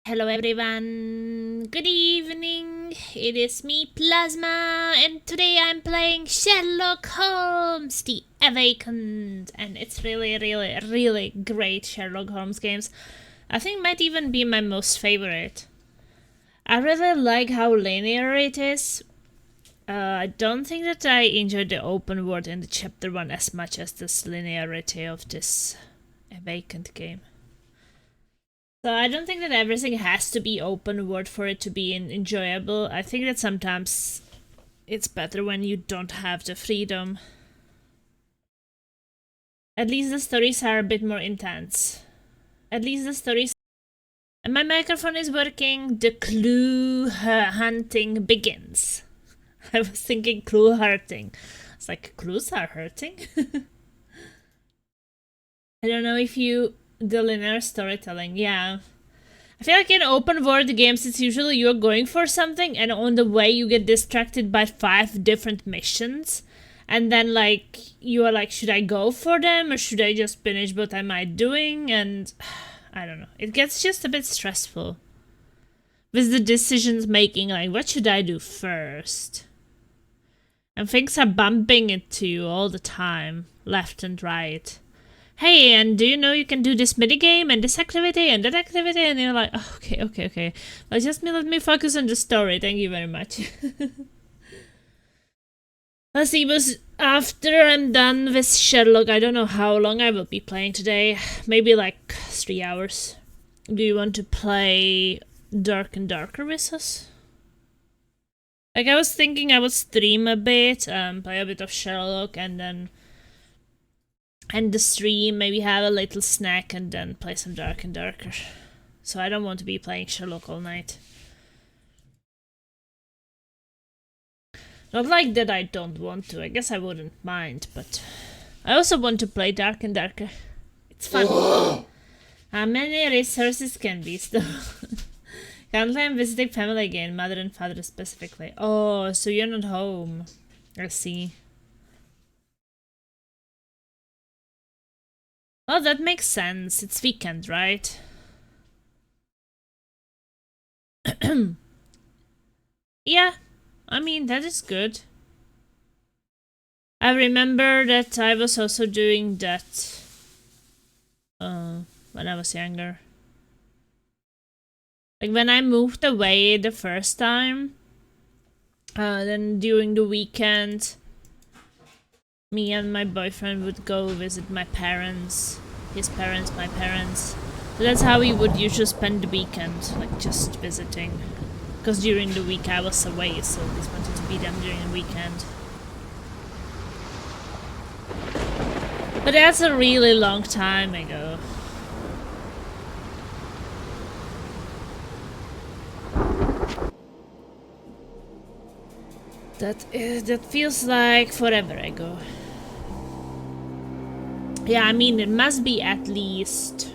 Hello everyone, good evening, it is me Plasma and today I'm playing Sherlock Holmes, the Awakened, and it's really great Sherlock Holmes games. I think might even be my most favorite. I really like how linear it is. I don't think that I enjoyed the open world in the chapter 1 as much as this linearity of this Awakened game. So I don't think that everything has to be open world for it to be enjoyable. I think that sometimes it's better when you don't have the freedom. At least the stories are a bit more intense. At least the stories... And my microphone is working. The clue hunting begins. I was thinking clue hunting. It's like, clues are hurting? I don't know if you... The linear storytelling, yeah. I feel like in open world games, it's usually you're going for something, and on the way you get distracted by 5 different missions, and then like you are like, should I go for them or should I just finish what am I doing? And I don't know. It gets just a bit stressful with the decisions making. Like, what should I do first? And things are bumping into you all the time, left and right. Hey, and do you know you can do this minigame and this activity and that activity? And you're like, oh, okay. But just let me focus on the story. Thank you very much. Let's see, but after I'm done with Sherlock, I don't know how long I will be playing today. Maybe like 3 hours. Do you want to play Dark and Darker with us? Like, I was thinking I would stream a bit, play a bit of Sherlock, and then end the stream, maybe have a little snack, and then play some Dark and Darker. So I don't want to be playing Sherlock all night. Not like that I don't want to, I guess I wouldn't mind, but I also want to play Dark and Darker. It's fun. How many resources can be still? Currently I'm visiting family again, mother and father specifically. Oh, so you're not home. I see. Well, that makes sense. It's weekend, right? Yeah, I mean, that is good. I remember that I was also doing that when I was younger. Like when I moved away the first time, then during the weekend, me and my boyfriend would go visit my parents, his parents, my parents. So that's how we would usually spend the weekend, like just visiting. Because during the week I was away, so we just wanted to be them during the weekend. But that's a really long time ago. That feels like forever ago. Yeah, I mean, it must be at least...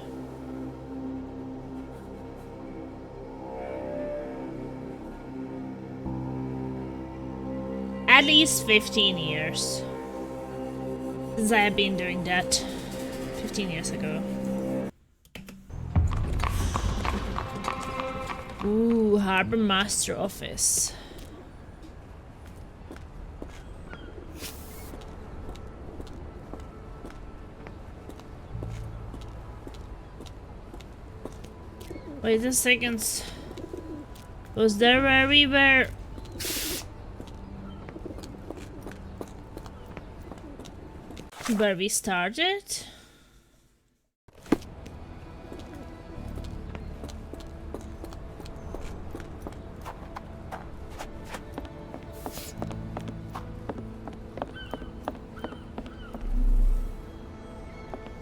At least 15 years. Since I have been doing that. 15 years ago. Ooh, Harbor Master Office. Wait a second. Was there where we were? Where we started?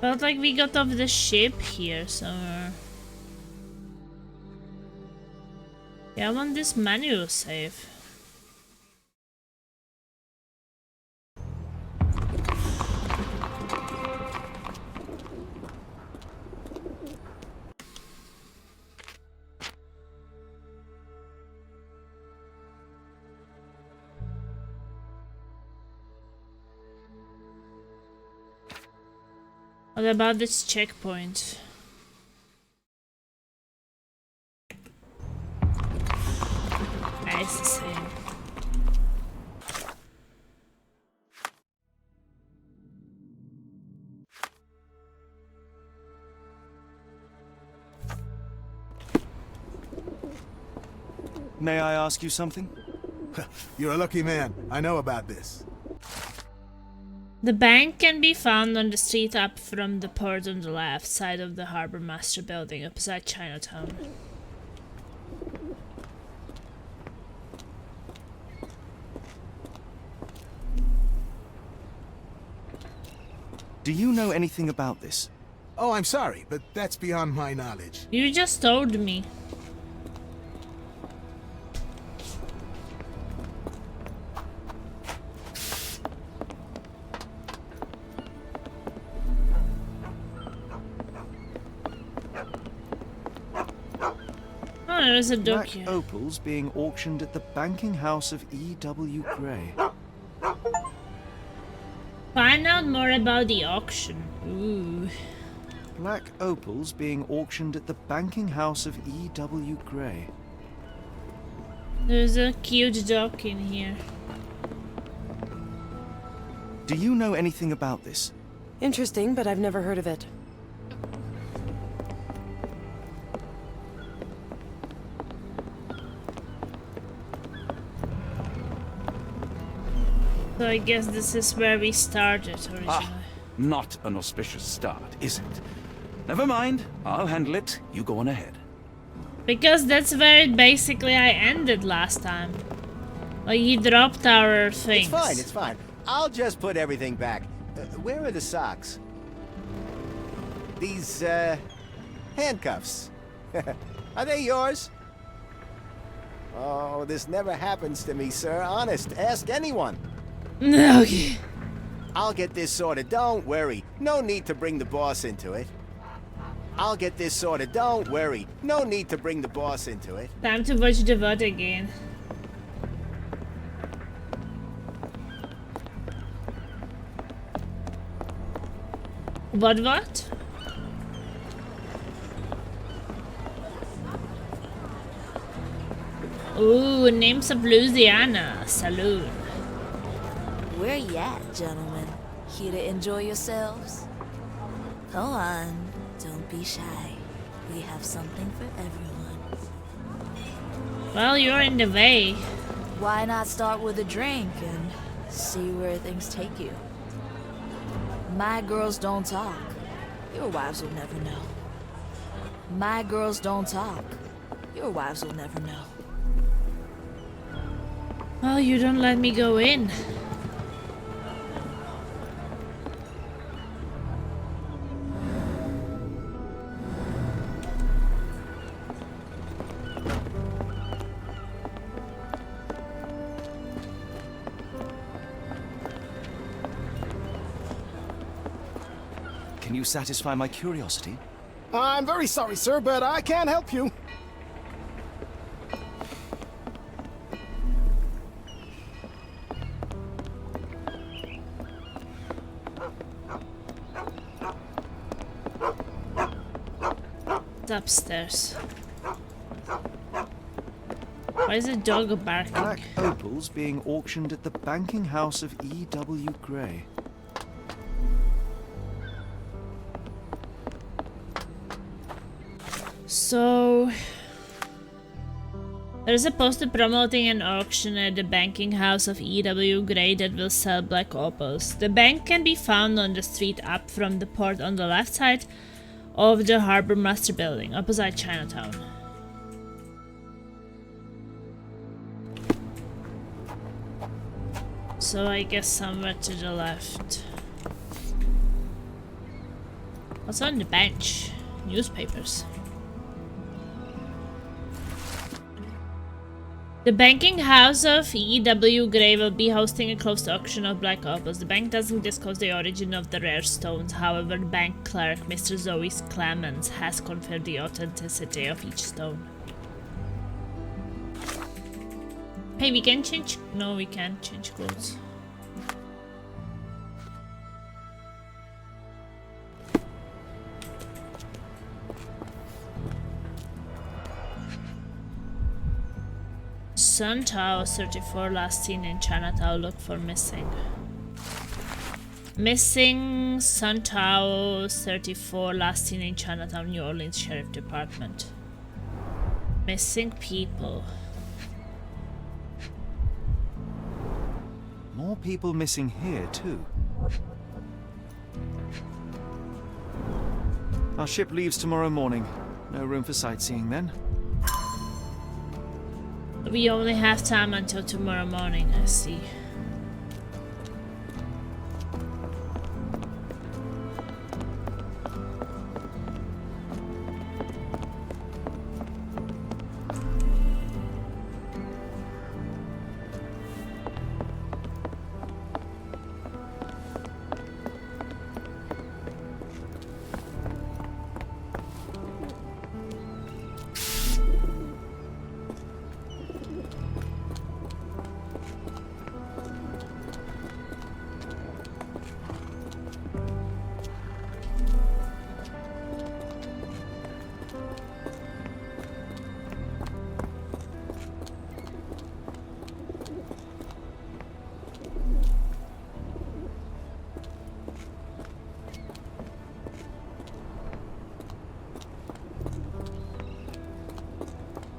Felt like we got off the ship here somewhere. Yeah, I want this manual save. What about this checkpoint? May I ask you something? You're a lucky man. I know about this. The bank can be found on the street up from the port on the left side of the Harbor Master building opposite Chinatown. Do you know anything about this? Oh, I'm sorry, but that's beyond my knowledge. You just told me. Oh, there's a duck Black here. opals being auctioned at the banking house of E.W. Gray. Find out more about the auction. Ooh. Black opals being auctioned at the banking house of E.W. Gray. There's a cute duck in here. Do you know anything about this? Interesting, but I've never heard of it. So I guess this is where we started originally. Ah, not an auspicious start, is it? Never mind, I'll handle it. You go on ahead. Because that's where it basically I ended last time. Like he dropped our things. It's fine, it's fine. I'll just put everything back. Where are the socks? These, handcuffs. Are they yours? Oh, this never happens to me, sir. Honest, ask anyone. Okay. I'll get this sorted, don't worry. No need to bring the boss into it. I'll get this sorted, don't worry. No need to bring the boss into it. Time to watch the VOD again. What? Ooh, names of Louisiana. Saloon. Where you at, gentlemen? Here to enjoy yourselves? Come on, don't be shy. We have something for everyone. Well, you're in the way. Why not start with a drink and see where things take you? My girls don't talk. Your wives will never know. My girls don't talk. Your wives will never know. Well, you don't let me go in. Can you satisfy my curiosity? I'm very sorry, sir, but I can't help you. It's upstairs. Why is the dog barking? Black opals being auctioned at the banking house of E.W. Gray. So there's a poster promoting an auction at the banking house of E.W. Gray that will sell black opals. The bank can be found on the street up from the port on the left side of the Harbor Master building, opposite Chinatown. So I guess somewhere to the left. What's on the bench? Newspapers. The banking house of E.W. Gray will be hosting a closed auction of black opals. The bank doesn't disclose the origin of the rare stones. However, the bank clerk, Mr. Zoe Clemens, has confirmed the authenticity of each stone. Hey, we can change... No, we can't change clothes. Sun Tower 34 last seen in Chinatown. Look for missing. Missing Sun Tower 34 last seen in Chinatown, New Orleans Sheriff Department. Missing people. More people missing here, too. Our ship leaves tomorrow morning. No room for sightseeing then. We only have time until tomorrow morning, I see.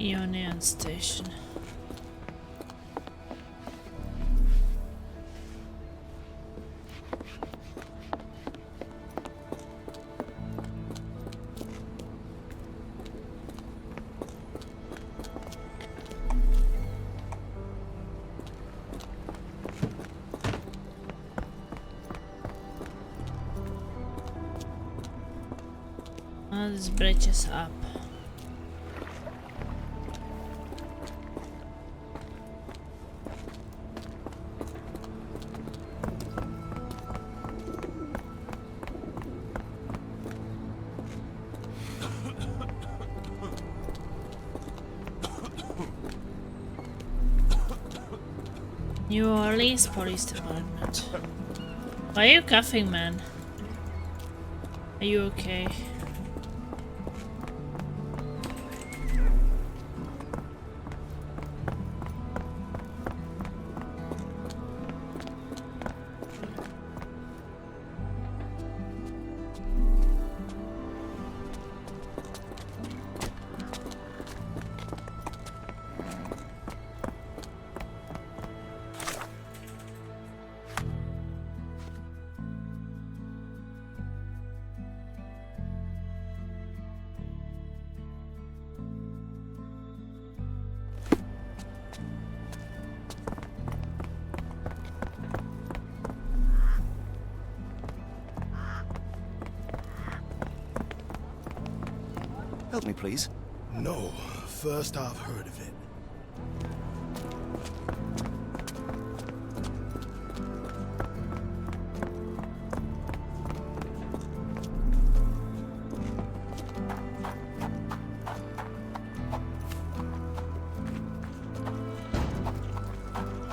Union Station. Oh, this bridge is up. New Orleans Police Department. Why are you coughing, man? Are you okay? Help me, please. No, first I've heard of it.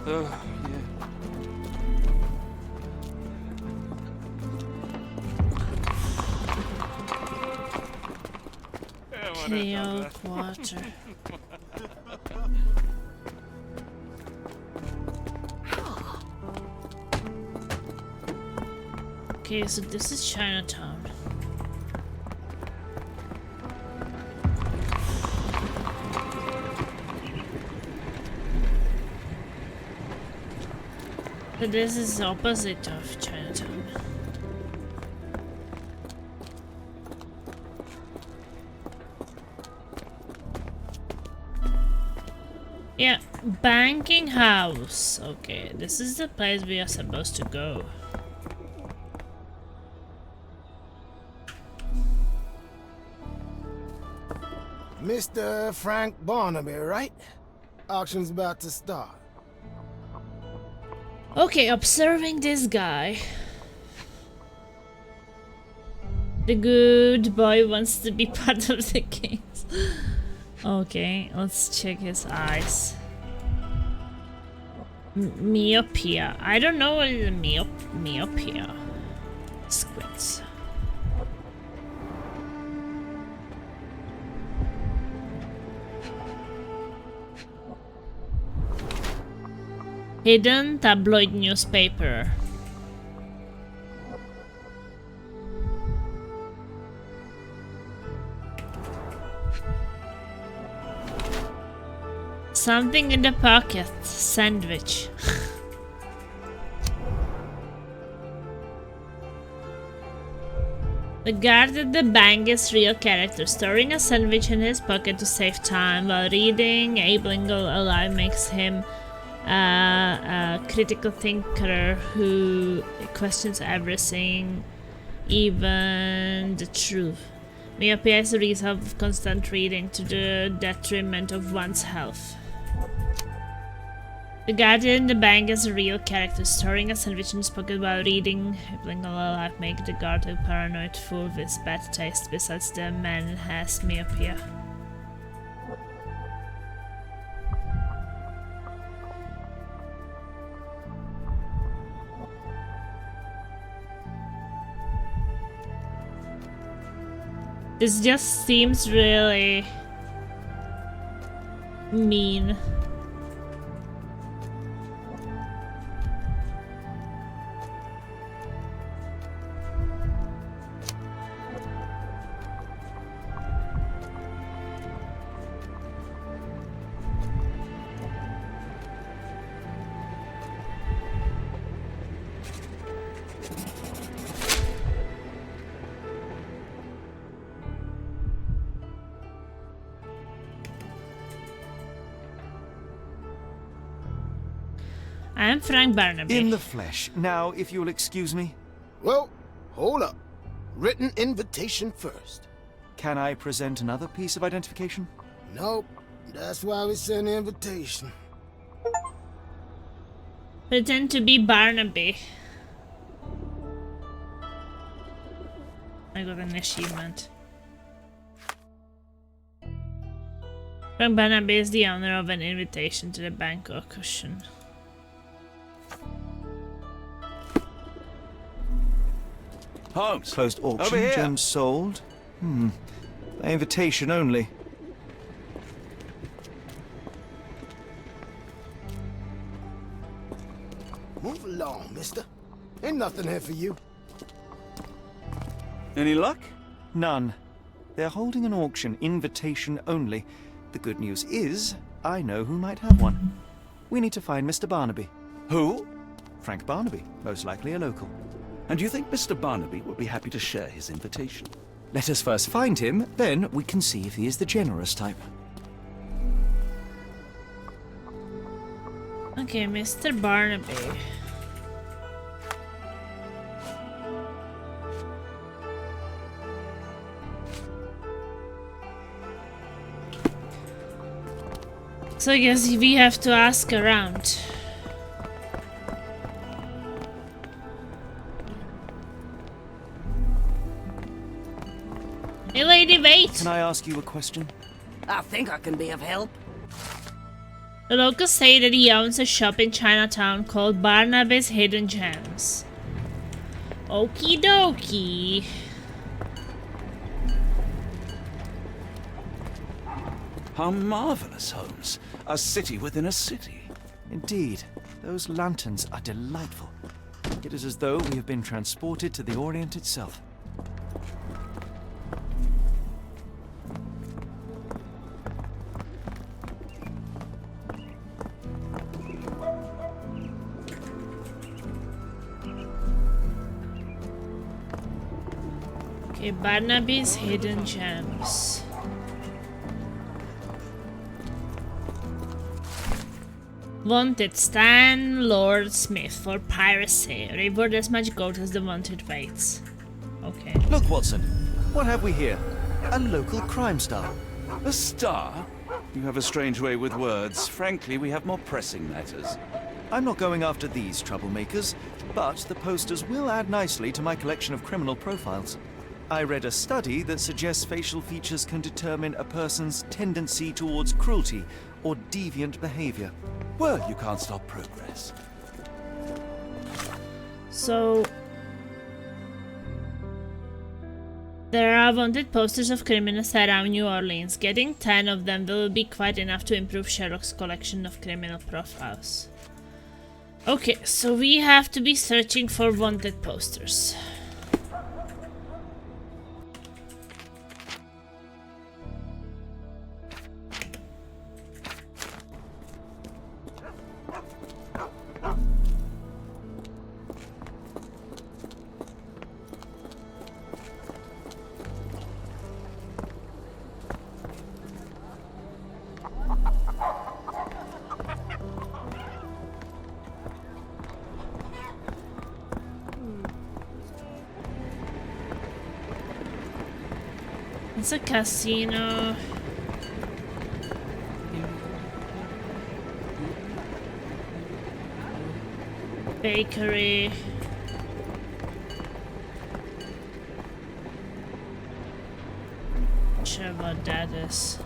Yeah. Clear water. Okay, so this is Chinatown. So this is opposite of Chinatown. Yeah, banking house. Okay, this is the place we are supposed to go. Mr. Frank Barnaby, right? Auction's about to start. Okay, observing this guy. The good boy wants to be part of the games. Okay, let's check his eyes. Myopia. I don't know what is myopia. Squids. Hidden tabloid newspaper. Something in the pocket. Sandwich. The guard at the bank is real character, storing a sandwich in his pocket to save time while reading. Abling alive makes him a critical thinker who questions everything, even the truth. Myopia is a result of constant reading to the detriment of one's health. The guardian in the bank is a real character, storing a sandwich in his pocket while reading. Abling alive make the guard a paranoid fool with bad taste. Besides, the man has myopia. This just seems really mean. I am Frank Barnaby. In the flesh. Now, if you'll excuse me, Well, hold up. Written invitation first. can I present another piece of identification? Nope. That's why we send the invitation. Pretend to be Barnaby. I got an achievement. Frank Barnaby is the owner of an invitation to the bank auction. Holmes. Closed Over auction, here. gems sold. By invitation only. Move along, mister. Ain't nothing here for you. Any luck? None. They're holding an auction, invitation only. The good news is, I know who might have one. We need to find Mr. Barnaby. Who? Frank Barnaby, most likely a local. And do you think Mr. Barnaby would be happy to share his invitation? Let us first find him, then we can see if he is the generous type. Okay, Mr. Barnaby. So I guess we have to ask around. Hey lady, wait! Can I ask you a question? I think I can be of help. The locals say that he owns a shop in Chinatown called Barnaby's Hidden Gems. Okie dokie. How marvelous, Holmes. A city within a city. Indeed, those lanterns are delightful. It is as though we have been transported to the Orient itself. Okay, Barnaby's Hidden Gems. Wanted Stan Lord Smith for piracy. Reward as much gold as the wanted weights. Okay. Look, Watson, what have we here? A local crime star. A star? You have a strange way with words. Frankly, we have more pressing matters. I'm not going after these troublemakers, but the posters will add nicely to my collection of criminal profiles. I read a study that suggests facial features can determine a person's tendency towards cruelty or deviant behavior. Well, you can't stop progress. So there are wanted posters of criminals around New Orleans. Getting 10 of them will be quite enough to improve Sherlock's collection of criminal profiles. Okay, so we have to be searching for wanted posters. It's a casino. Bakery. Not sure what that is.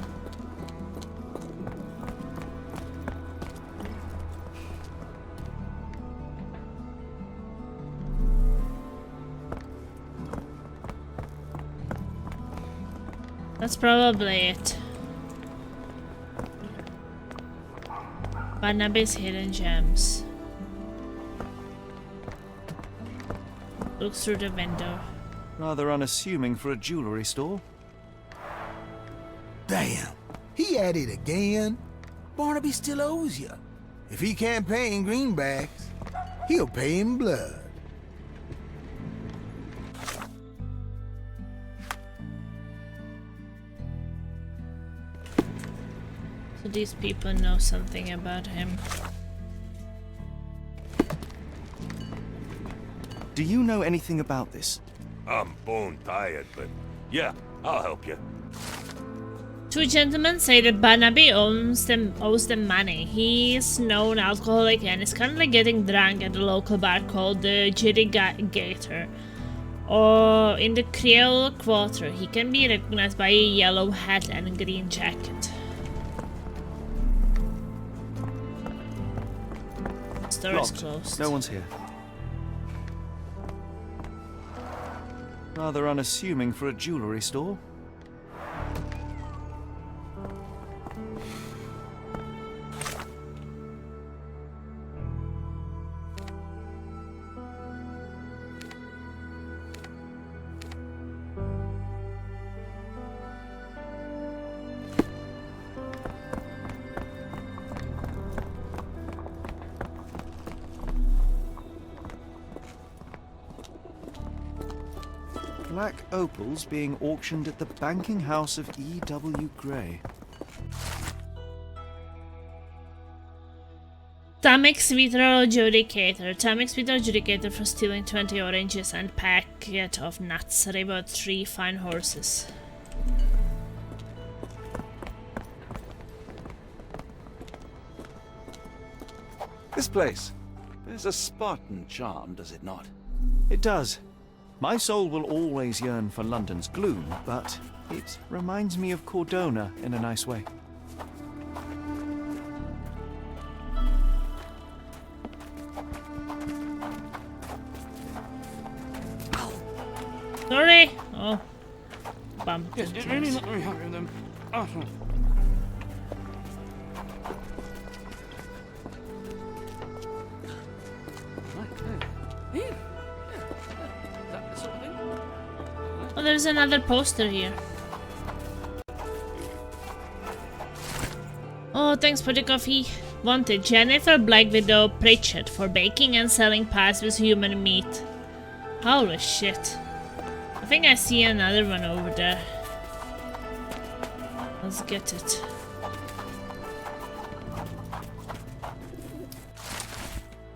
That's probably it. Barnaby's hidden gems. Looks through the window. Rather unassuming for a jewelry store. Damn, he at it again. Barnaby still owes you. If he can't pay in greenbacks, he'll pay in blood. So these people know something about him. Do you know anything about this? I'm bone tired, but yeah, I'll help you. Two gentlemen say that Barnaby owes them money. He's known alcoholic and is currently getting drunk at a local bar called the Jitty Gator. Or in the Creole Quarter, he can be recognized by a yellow hat and a green jacket. Store is closed. No one's here. Rather unassuming for a jewelry store. Black opals being auctioned at the banking house of E.W. Gray. Tamix Vitro Adjudicator. Tamix Vitro Adjudicator for stealing 20 oranges and packet of nuts. Reward 3 fine horses. This place. There's a Spartan charm, does it not? It does. My soul will always yearn for London's gloom, but it reminds me of Cordona in a nice way. Sorry! Oh. Bum. Yes, it really not very happy with them. Oh. Oh, there's another poster here. Oh, thanks for the coffee. Wanted Jennifer Black Widow Pritchett for baking and selling pies with human meat. Holy shit. I think I see another one over there. Let's get it.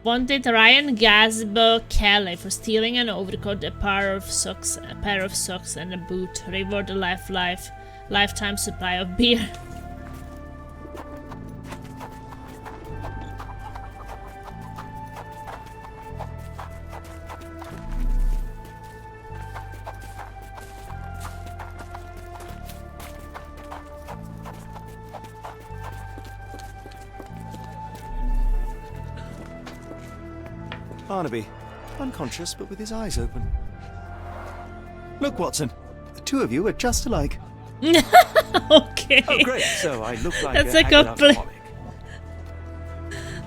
Wanted Ryan Gazbo Kelly for stealing an overcoat, a pair of socks, and a boot. Reward a lifetime supply of beer. Barnaby, unconscious but with his eyes open. Look, Watson, the two of you are just alike. Okay. Oh, great. So I look like That's a a haggard compliment. alcoholic.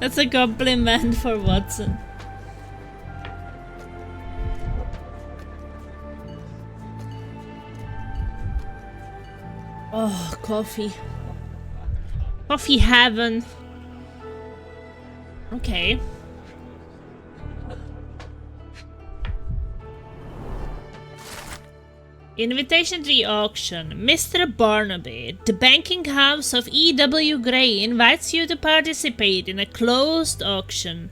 That's a compliment for Watson. Oh, coffee. Coffee heaven. Okay. Invitation to the auction. Mr. Barnaby, the banking house of E.W. Gray invites you to participate in a closed auction.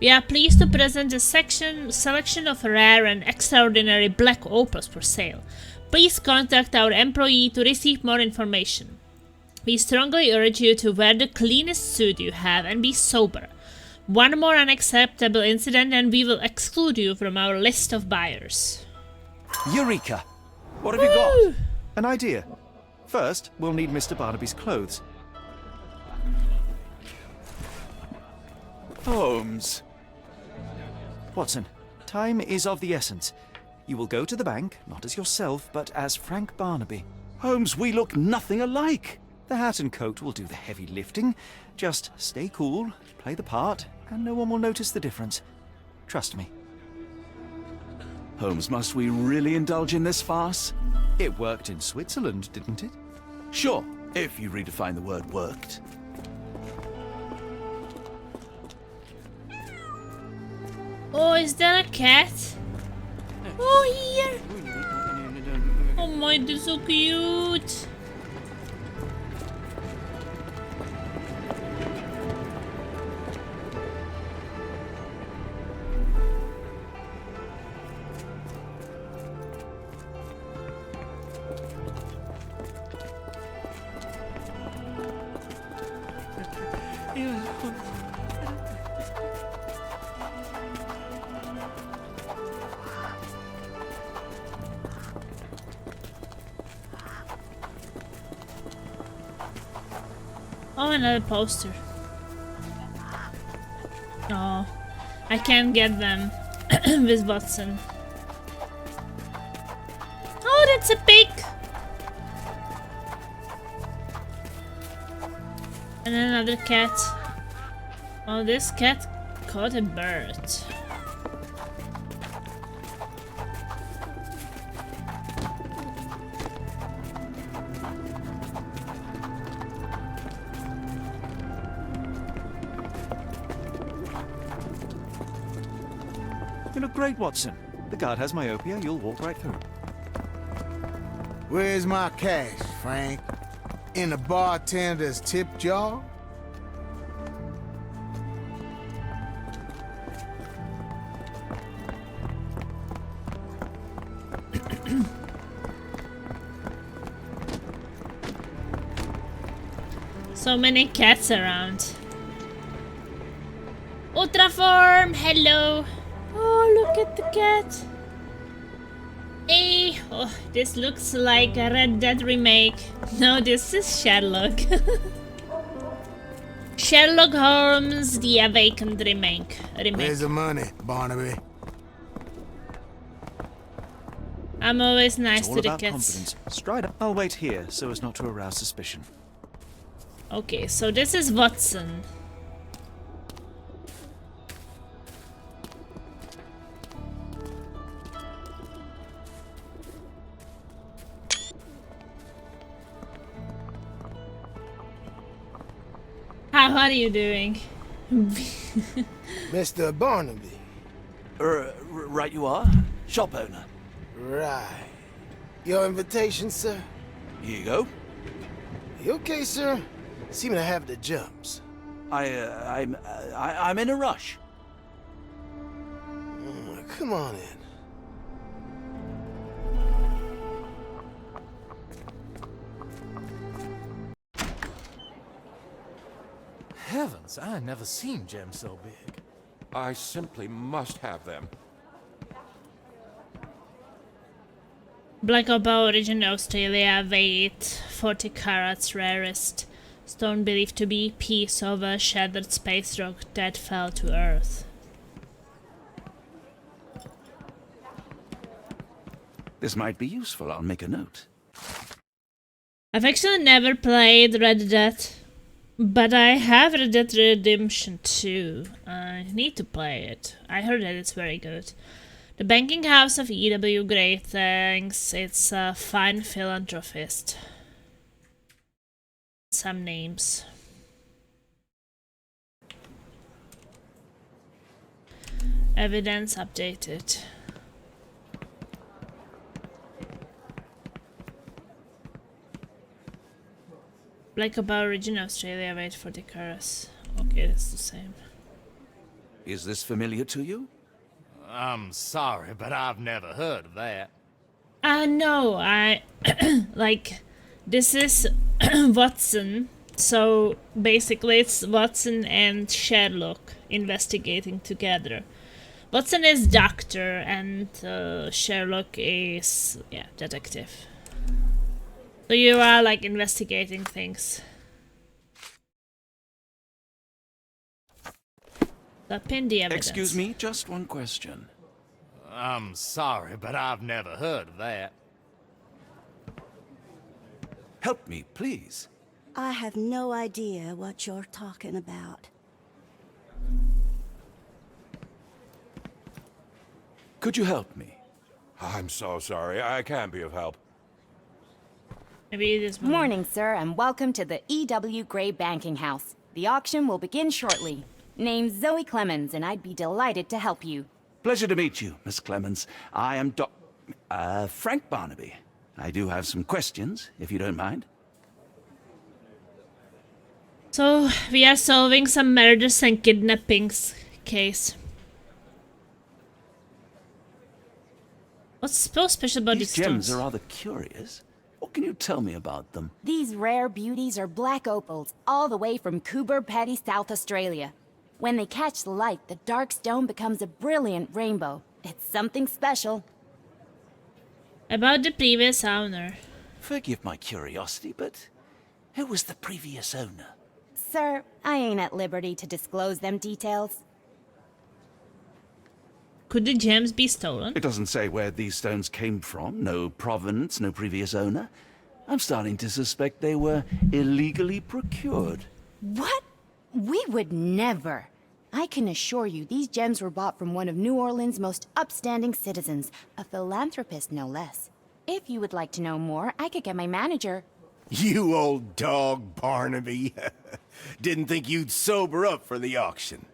We are pleased to present a selection of rare and extraordinary black opals for sale. Please contact our employee to receive more information. We strongly urge you to wear the cleanest suit you have and be sober. One more unacceptable incident and we will exclude you from our list of buyers. Eureka! What have you got? An idea. First, we'll need Mr. Barnaby's clothes. Holmes. Watson, time is of the essence. You will go to the bank, not as yourself, but as Frank Barnaby. Holmes, we look nothing alike. The hat and coat will do the heavy lifting. Just stay cool, play the part, and no one will notice the difference. Trust me. Holmes, must we really indulge in this farce? It worked in Switzerland, didn't it? Sure, if you redefine the word worked. Oh, is that a cat? Oh, here! Oh my, they're so cute! Oh, another poster. Oh, I can't get them with Watson. Oh, that's a pig! And another cat. Oh, this cat caught a bird. You look great, Watson. The guard has myopia, you'll walk right through. Where's my cash, Frank? In the bartender's tip jar? So many cats around. Ultraform, hello. Oh, look at the cat. Hey, oh, this looks like a Red Dead remake. No, this is Sherlock. Sherlock Holmes, the Awakened remake. Where's the money, Barnaby? I'm always nice It's all to the about cats. confidence. Strider, I'll wait here so as not to arouse suspicion. Okay, so this is Watson. How are you doing? Mr. Barnaby. Right you are. Shop owner. Right. Your invitation, sir? Here you go. You okay, sir? Seem to have the jumps. I'm in a rush. Come on in. Heavens, I never seen gems so big. I simply must have them. Black Opal origin Australia, weight 40 carats, rarest. Stone believed to be piece of a shattered space rock that fell to Earth. This might be useful. I'll make a note. I've actually never played Red Dead, but I have Red Dead Redemption 2. I need to play it. I heard that it's very good. The banking house of E.W. Gray thinks it's a fine philanthropist. Some names. Evidence updated. Black Aborigine Australia, wait for the chorus. Okay, that's the same. Is this familiar to you? I'm sorry, but I've never heard of that. No, I... like, this is Watson. So, basically it's Watson and Sherlock investigating together. Watson is doctor and Sherlock is, yeah, detective. So you are, like, investigating things. Pin the evidence. Excuse me, just one question. I'm sorry, but I've never heard of that. Help me, please. I have no idea what you're talking about. Could you help me? I'm so sorry. I can't be of help. Maybe it is Morning, sir, and welcome to the E.W. Gray Banking House. The auction will begin shortly. Name's Zoe Clemens, and I'd be delighted to help you. Pleasure to meet you, Miss Clemens. I am Frank Barnaby. I do have some questions, if you don't mind. So, we are solving some murders and kidnappings case. What's so special about these gems stones? are rather curious. What can you tell me about them? These rare beauties are black opals, all the way from Coober Pedy, South Australia. When they catch the light, the dark stone becomes a brilliant rainbow. It's something special. About the previous owner. Forgive my curiosity, but who was the previous owner? Sir, I ain't at liberty to disclose them details. Could the gems be stolen? It doesn't say where these stones came from. No provenance, no previous owner. I'm starting to suspect they were illegally procured. What? We would never. I can assure you these gems were bought from one of New Orleans' most upstanding citizens, a philanthropist no less. If you would like to know more, I could get my manager. You old dog, Barnaby. Didn't think you'd sober up for the auction.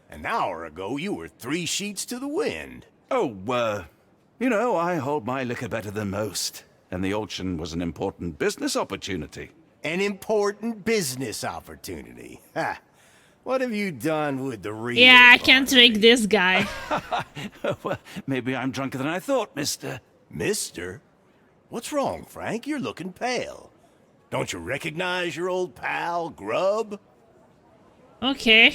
An hour ago, you were 3 sheets to the wind. Oh, you know, I hold my liquor better than most. And the auction was an important business opportunity. An important business opportunity. Ha! What have you done with the real Yeah, I can't trick this guy. Well, maybe I'm drunker than I thought, mister. Mister? What's wrong, Frank? You're looking pale. Don't you recognize your old pal, Grub? Okay.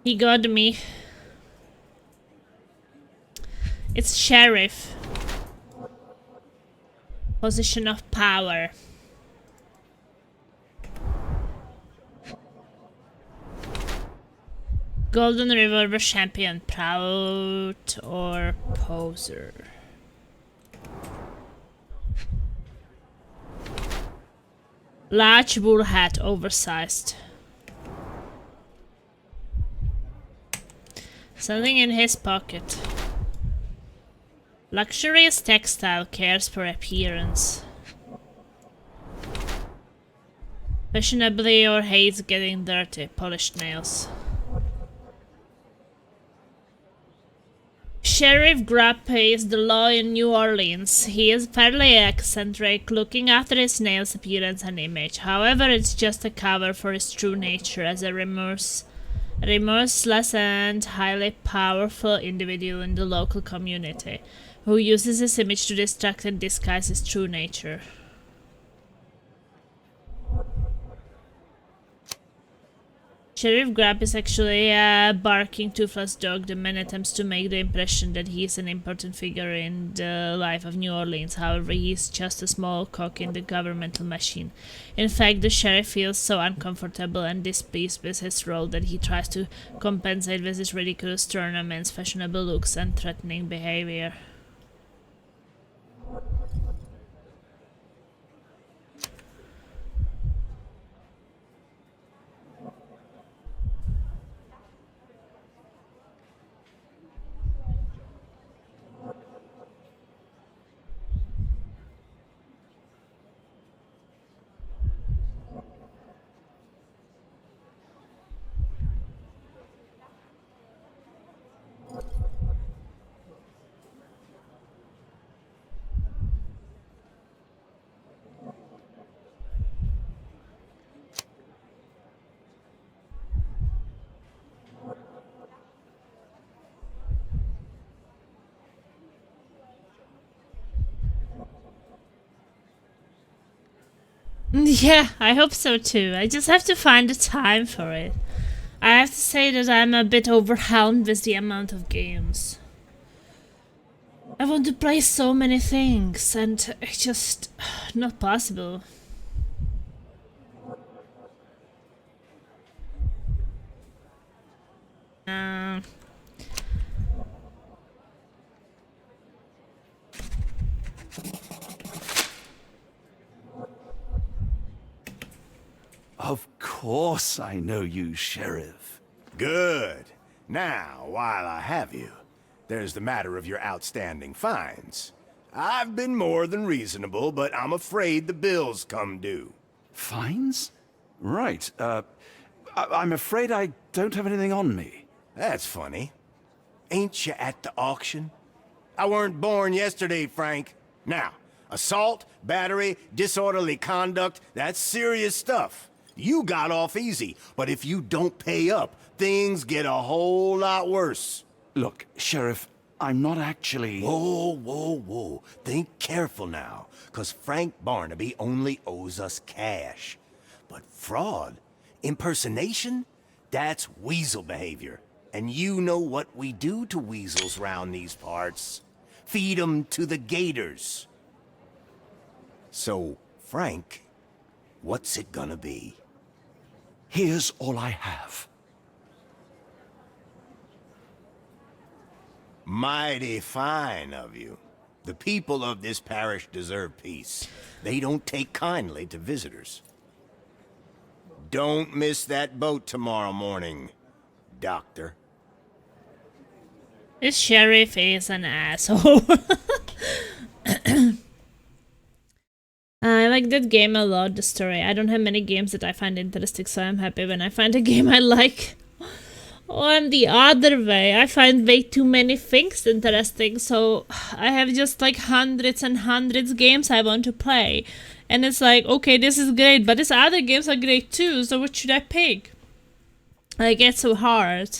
He got me. It's Sheriff. Position of power. Golden Revolver Champion. Proud or poser? Large wool hat, oversized. Something in his pocket. Luxurious textile, cares for appearance. Fashionably or hates getting dirty, polished nails. Sheriff Grubb pays the law in New Orleans. He is fairly eccentric, looking after his nails' appearance and image. However, it's just a cover for his true nature as a remorseless and highly powerful individual in the local community, who uses his image to distract and disguise his true nature. Sheriff Grubb is actually a barking toothless dog. The man attempts to make the impression that he is an important figure in the life of New Orleans. However, he is just a small cog in the governmental machine. In fact, the sheriff feels so uncomfortable and displeased with his role that he tries to compensate with his ridiculous tournaments, fashionable looks, and threatening behavior. Yeah, I hope so too. I just have to find the time for it. I have to say that I'm a bit overwhelmed with the amount of games. I want to play so many things and it's just not possible. Of course I know you, Sheriff. Good. Now, while I have you, there's the matter of your outstanding fines. I've been more than reasonable, but I'm afraid the bills come due. Fines? Right, I'm afraid I don't have anything on me. That's funny. Ain't you at the auction? I weren't born yesterday, Frank. Now, assault, battery, disorderly conduct, that's serious stuff. You got off easy, but if you don't pay up, things get a whole lot worse. Look, Sheriff, I'm not actually... Whoa. Think careful now, 'cause Frank Barnaby only owes us cash. But fraud, impersonation, that's weasel behavior. And you know what we do to weasels round these parts. Feed 'em to the gators. So, Frank, what's it gonna be? Here's all I have. Mighty fine of you. The people of this parish deserve peace. They don't take kindly to visitors. Don't miss that boat tomorrow morning, Doctor. This sheriff is an asshole. I like that game a lot, the story. I don't have many games that I find interesting, so I'm happy when I find a game I like. Oh, I'm the other way. I find way too many things interesting, so I have just like hundreds and hundreds games I want to play. And it's like, okay, this is great, but these other games are great too, so what should I pick? Like, it's so hard.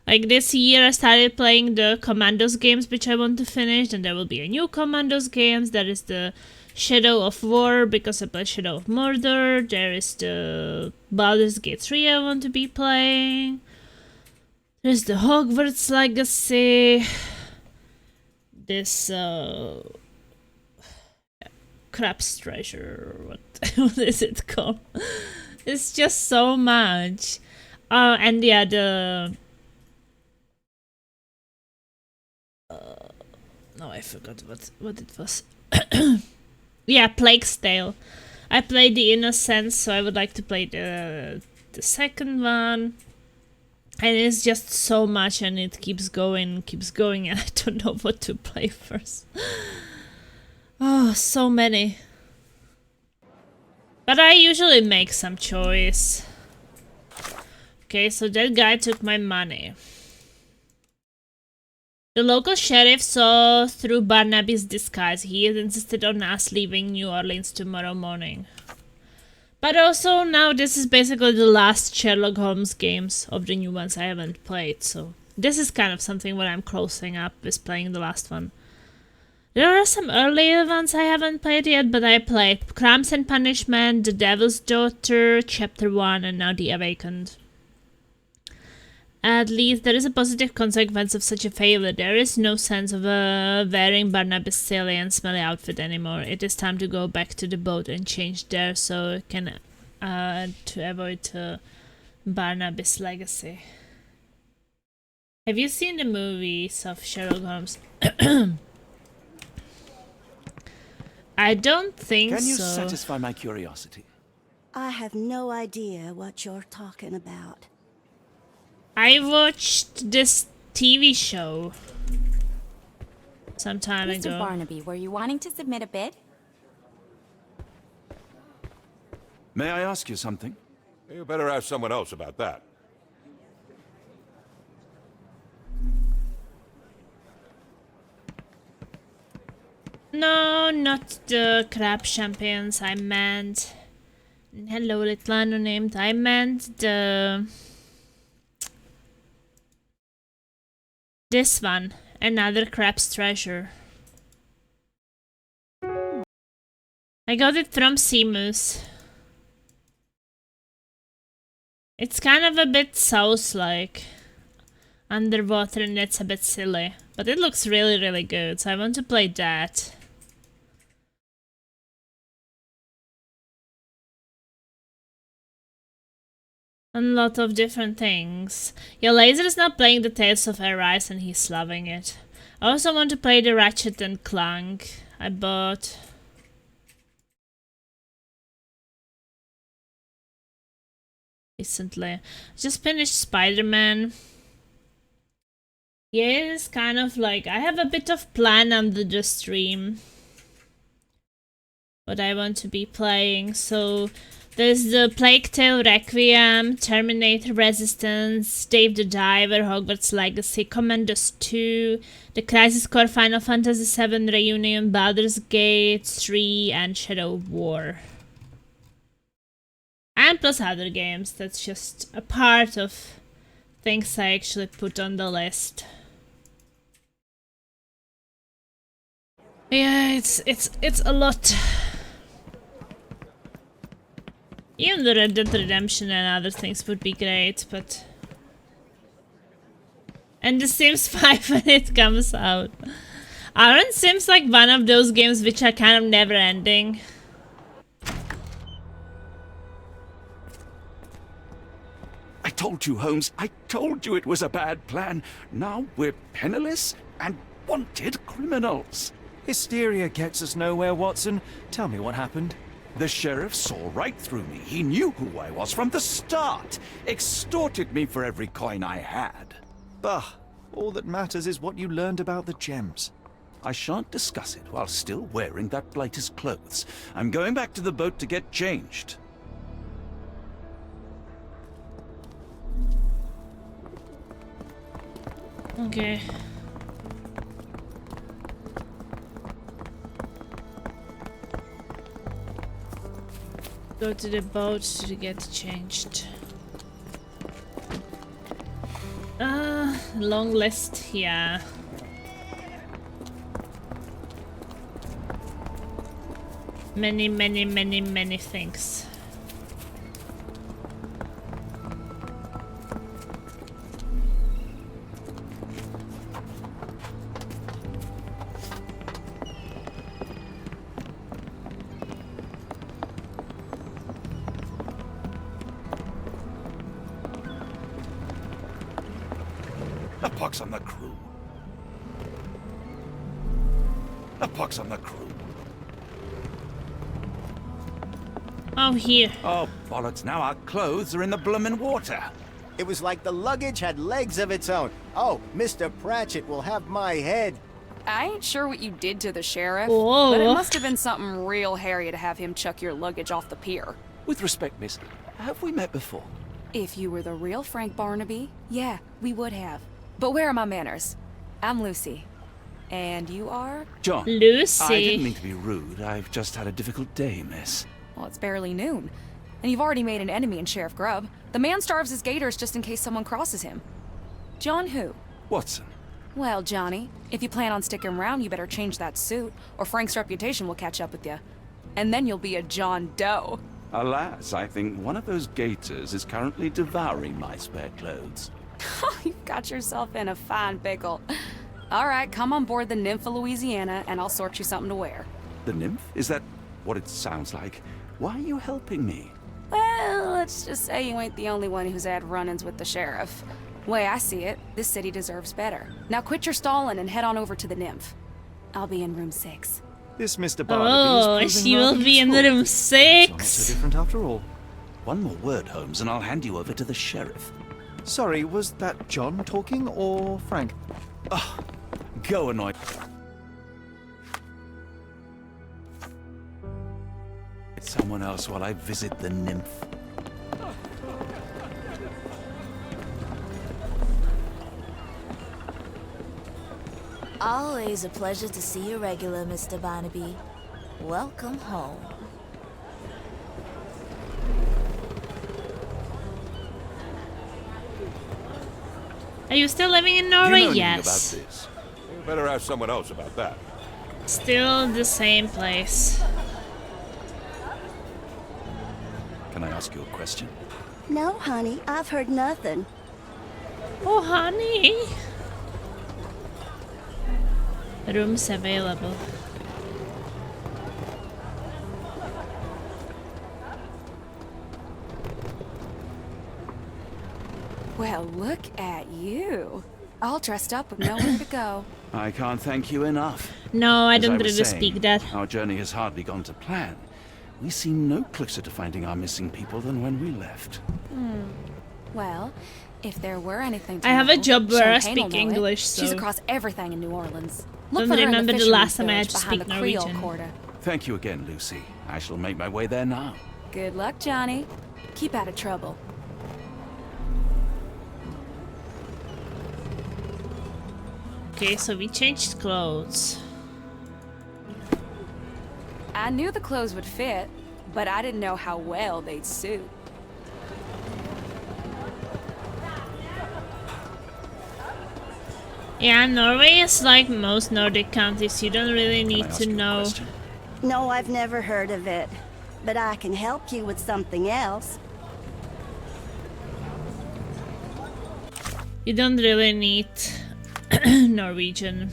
Like, this year I started playing the Commandos games, which I want to finish, and there will be a new Commandos games. There is the Shadow of War, because I played Shadow of Murder. There is the Baldur's Gate 3 I want to be playing. There's the Hogwarts Legacy. This, Crab's Treasure, what is it called? It's just so much. And yeah, the... no, I forgot what it was. Yeah, Plague's Tale. I played the Innocence, so I would like to play the second one. And it's just so much, and it keeps going, and I don't know what to play first. Oh, so many. But I usually make some choice. Okay, so that guy took my money. The local sheriff saw through Barnaby's disguise. He had insisted on us leaving New Orleans tomorrow morning. But also, now this is basically the last Sherlock Holmes games of the new ones I haven't played, so this is kind of something what I'm closing up with playing the last one. There are some earlier ones I haven't played yet, but I played Crimes and Punishment, The Devil's Daughter, Chapter 1, and now The Awakened. At least there is a positive consequence of such a failure. There is no sense of wearing Barnaby's silly and smelly outfit anymore. It is time to go back to the boat and change there so it can to avoid Barnaby's legacy. Have you seen the movies of Sherlock Holmes? I don't think so. Can you satisfy my curiosity? I have no idea what you're talking about. I watched this TV show some time ago. Mr. Barnaby, were you wanting to submit a bid? May I ask you something? You better ask someone else about that. No, not the crab champions. I meant... Hello, little unnamed. I meant the... This one, another crab's treasure. I got it from Seamus. It's kind of a bit South-like. Underwater, and it's a bit silly. But it looks really, really good, so I want to play that. And a lot of different things. Yeah, Laser is now playing the Tales of Arise and he's loving it. I also want to play the Ratchet and Clank I bought. Recently. Just finished Spider-Man. Yeah, it's kind of like, I have a bit of plan under the stream. What I want to be playing, so... There's the Plague Tale Requiem, Terminator Resistance, Dave the Diver, Hogwarts Legacy, Commandos 2, the Crisis Core Final Fantasy VII Reunion, Baldur's Gate 3, and Shadow of War. And plus other games, that's just a part of things I actually put on the list. Yeah, it's a lot. Even the Red Dead Redemption and other things would be great, but... And The Sims 5 when it comes out. Aren't Sims like one of those games which are kind of never ending? I told you, Holmes. I told you it was a bad plan. Now we're penniless and wanted criminals. Hysteria gets us nowhere, Watson. Tell me what happened. The sheriff saw right through me. He knew who I was from the start. Extorted me for every coin I had. Bah, all that matters is what you learned about the gems. I shan't discuss it while still wearing that blighter's clothes. I'm going back to the boat to get changed. Okay. Go to the boat to get changed. Long list, yeah. Many things. A pox on the crew. A pox on the crew. Oh, here. Oh, bollocks, now our clothes are in the bloomin' water. It was like the luggage had legs of its own. Oh, Mr. Pratchett will have my head. I ain't sure what you did to the sheriff, Whoa. but it must have been something real hairy to have him chuck your luggage off the pier. With respect, miss, have we met before? If you were the real Frank Barnaby, yeah, we would have. But where are my manners? I'm Lucy. And you are? John. Lucy. I didn't mean to be rude. I've just had a difficult day, miss. Well, it's barely noon. And you've already made an enemy in Sheriff Grubb. The man starves his gators just in case someone crosses him. John who? Watson. Well, Johnny, if you plan on sticking around, you better change that suit, or Frank's reputation will catch up with you. And then you'll be a John Doe. Alas, I think one of those gators is currently devouring my spare clothes. You've got yourself in a fine pickle. All right, come on board the Nymph of Louisiana, and I'll sort you something to wear. The nymph? Is that what it sounds like? Why are you helping me? Well, let's just say you ain't the only one who's had run-ins with the sheriff. Way I see it, this city deserves better. Now quit your stalling and head on over to the Nymph. I'll be in room 6. This Mr. Barnaby is proving she will rather be in the useful. room It's not 6. so different after all. One more word, Holmes, and I'll hand you over to the sheriff. Sorry, was that John talking or Frank? Ah, go annoy. Someone else while I visit the nymph. Always a pleasure to see you regular, Mr. Barnaby. Welcome home. Are you still living in You Norway? know anything Yes. about this? You better ask someone else about that. Still the same place. ask you a question? No, honey, I've heard nothing. Oh, honey. Rooms available. Well, look at you. All dressed up with nowhere to go. I can't thank you enough. No, I As don't was really saying, speak that. Our journey has hardly gone to plan. We seem no closer to finding our missing people than when we left. Well, if there were anything to I have a know, job where I Champagne will speak know it. English, She's so across everything in New Orleans. Don't Look for her in remember the fisherman's last time I had village to behind speak the Creole Norwegian. Quarter. Thank you again, Lucy. I shall make my way there now. Good luck, Johnny. Keep out of trouble. okay, so we changed clothes. I knew the clothes would fit, but I didn't know how well they'd suit. Yeah, Norway is like most Nordic countries. You don't really need to know. No, I've never heard of it. But I can help you with something else. You don't really need Norwegian.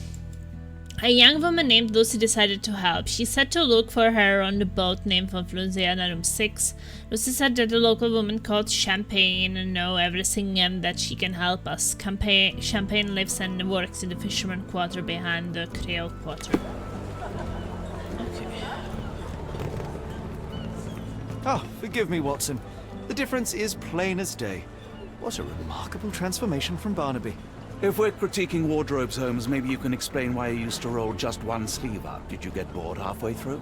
A young woman named Lucy decided to help. She said to look for her on the boat named von Louisiana Room 6. Lucy said that the local woman called Champagne and know everything and that she can help us. Champagne lives and works in the fisherman quarter behind the Creole quarter. Okay. Oh, forgive me, Watson. The difference is plain as day. What a remarkable transformation from Barnaby. If we're critiquing wardrobes, Holmes, maybe you can explain why you used to roll just one sleeve up. Did you get bored halfway through?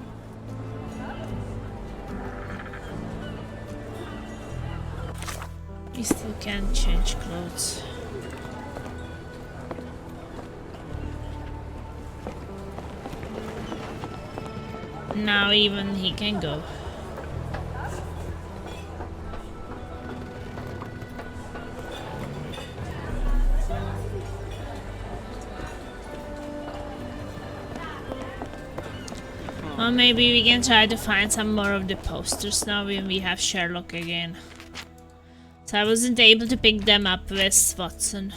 You still can't change clothes. Now even he can go. Well, maybe we can try to find some more of the posters now when we have Sherlock again. So I wasn't able to pick them up with Watson.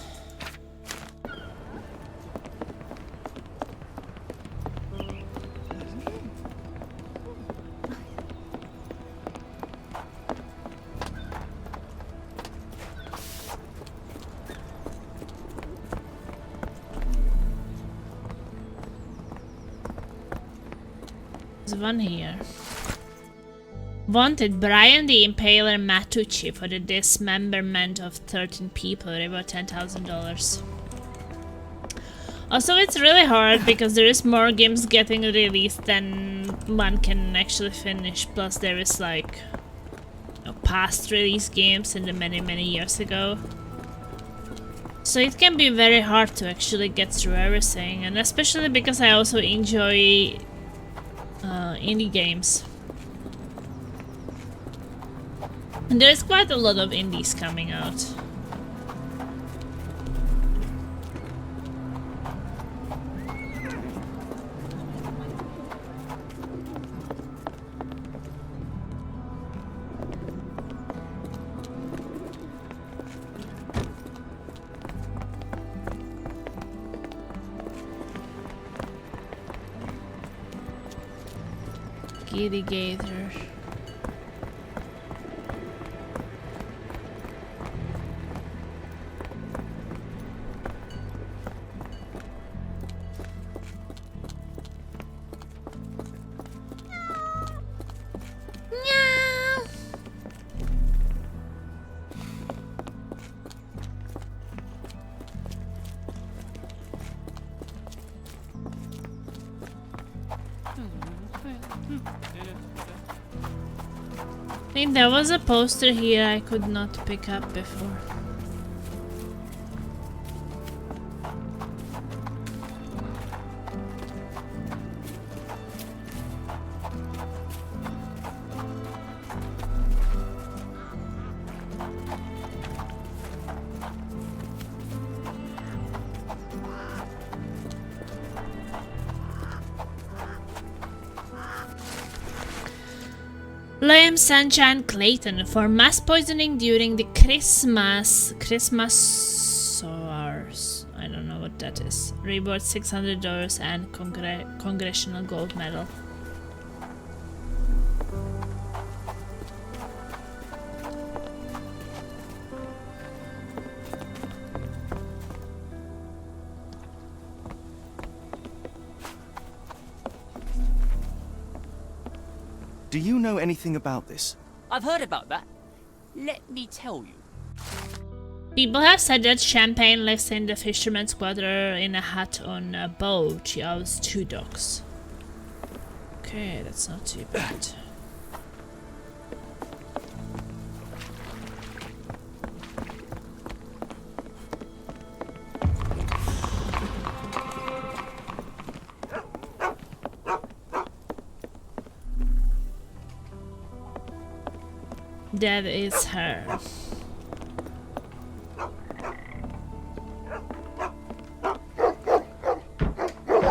There's one here. Wanted Brian the Impaler Matucci for the dismemberment of 13 people, about $10,000. Also, it's really hard because there is more games getting released than one can actually finish. Plus, there is like past release games in the many years ago. So it can be very hard to actually get through everything, and especially because I also enjoy indie games. And there's quite a lot of indies coming out. Gator. I think there was a poster here I could not pick up before. Blame Sunshine Clayton for mass poisoning during the Christmas SARS. I don't know what that is. Reward $600 and Congressional Gold Medal. Do you know anything about this? I've heard about that. Let me tell you. People have said that Champagne lives in the fisherman's quarter in a hut on a boat. She owns 2 dogs. Okay, that's not too bad. That is her.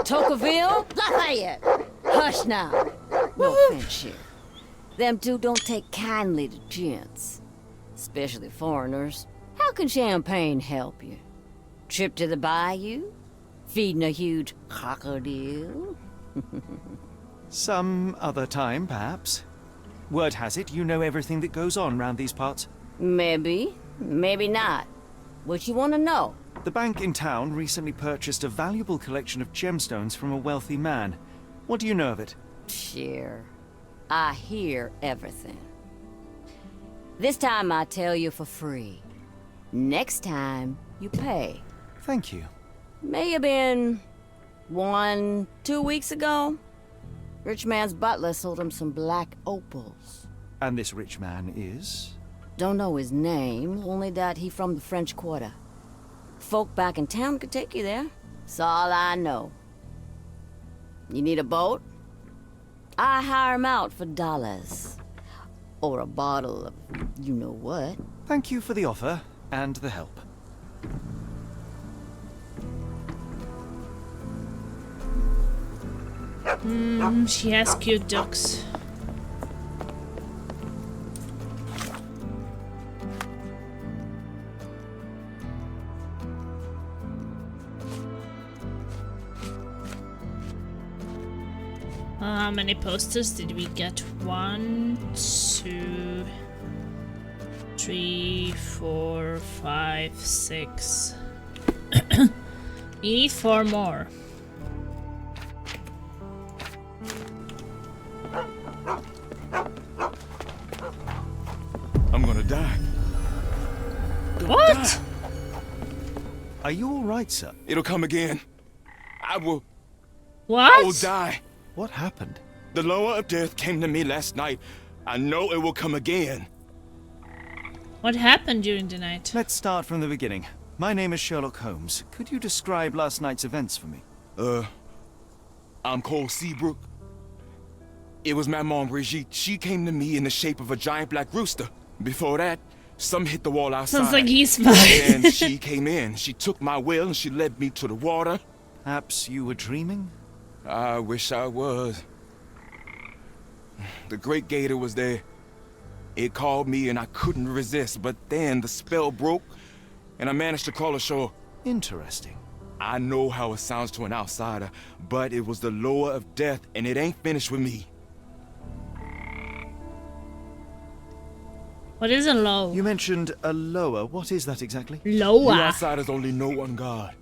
Tocqueville? Lafayette! Hush now. No offense here. Them two don't take kindly to gents. Especially foreigners. How can Champagne help you? Trip to the bayou? Feeding a huge crocodile? Some other time, perhaps. Word has it, you know everything that goes on round these parts. Maybe. Maybe not. What you want to know? The bank in town recently purchased a valuable collection of gemstones from a wealthy man. What do you know of it? Sure. I hear everything. This time I tell you for free. Next time, you pay. Thank you. May have been 1, 2 weeks ago. Rich man's butler sold him some black opals. And this rich man is? Don't know his name, only that he from the French Quarter. Folk back in town could take you there. That's all I know. You need a boat? I hire him out for dollars. Or a bottle of you-know-what. Thank you for the offer and the help. She has cute ducks. How many posters did we get? 1, 2, 3, 4, 5, 6. We need 4 more. I'm gonna die. What? Are you all right, sir? It'll come again. I will What? die. What happened? The lower of death came to me last night. I know it will come again. What happened during the night? Let's start from the beginning. My name is Sherlock Holmes. Could you describe last night's events for me? I'm Cole Seabrook. It was Maman Brigitte. She came to me in the shape of a giant black rooster. Before that, some hit the wall outside. Sounds like he's fine. And she came in. She took my will and she led me to the water. Perhaps you were dreaming? I wish I was. The Great Gator was there. It called me and I couldn't resist, but then the spell broke and I managed to crawl ashore. Interesting. I know how it sounds to an outsider, but it was the lower of death and it ain't finished with me. What is a low? You mentioned a lower. What is that exactly? Lower? You outsiders only know one God.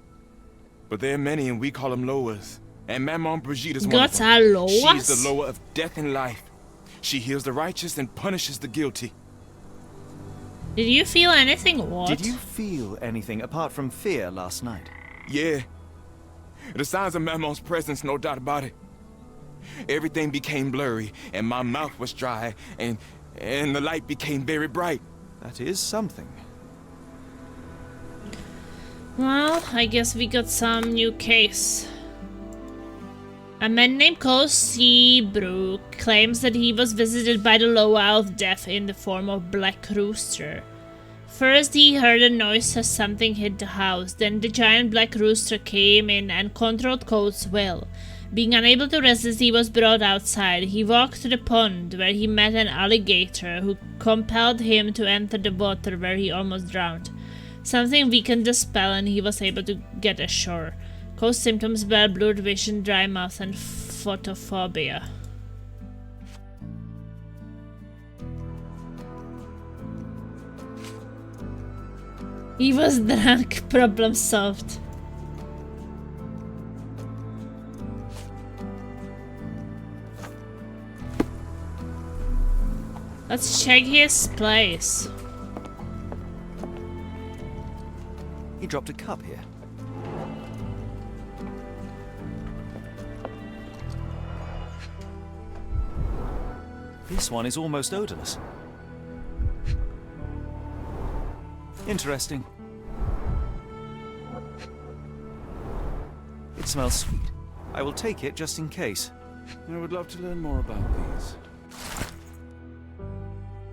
But there are many and we call them lowers. And Maman Brigitte is one of Gods them. are lowers? She's the lower of death and life. She heals the righteous and punishes the guilty. Did you feel anything? What? Did you feel anything apart from fear last night? Yeah. The signs of Maman's presence, no doubt about it. Everything became blurry, and my mouth was dry, and the light became very bright. That is something. Well, I guess we got some new case. A man named Cole Seabrook claims that he was visited by the lower of death in the form of Black Rooster. First he heard a noise as something hit the house, then the giant Black Rooster came in and controlled Cole's will. Being unable to resist, he was brought outside. He walked to the pond, where he met an alligator, who compelled him to enter the water, where he almost drowned. Something weakened the spell, and he was able to get ashore. Cole's symptoms were blurred vision, dry mouth, and photophobia. He was drunk. Problem solved. Let's check his place. He dropped a cup here. This one is almost odorless. Interesting. It smells sweet. I will take it just in case. I would love to learn more about these.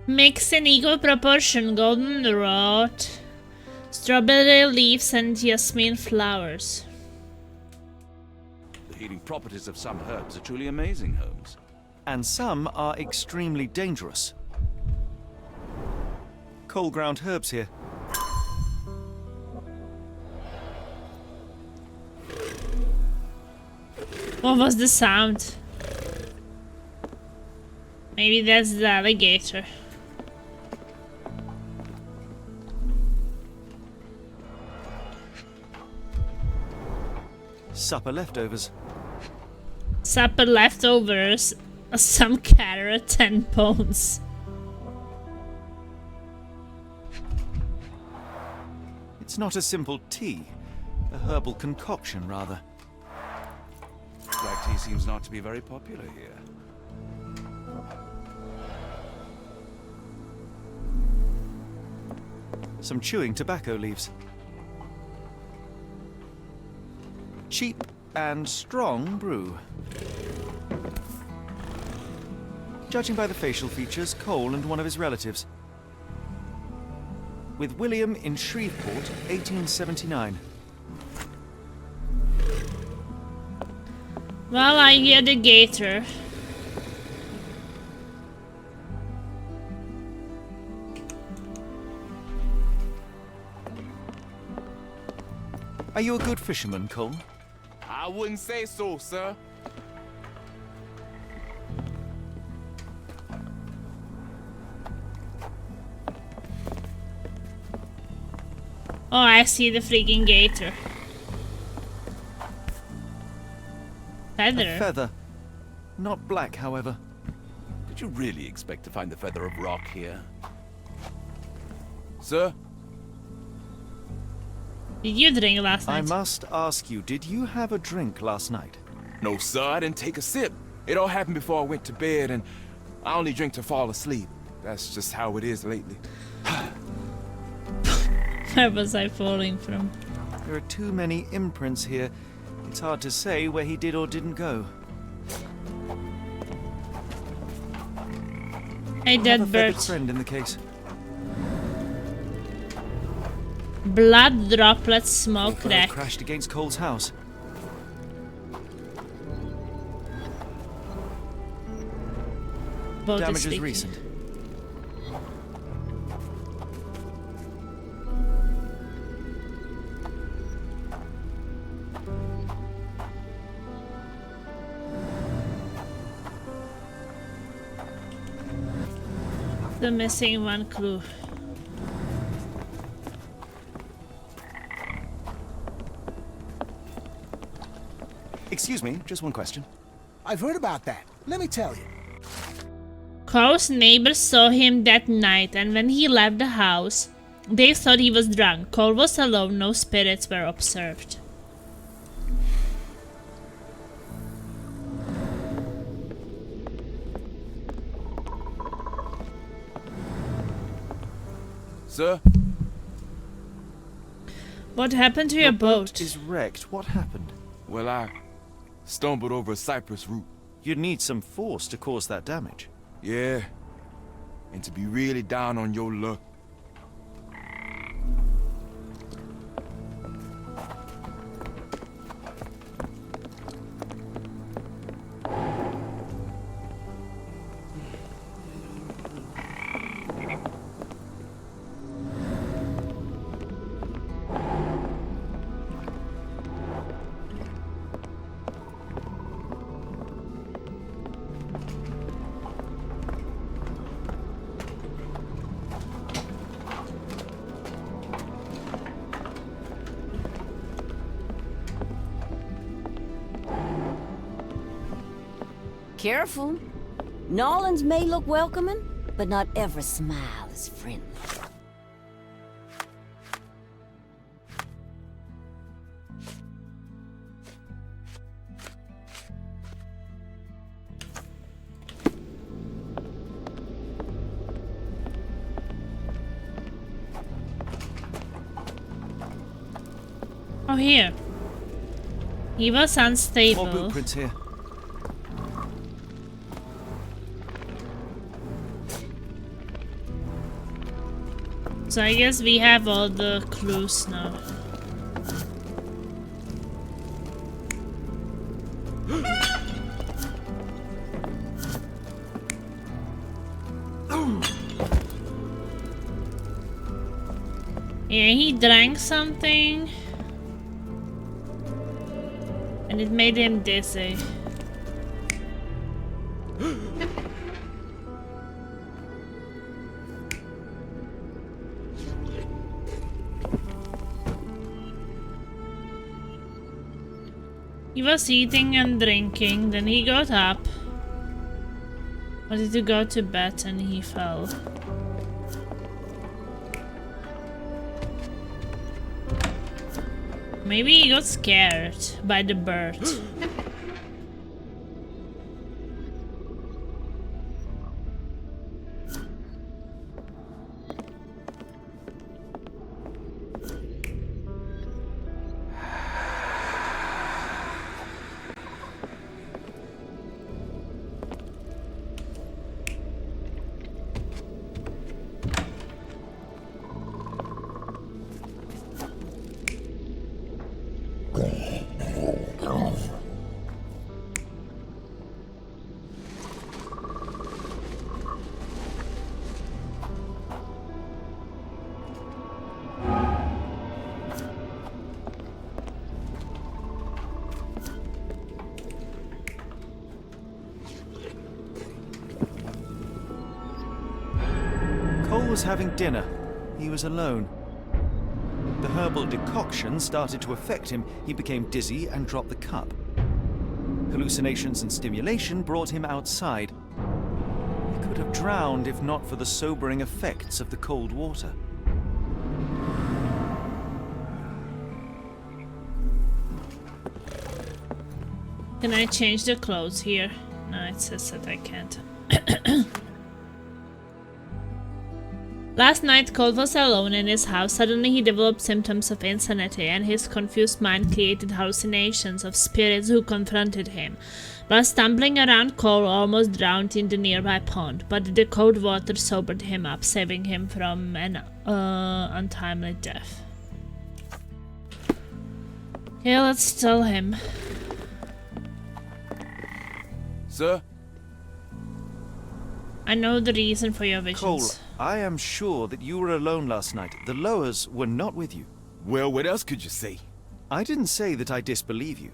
Mix in equal proportion goldenrod, strawberry leaves, and jasmine flowers. The healing properties of some herbs are truly amazing, Holmes. And some are extremely dangerous. Coal ground herbs here. What was the sound? Maybe that's the alligator. Supper leftovers. Supper leftovers, some carrot and bones. It's not a simple tea. A herbal concoction, rather. Black tea seems not to be very popular here. Some chewing tobacco leaves. Cheap and strong brew. Judging by the facial features, Cole and one of his relatives. With William in Shreveport, 1879. Well, I hear the gator. Are you a good fisherman, Cole? I wouldn't say so, sir. Oh, I see the freaking gator. Feather. A feather. Not black, however. Did you really expect to find the feather of rock here? Sir? Did you drink last night? I must ask you, did you have a drink last night? No, sir, I didn't take a sip. It all happened before I went to bed, and I only drink to fall asleep. That's just how it is lately. Where was I falling from? There are too many imprints here. It's hard to say where he did or didn't go. Hey, dead I have a feathered bird. friend in the case. Blood droplets, smoke Bird wreck. crashed against Cole's house. Boat Damage is is leaking. recent. The missing one clue. Excuse me, just one question. I've heard about that. Let me tell you. Cole's neighbors saw him that night, and when he left the house, they thought he was drunk. Cole was alone, no spirits were observed. Sir? What happened to your boat? Is wrecked. What happened? Well, I stumbled over a cypress root. You'd need some force to cause that damage. Yeah. And to be really down on your luck. Careful. Nolans may look welcoming, but not every smile is friendly. Oh, here. He was unstable. More footprints here. So I guess we have all the clues now. Yeah, he drank something. And it made him dizzy. He was eating and drinking, then he got up. Wanted to go to bed and he fell. Maybe he got scared by the bird. Cole was having dinner. He was alone. The herbal decoction started to affect him. He became dizzy and dropped the cup. Hallucinations and stimulation brought him outside. He could have drowned if not for the sobering effects of the cold water. Can I change the clothes here? No, it says that I can't. Last night, Cole was alone in his house. Suddenly, he developed symptoms of insanity, and his confused mind created hallucinations of spirits who confronted him. While stumbling around, Cole almost drowned in the nearby pond, but the cold water sobered him up, saving him from an untimely death. Okay, let's tell him. Sir? I know the reason for your visions. Cole, I am sure that you were alone last night. The Lowers were not with you. Well, what else could you say? I didn't say that I disbelieve you.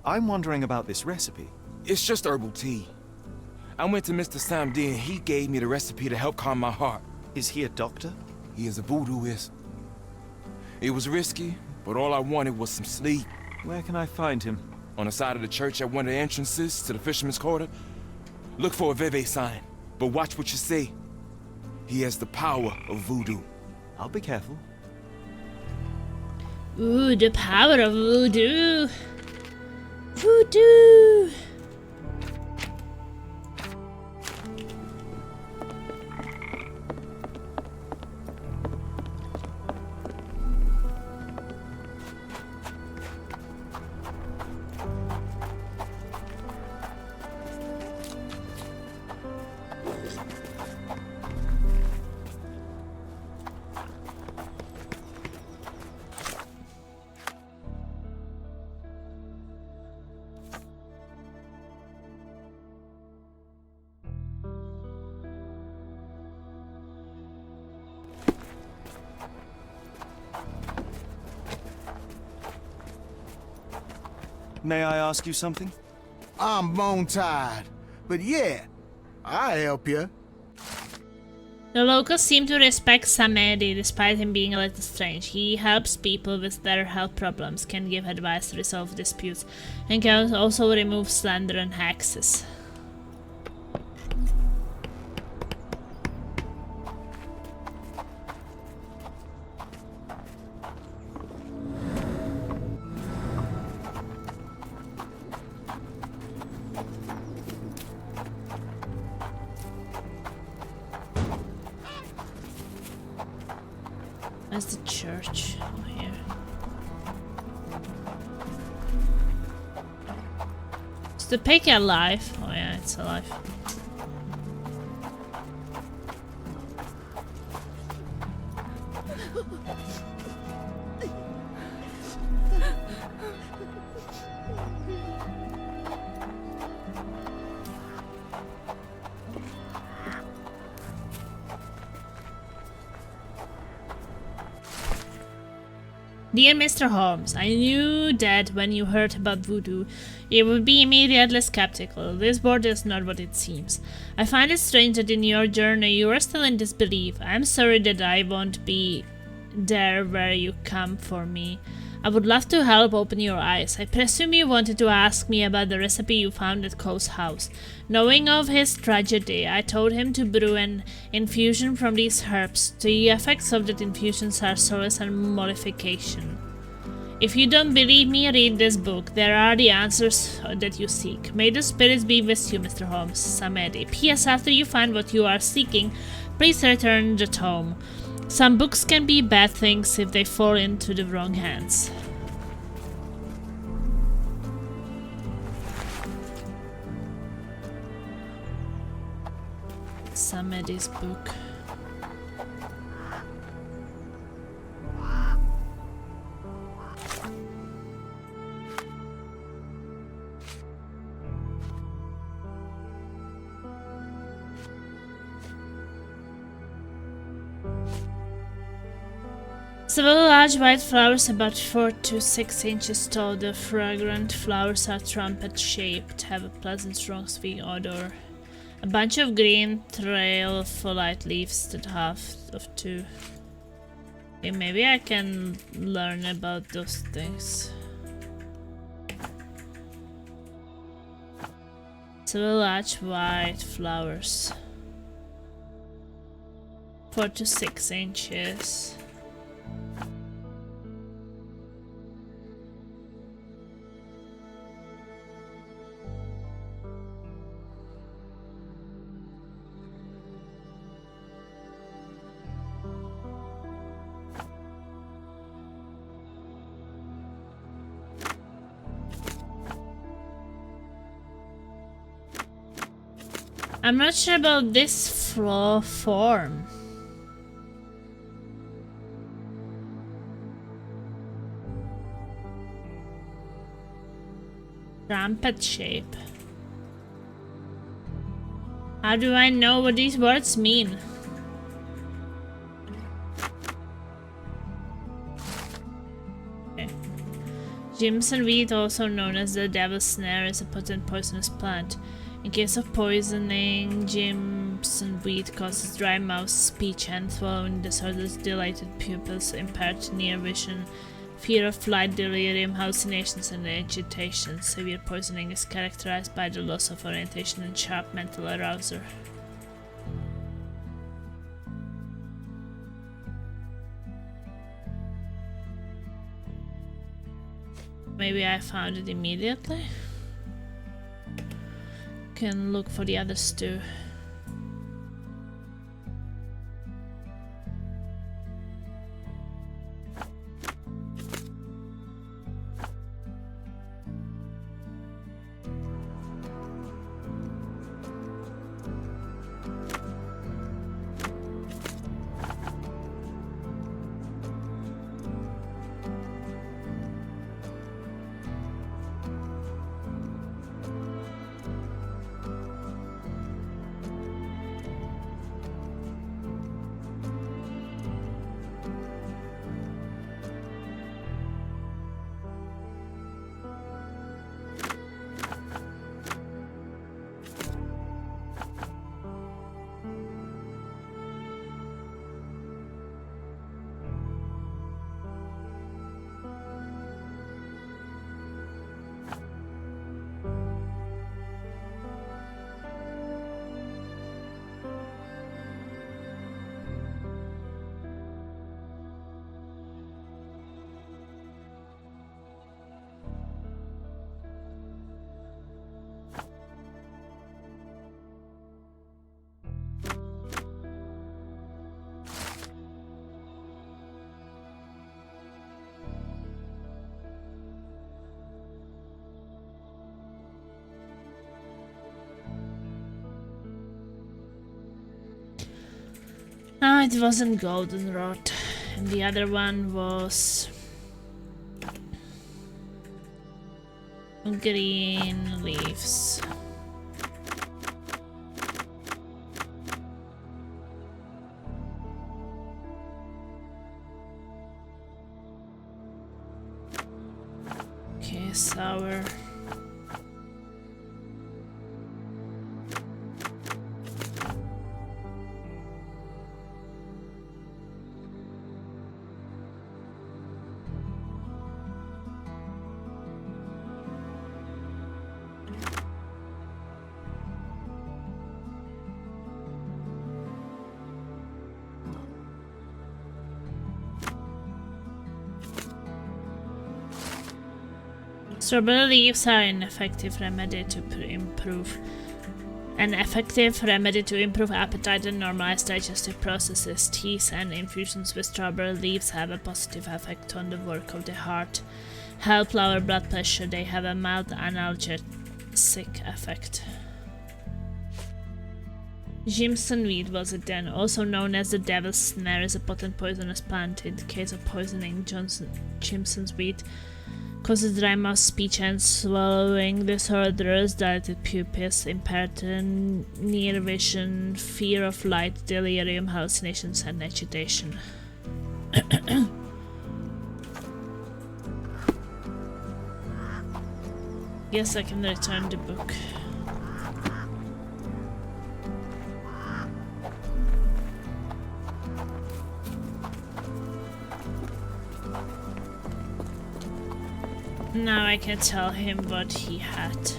I'm wondering about this recipe. It's just herbal tea. I went to Mr. Samdi and he gave me the recipe to help calm my heart. Is he a doctor? He is a voodooist. It was risky, but all I wanted was some sleep. Where can I find him? On the side of the church at one of the entrances to the Fisherman's Quarter. Look for a Veve sign, but watch what you say. He has the power of voodoo. I'll be careful. Ooh, the power of voodoo. Voodoo. May I ask you something? I'm bone tired, but yeah, I'll help you. The locals seem to respect Samedi despite him being a little strange. He helps people with their health problems, can give advice to resolve disputes, and can also remove slander and hexes. Where's the church? Oh, here. Is the pig alive? Oh yeah, it's alive. Dear Mr. Holmes, I knew that when you heard about voodoo, you would be immediately skeptical. This board is not what it seems. I find it strange that in your journey you are still in disbelief. I am sorry that I won't be there where you come for me. I would love to help open your eyes. I presume you wanted to ask me about the recipe you found at Coe's house. Knowing of his tragedy, I told him to brew an infusion from these herbs. The effects of that infusions are solace and mollification. If you don't believe me, read this book. There are the answers that you seek. May the spirits be with you, Mr. Holmes. Samedi. P.S. After you find what you are seeking, please return the tome. Some books can be bad things if they fall into the wrong hands. Samedi's book. Several large white flowers about 4 to 6 inches tall. The fragrant flowers are trumpet-shaped, have a pleasant strong sweet odor. A bunch of green trail light leaves that half of 2. Okay, maybe I can learn about those things. Several large white flowers. 4 to 6 inches. I'm not sure about this form. Trumpet shape. How do I know what these words mean? Okay. Jimson weed, also known as the devil's snare, is a potent poisonous plant. In case of poisoning, Jimson weed causes dry mouth, speech, and swallowing disorders, dilated pupils, impaired near vision, fear of flight, delirium, hallucinations, and agitation. Severe poisoning is characterized by the loss of orientation and sharp mental arousal. Maybe I found it immediately. Can look for the others too. No, it wasn't goldenrod. And the other one was green leaves. Okay, sour. Strawberry leaves are an effective remedy to improve appetite and normalize digestive processes. Teas and infusions with strawberry leaves have a positive effect on the work of the heart. Help lower blood pressure. They have a mild analgesic effect. Jimson weed was it then, also known as the devil's snare, is a potent poisonous plant. In the case of poisoning, Jimson's weed causes dry mouth, speech and swallowing disorders, dilated pupils, impaired near vision, fear of light, delirium, hallucinations and agitation. Yes, I can return the book. Now I can tell him what he had.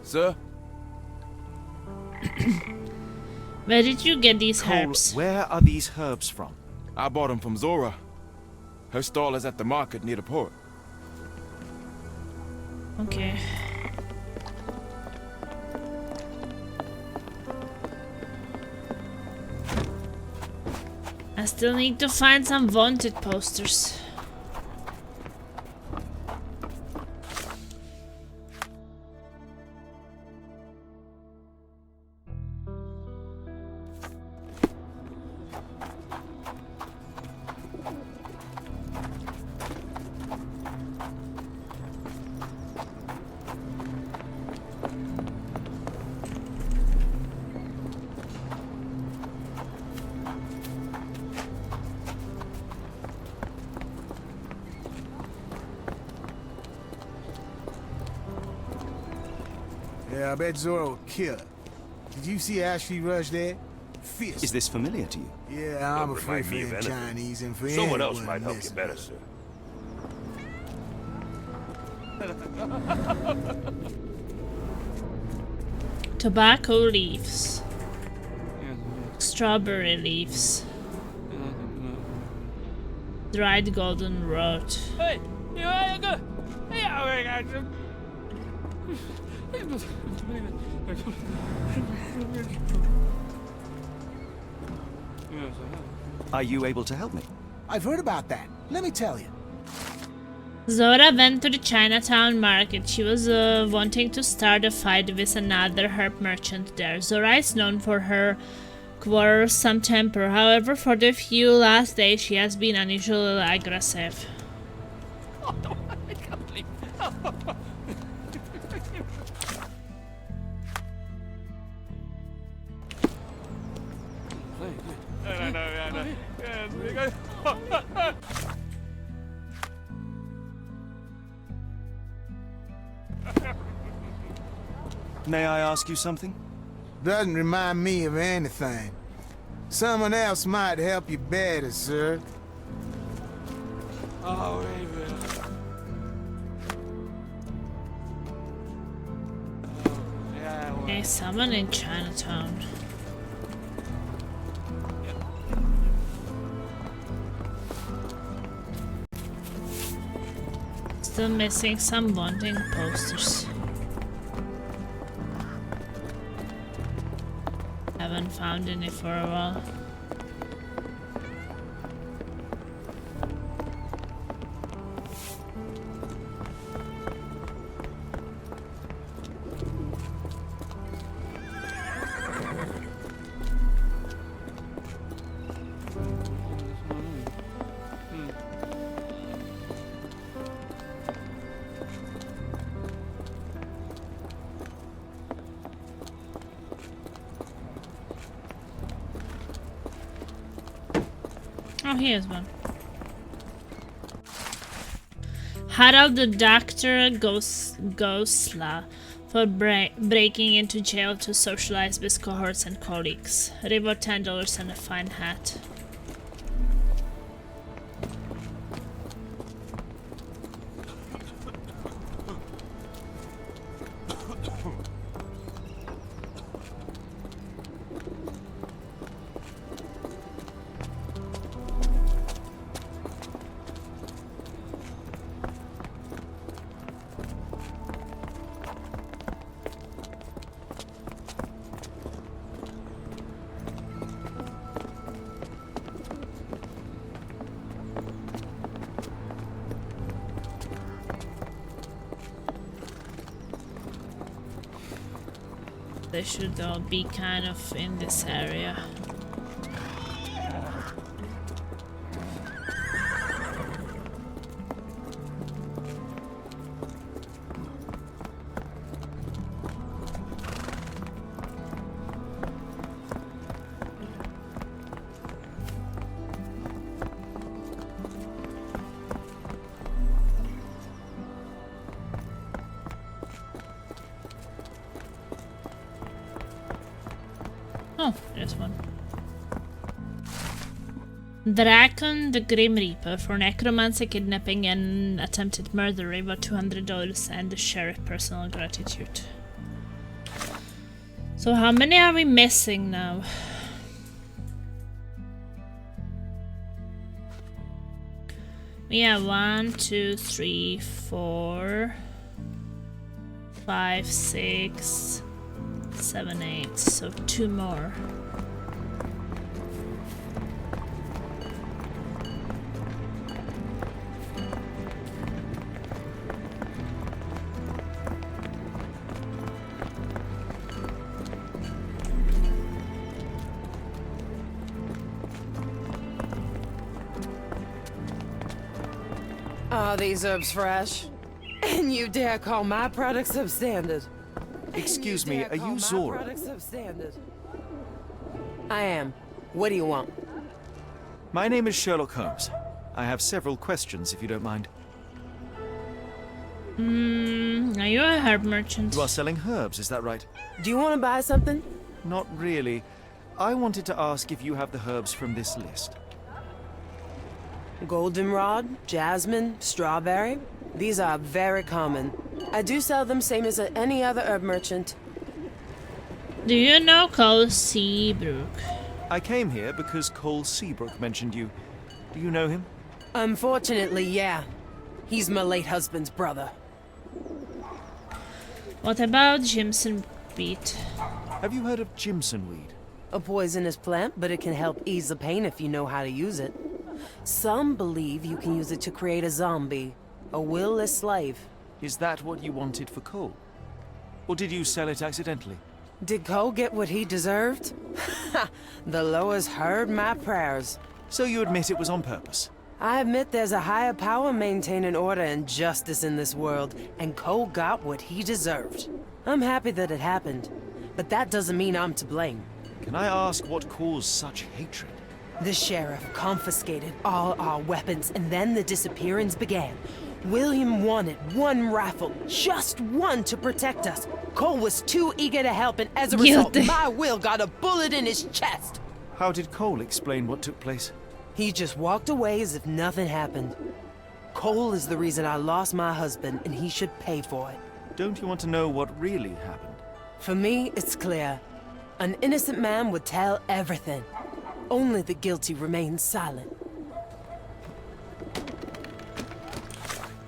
Sir? Where did you get these Cole, herbs? where are these herbs from? I bought them from Zora. Her stall is at the market near the port. Okay. I still need to find some wanted posters. Yeah, I bet Zora will kill her. Did you see Ashley Rush there? Fierce. Is this familiar to you? Yeah, I'm Don't afraid remind for me of them anything. Chinese and for Someone else anyone might help you messing better, with sir. Tobacco leaves. Strawberry leaves. Dried goldenrod. Hey, you go. Are you able to help me? I've heard about that. Let me tell you. Zora went to the Chinatown market. She was wanting to start a fight with another herb merchant there. Zora is known for her quarrelsome temper. However, for the few last days, she has been unusually aggressive. I can't believe. May I ask you something? Doesn't remind me of anything. Someone else might help you better, sir. Oh, Okay, someone in Chinatown. Still missing some wanting posters. Haven't found any for a while. Oh, here's one. Harald the Doctor Gosla for breaking into jail to socialize with cohorts and colleagues. Reward $10 and a fine hat. They should all be kind of in this area. Oh, there's one. Drakon the Grim Reaper for necromancy, kidnapping, and attempted murder. Reward $200 and the sheriff personal gratitude. So how many are we missing now? We have 1, 2, 3, 4, 5, 6, 7, 8, so 2 more. Are these herbs fresh? And you dare call my products substandard? Excuse me, are you Zora? I am. What do you want? My name is Sherlock Holmes. I have several questions, if you don't mind. Are you a herb merchant? You are selling herbs, is that right? Do you want to buy something? Not really. I wanted to ask if you have the herbs from this list. Goldenrod, jasmine, strawberry. These are very common. I do sell them same as any other herb merchant. Do you know Cole Seabrook? I came here because Cole Seabrook mentioned you. Do you know him? Unfortunately, yeah. He's my late husband's brother. What about Jimson Beet? Have you heard of Jimson weed? A poisonous plant, but it can help ease the pain if you know how to use it. Some believe you can use it to create a zombie, a will-less slave. Is that what you wanted for Cole? Or did you sell it accidentally? Did Cole get what he deserved? The Loas heard my prayers. So you admit it was on purpose? I admit there's a higher power maintaining order and justice in this world, and Cole got what he deserved. I'm happy that it happened, but that doesn't mean I'm to blame. Can I ask what caused such hatred? The sheriff confiscated all our weapons, and then the disappearance began. William wanted one rifle, just one to protect us. Cole was too eager to help, and as a result, my Will got a bullet in his chest. How did Cole explain what took place? He just walked away as if nothing happened. Cole is the reason I lost my husband, and he should pay for it. Don't you want to know what really happened? For me, it's clear. An innocent man would tell everything. Only the guilty remain silent.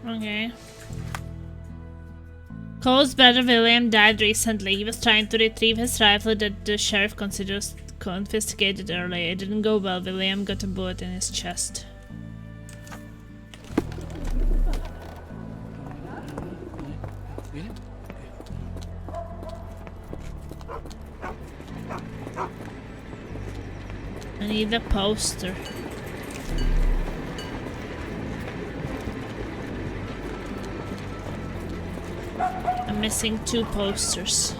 Okay. Cole's brother William died recently. He was trying to retrieve his rifle that the sheriff considers confiscated earlier. It didn't go well. William got a bullet in his chest. I need a poster. I'm missing 2 posters.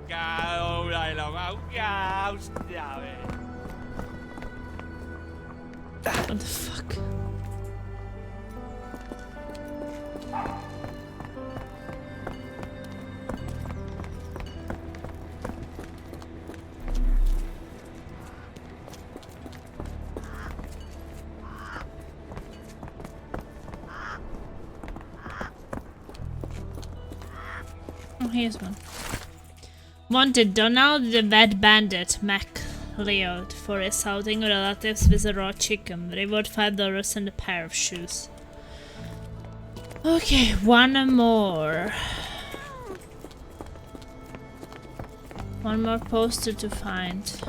Hôm nay là áo cao. What the fuck? Oh, here's one. Wanted Donald the Vet Bandit, Mac Leod, for assaulting relatives with a raw chicken. Reward $5 and a pair of shoes. Okay, one more. One more poster to find.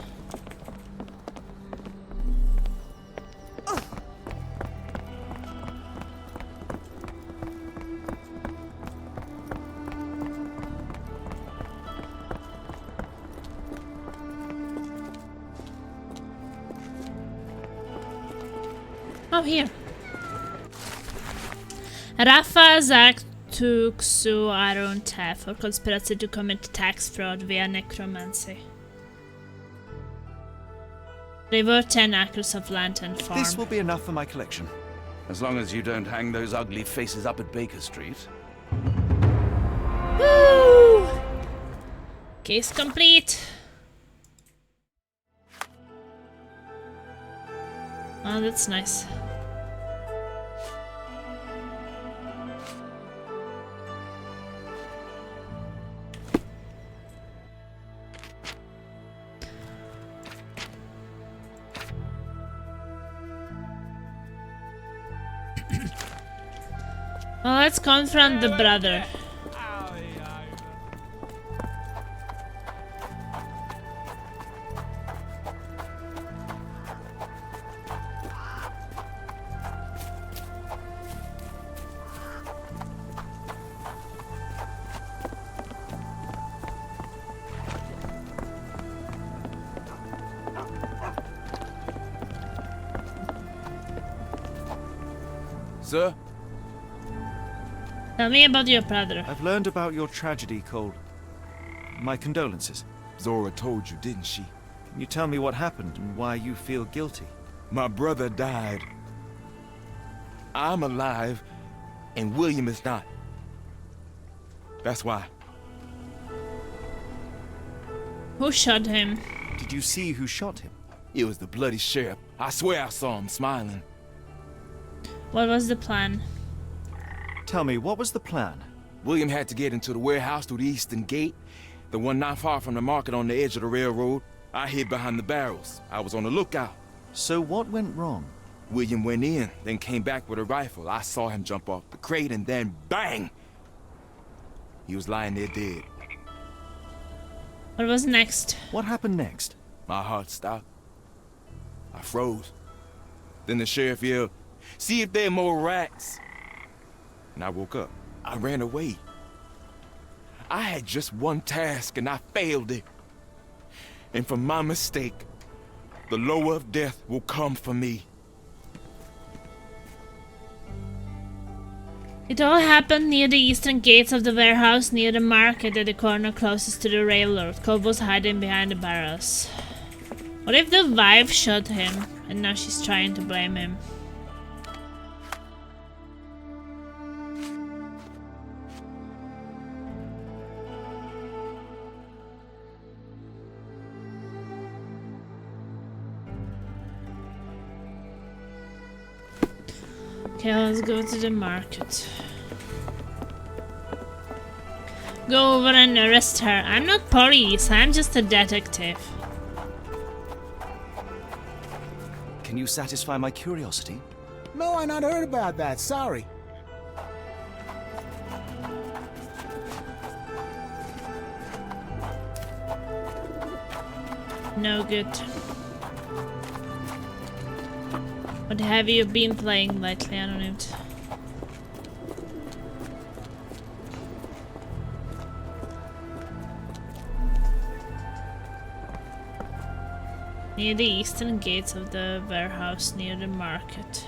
Oh, here. Rafa Zaktuksu Aron Tef for conspiracy to commit tax fraud via necromancy. Reward 10 acres of land and farm. This will be enough for my collection. As long as you don't hang those ugly faces up at Baker Street. Woo! Case complete. Oh, that's nice. Well, let's confront the brother. Sir? Tell me about your brother. I've learned about your tragedy, Cole. My condolences. Zora told you, didn't she? Can you tell me what happened and why you feel guilty? My brother died. I'm alive, and William is not. That's why. Who shot him? Did you see who shot him? It was the bloody sheriff. I swear I saw him smiling. What was the plan? Tell me, what was the plan? William had to get into the warehouse through the eastern gate, the one not far from the market on the edge of the railroad. I hid behind the barrels. I was on the lookout. So what went wrong? William went in, then came back with a rifle. I saw him jump off the crate, and then bang! He was lying there dead. What was next? What happened next? My heart stopped. I froze. Then the sheriff yelled, "See if there are more rats." And I woke up. I ran away. I had just one task, and I failed it. And for my mistake, the lower of death will come for me. It all happened near the eastern gates of the warehouse near the market at the corner closest to the railroad. Cole was hiding behind the barrels. What if the wife shot him and now she's trying to blame him? Okay, let's go to the market. Go over and arrest her. I'm not police, I'm just a detective. Can you satisfy my curiosity? No, I not heard about that. Sorry. No good. What have you been playing lately? I don't know. Near the eastern gates of the warehouse near the market.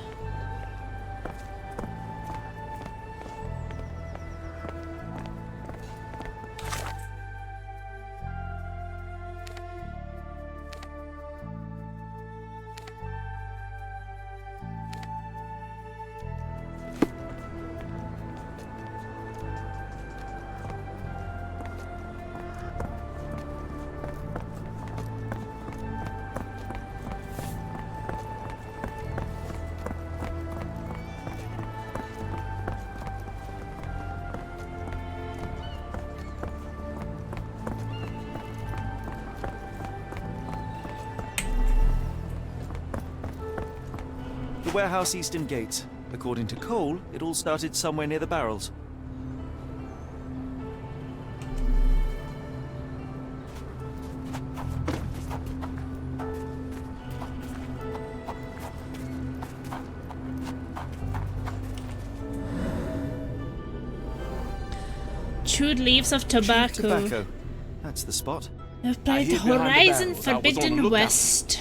warehouse eastern gate. According to Cole, it all started somewhere near the barrels. Chewed leaves of tobacco. Chewed tobacco. That's the spot. I've played Horizon Forbidden West.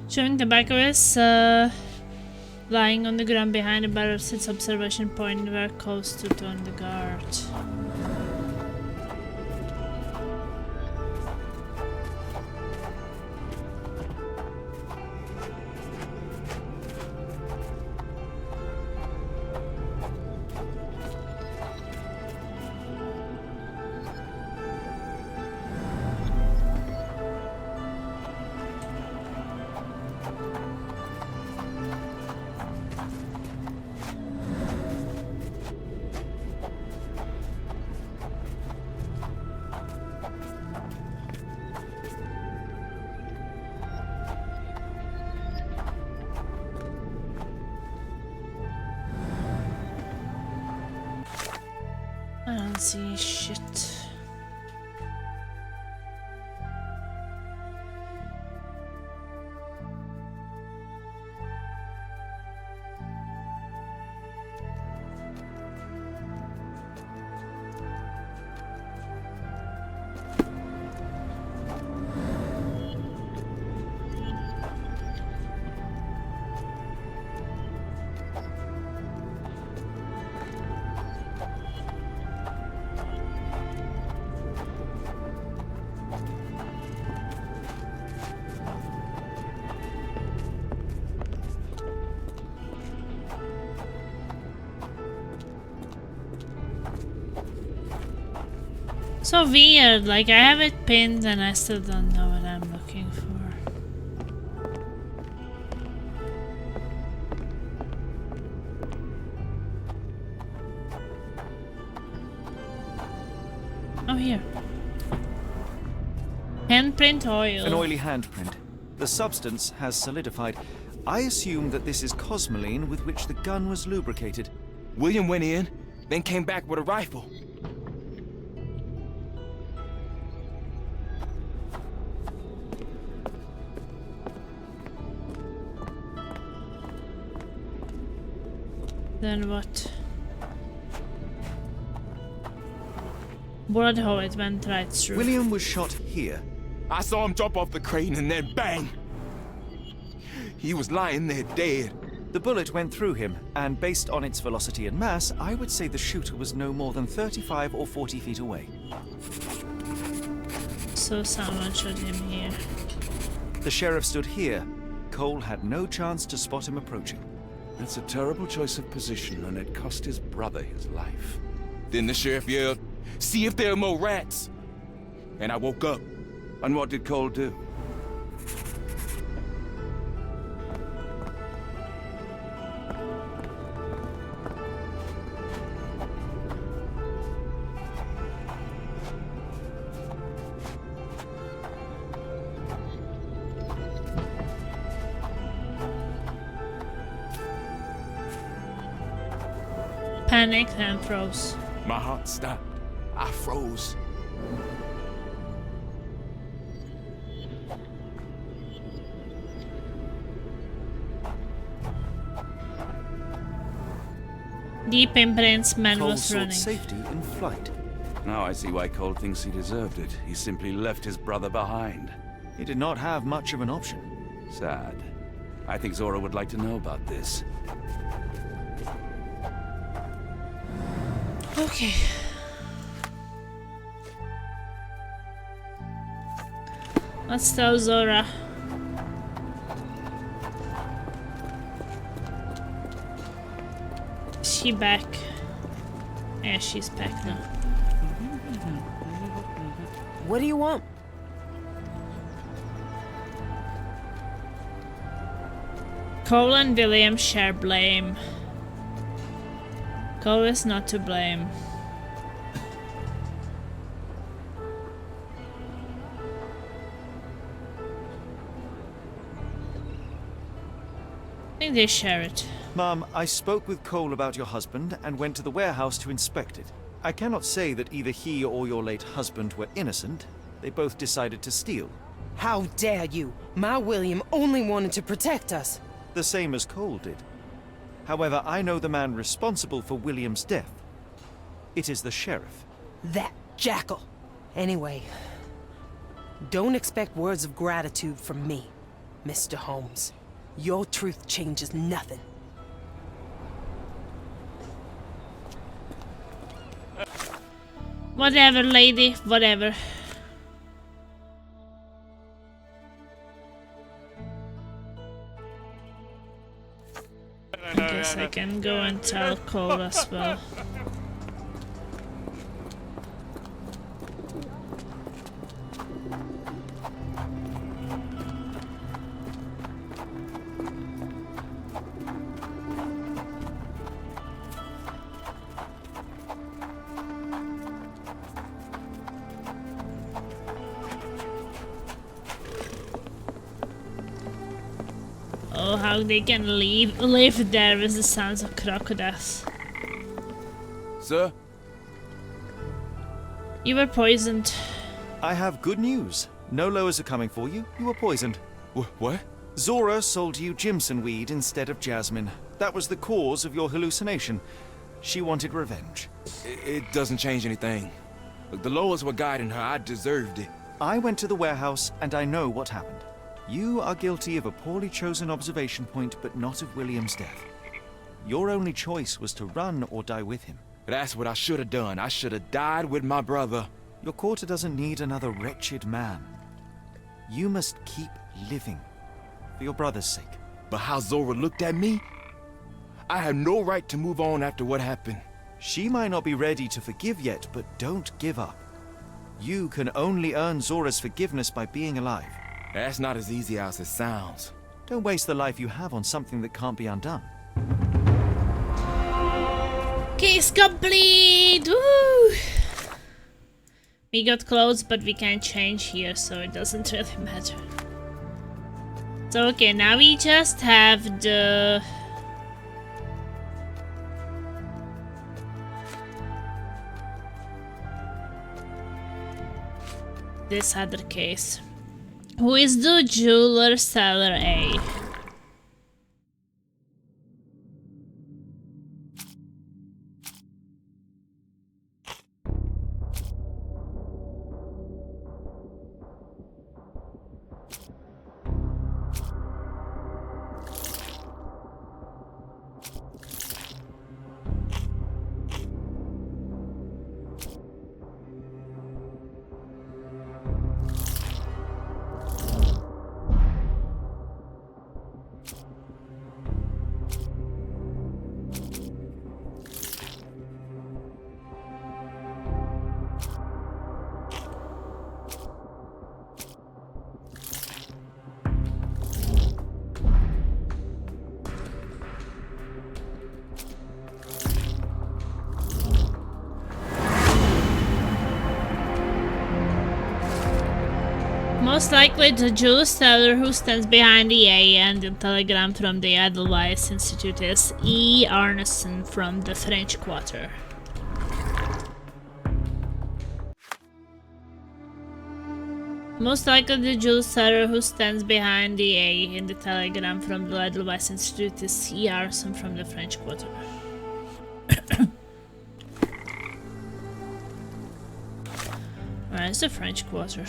Chewing tobacco is lying on the ground behind the barrel sits observation point where Cole stood on the guard. I don't see shit. So weird, like I have it pinned and I still don't know what I'm looking for. Oh, here. Handprint oil. An oily handprint. The substance has solidified. I assume that this is cosmoline with which the gun was lubricated. William went in, then came back with a rifle. Then what? Blood hole, it went right through. William was shot here. I saw him jump off the crane and then bang! He was lying there dead. The bullet went through him, and based on its velocity and mass, I would say the shooter was no more than 35 or 40 feet away. So someone shot him here. The sheriff stood here. Cole had no chance to spot him approaching. That's a terrible choice of position, and it cost his brother his life. Then the sheriff yelled, "See if there are more rats!" And I woke up. And what did Cole do? Panicked and froze. My heart stopped. I froze. Deep imprints, man Cole was sought running. safety in flight. Now I see why Cole thinks he deserved it. He simply left his brother behind. He did not have much of an option. Sad. I think Zora would like to know about this. Okay. Let's tell Zora. Is she back? Yeah, she's back now. What do you want? Cole and William share blame. Cole is not to blame. I think they share it. Mom, I spoke with Cole about your husband and went to the warehouse to inspect it. I cannot say that either he or your late husband were innocent. They both decided to steal. How dare you? My William only wanted to protect us. The same as Cole did. However, I know the man responsible for William's death. It is the sheriff. That jackal. Anyway, don't expect words of gratitude from me, Mr. Holmes. Your truth changes nothing. Whatever, lady, whatever. I guess I can go and tell Cole as well. Oh, how they can live there with the sounds of crocodiles. Sir? You were poisoned. I have good news. No lowers are coming for you. You were poisoned. What? Zora sold you Jimson weed instead of jasmine. That was the cause of your hallucination. She wanted revenge. It doesn't change anything. Look, the lowers were guiding her. I deserved it. I went to the warehouse and I know what happened. You are guilty of a poorly chosen observation point, but not of William's death. Your only choice was to run or die with him. That's what I should have done. I should have died with my brother. Your quarter doesn't need another wretched man. You must keep living, for your brother's sake. But how Zora looked at me? I have no right to move on after what happened. She might not be ready to forgive yet, but don't give up. You can only earn Zora's forgiveness by being alive. That's not as easy as it sounds. Don't waste the life you have on something that can't be undone. Case complete! Woo! We got close, but we can't change here, so it doesn't really matter. So okay, now we just have the... this other case. Who is the jeweler seller A? Most likely the jewel seller who stands behind the A, and the telegram from the Edelweiss Institute is E. Arneson from the French Quarter. Most likely the jewel seller who stands behind the A in the telegram from the Edelweiss Institute is E. Arneson from the French Quarter. it's the French Quarter.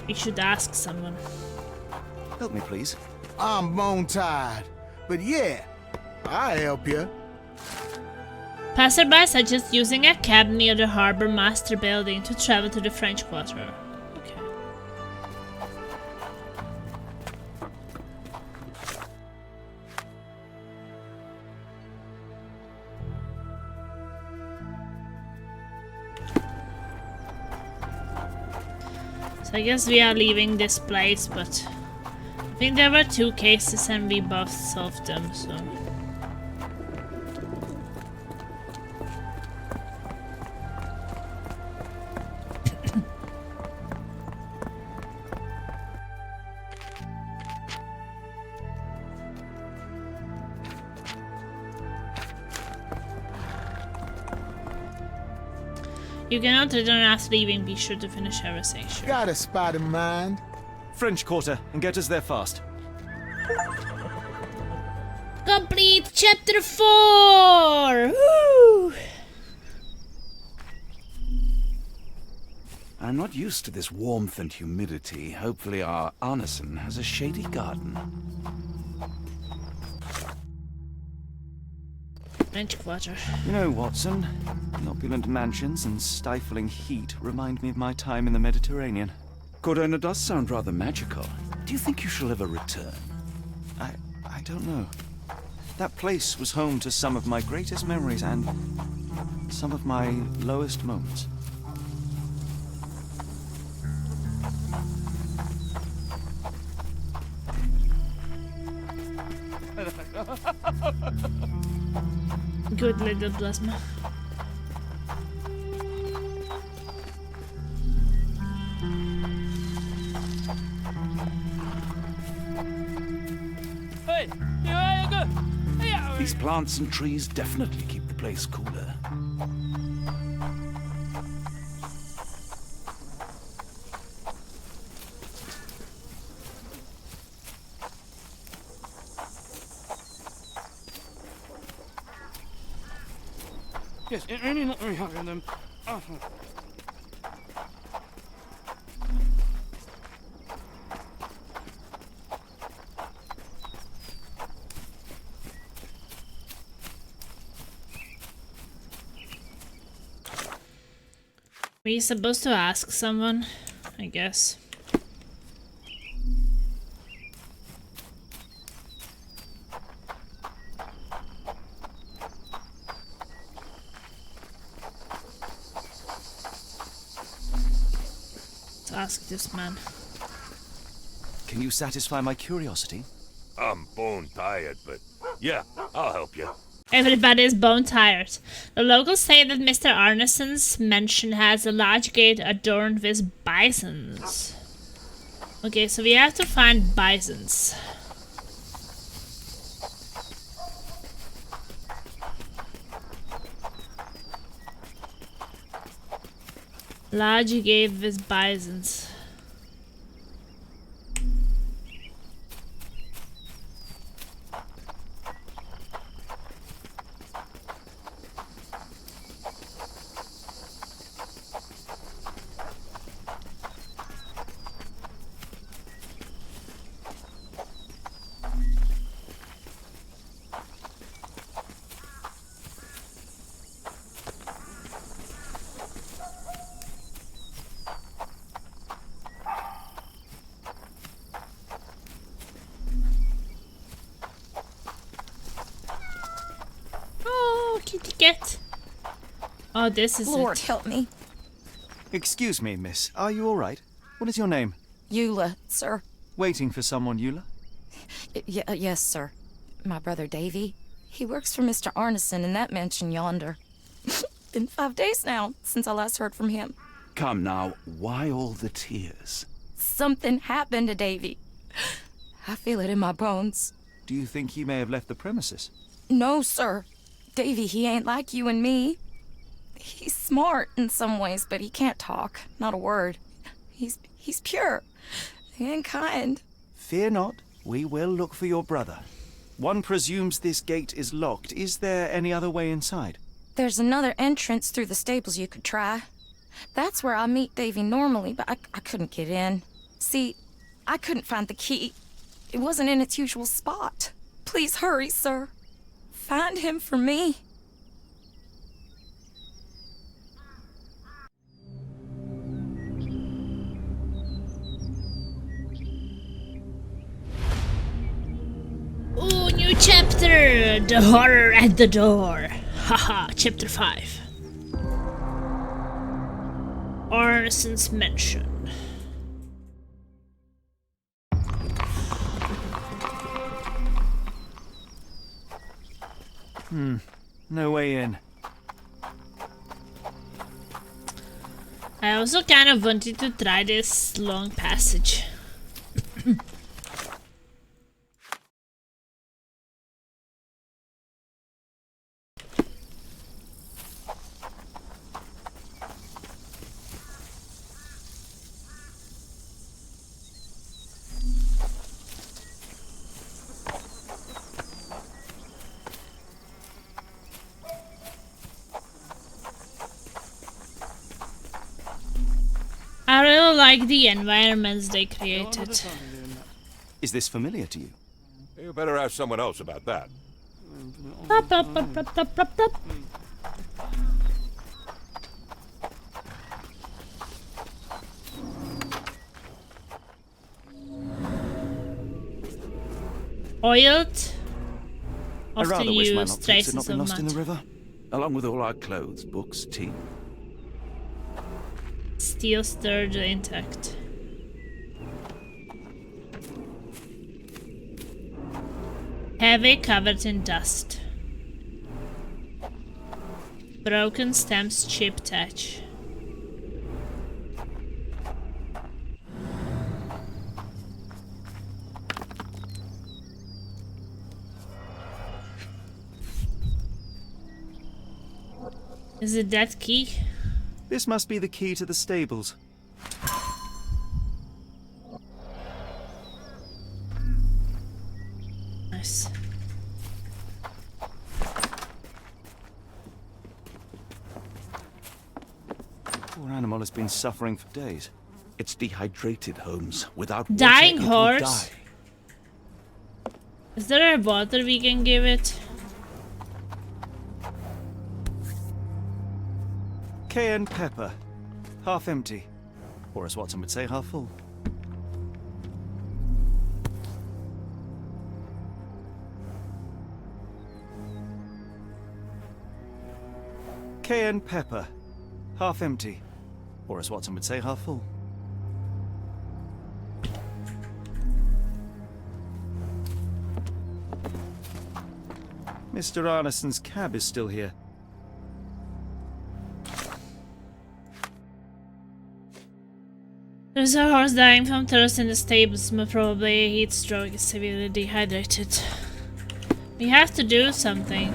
We should ask someone. Help me, please. I'm bone tired, but yeah, I'll help you. Passerby suggest using a cab near the Harbor Master building to travel to the French Quarter. Okay. So I guess we are leaving this place, but I think there were 2 cases and we both solved them, so... You cannot return after leaving. Be sure to finish everything. Sure. Got a spot in mind. French Quarter, and get us there fast. Complete chapter 4! Woo! I'm not used to this warmth and humidity. Hopefully our Arneson has a shady garden. French Quarter. You know, Watson, the opulent mansions and stifling heat remind me of my time in the Mediterranean. Cordona does sound rather magical. Do you think you shall ever return? I don't know. That place was home to some of my greatest memories and some of my lowest moments. Good little plasma. These plants and trees definitely keep the place cooler. Yes, it really not very hard on them. Oh. Were you supposed to ask someone? I guess. Let's ask this man. Can you satisfy my curiosity? I'm bone tired, but yeah, I'll help you. Everybody is bone tired. The locals say that Mr. Arneson's mansion has a large gate adorned with bisons. Okay, so we have to find bisons. Large gate with bisons. Kitty cat. Oh, this is Lord, it. help me. Excuse me, miss. Are you all right? What is your name? Eula, sir. Waiting for someone, Eula? Yes, sir. My brother Davy. He works for Mr. Arneson in that mansion yonder. Been 5 days now since I last heard from him. Come now, why all the tears? Something happened to Davy. I feel it in my bones. Do you think he may have left the premises? No, sir. Davy, he ain't like you and me. He's smart in some ways, but he can't talk. Not a word. He's pure and kind. Fear not, we will look for your brother. One presumes this gate is locked. Is there any other way inside? There's another entrance through the stables you could try. That's where I meet Davy normally, but I couldn't get in. See, I couldn't find the key. It wasn't in its usual spot. Please hurry, sir. Find him for me. Ooh, new chapter! The horror at the door. Haha, chapter 5. Arnison's Mansion. No way in. I also kind of wanted to try this long passage. I really like the environments they created. Is this familiar to you? You better ask someone else about that. Up, up, up, up, up, up, up. Oiled, I rather often wish my used lockpicks had traces not of been lost in the mud. river. Along with all our clothes, books, tea. Steel stirred intact. Heavy, covered in dust. Broken stems chipped edge. Is it that key? This must be the key to the stables. Nice. Poor animal has been suffering for days. It's dehydrated, Holmes. Without Dying water, it will horse? die. Is there a water we can give it? Cayenne pepper. Half empty. Or as Watson would say, half full. Cayenne pepper. Half empty. Or as Watson would say, half full. Mr. Arnison's cab is still here. There's a horse dying from thirst in the stables, most probably a heat stroke, is severely dehydrated. We have to do something.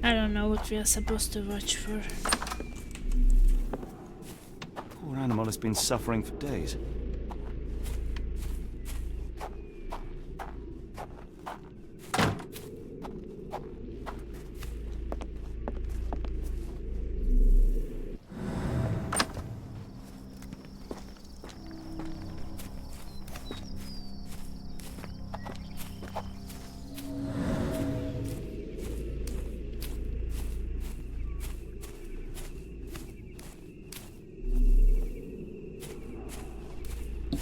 I don't know what we are supposed to watch for. Poor animal has been suffering for days.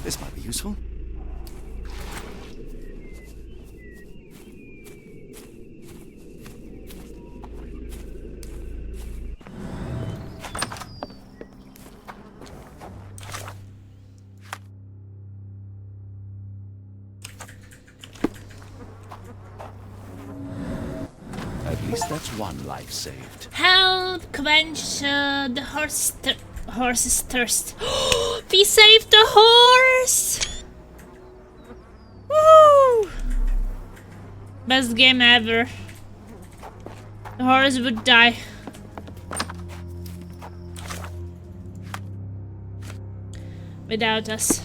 This might be useful. least that's one life saved. Help! Quench the horse's thirst. We saved the horse! Woo! Best game ever. The horse would die. Without us.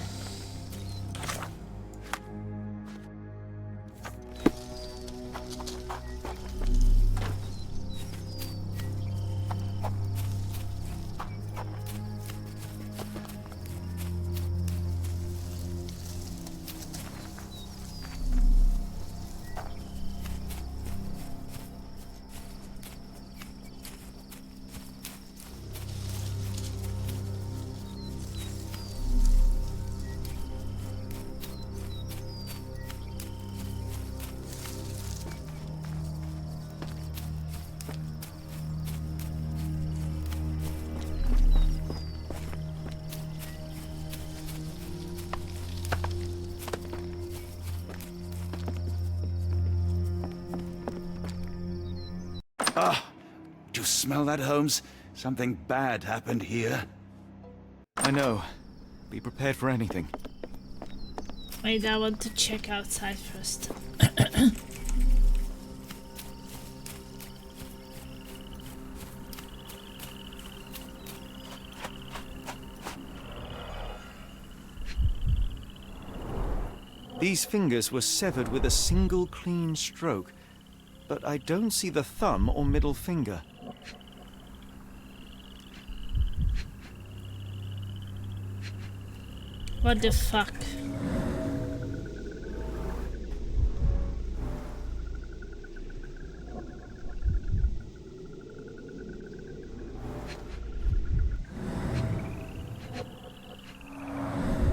Do you smell that, Holmes? Something bad happened here. I know. Be prepared for anything. Wait, I want to check outside first. These fingers were severed with a single clean stroke, but I don't see the thumb or middle finger. What the fuck?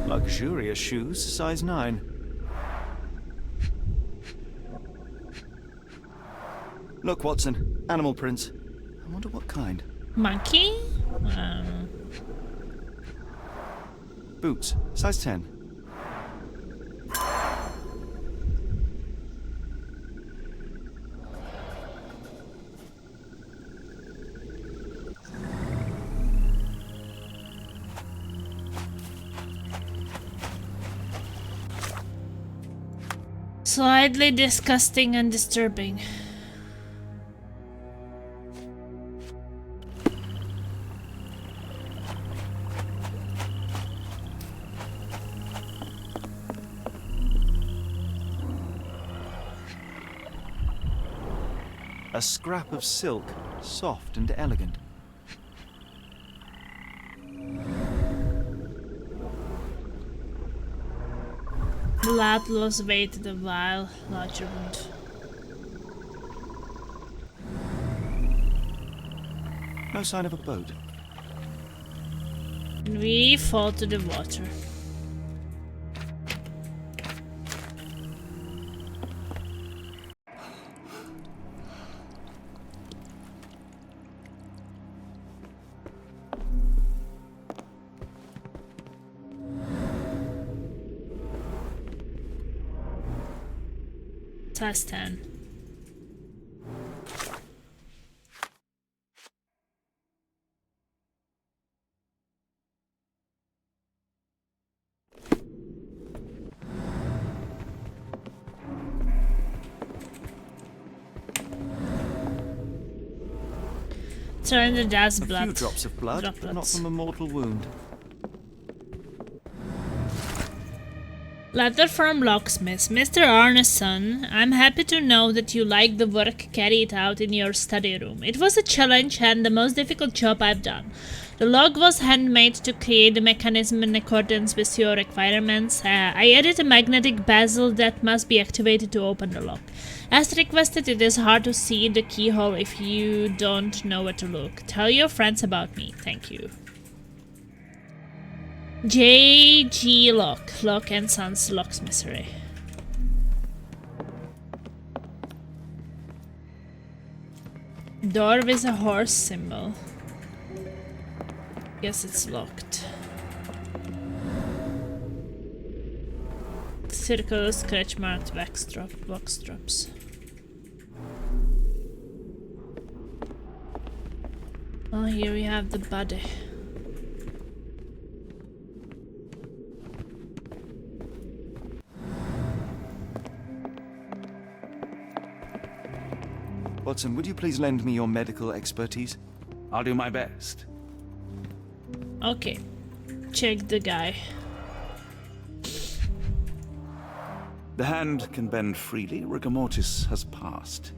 Luxurious shoes, size 9. Look, Watson, animal prints. I wonder what kind. Monkey? Boots, size 10. Slightly disgusting and disturbing. A scrap of silk, soft and elegant. The lad lost waited a while, larger wound. No sign of a boat. And we fall to the water. Size 10. Surrender that's blood. A few drops of blood, but not from a mortal wound. Letter from Locksmith. Mr. Arneson, I'm happy to know that you like the work carried out in your study room. It was a challenge and the most difficult job I've done. The log was handmade to create the mechanism in accordance with your requirements. I added a magnetic bezel that must be activated to open the lock. As requested, it is hard to see the keyhole if you don't know where to look. Tell your friends about me. Thank you. J.G. Lock and Sons Locksmithery. Door with a horse symbol. Guess it's locked. Circle, scratch marked, wax drops. Oh, here we have the body. Watson, would you please lend me your medical expertise? I'll do my best. Okay. Check the guy. The hand can bend freely. Rigor mortis has passed.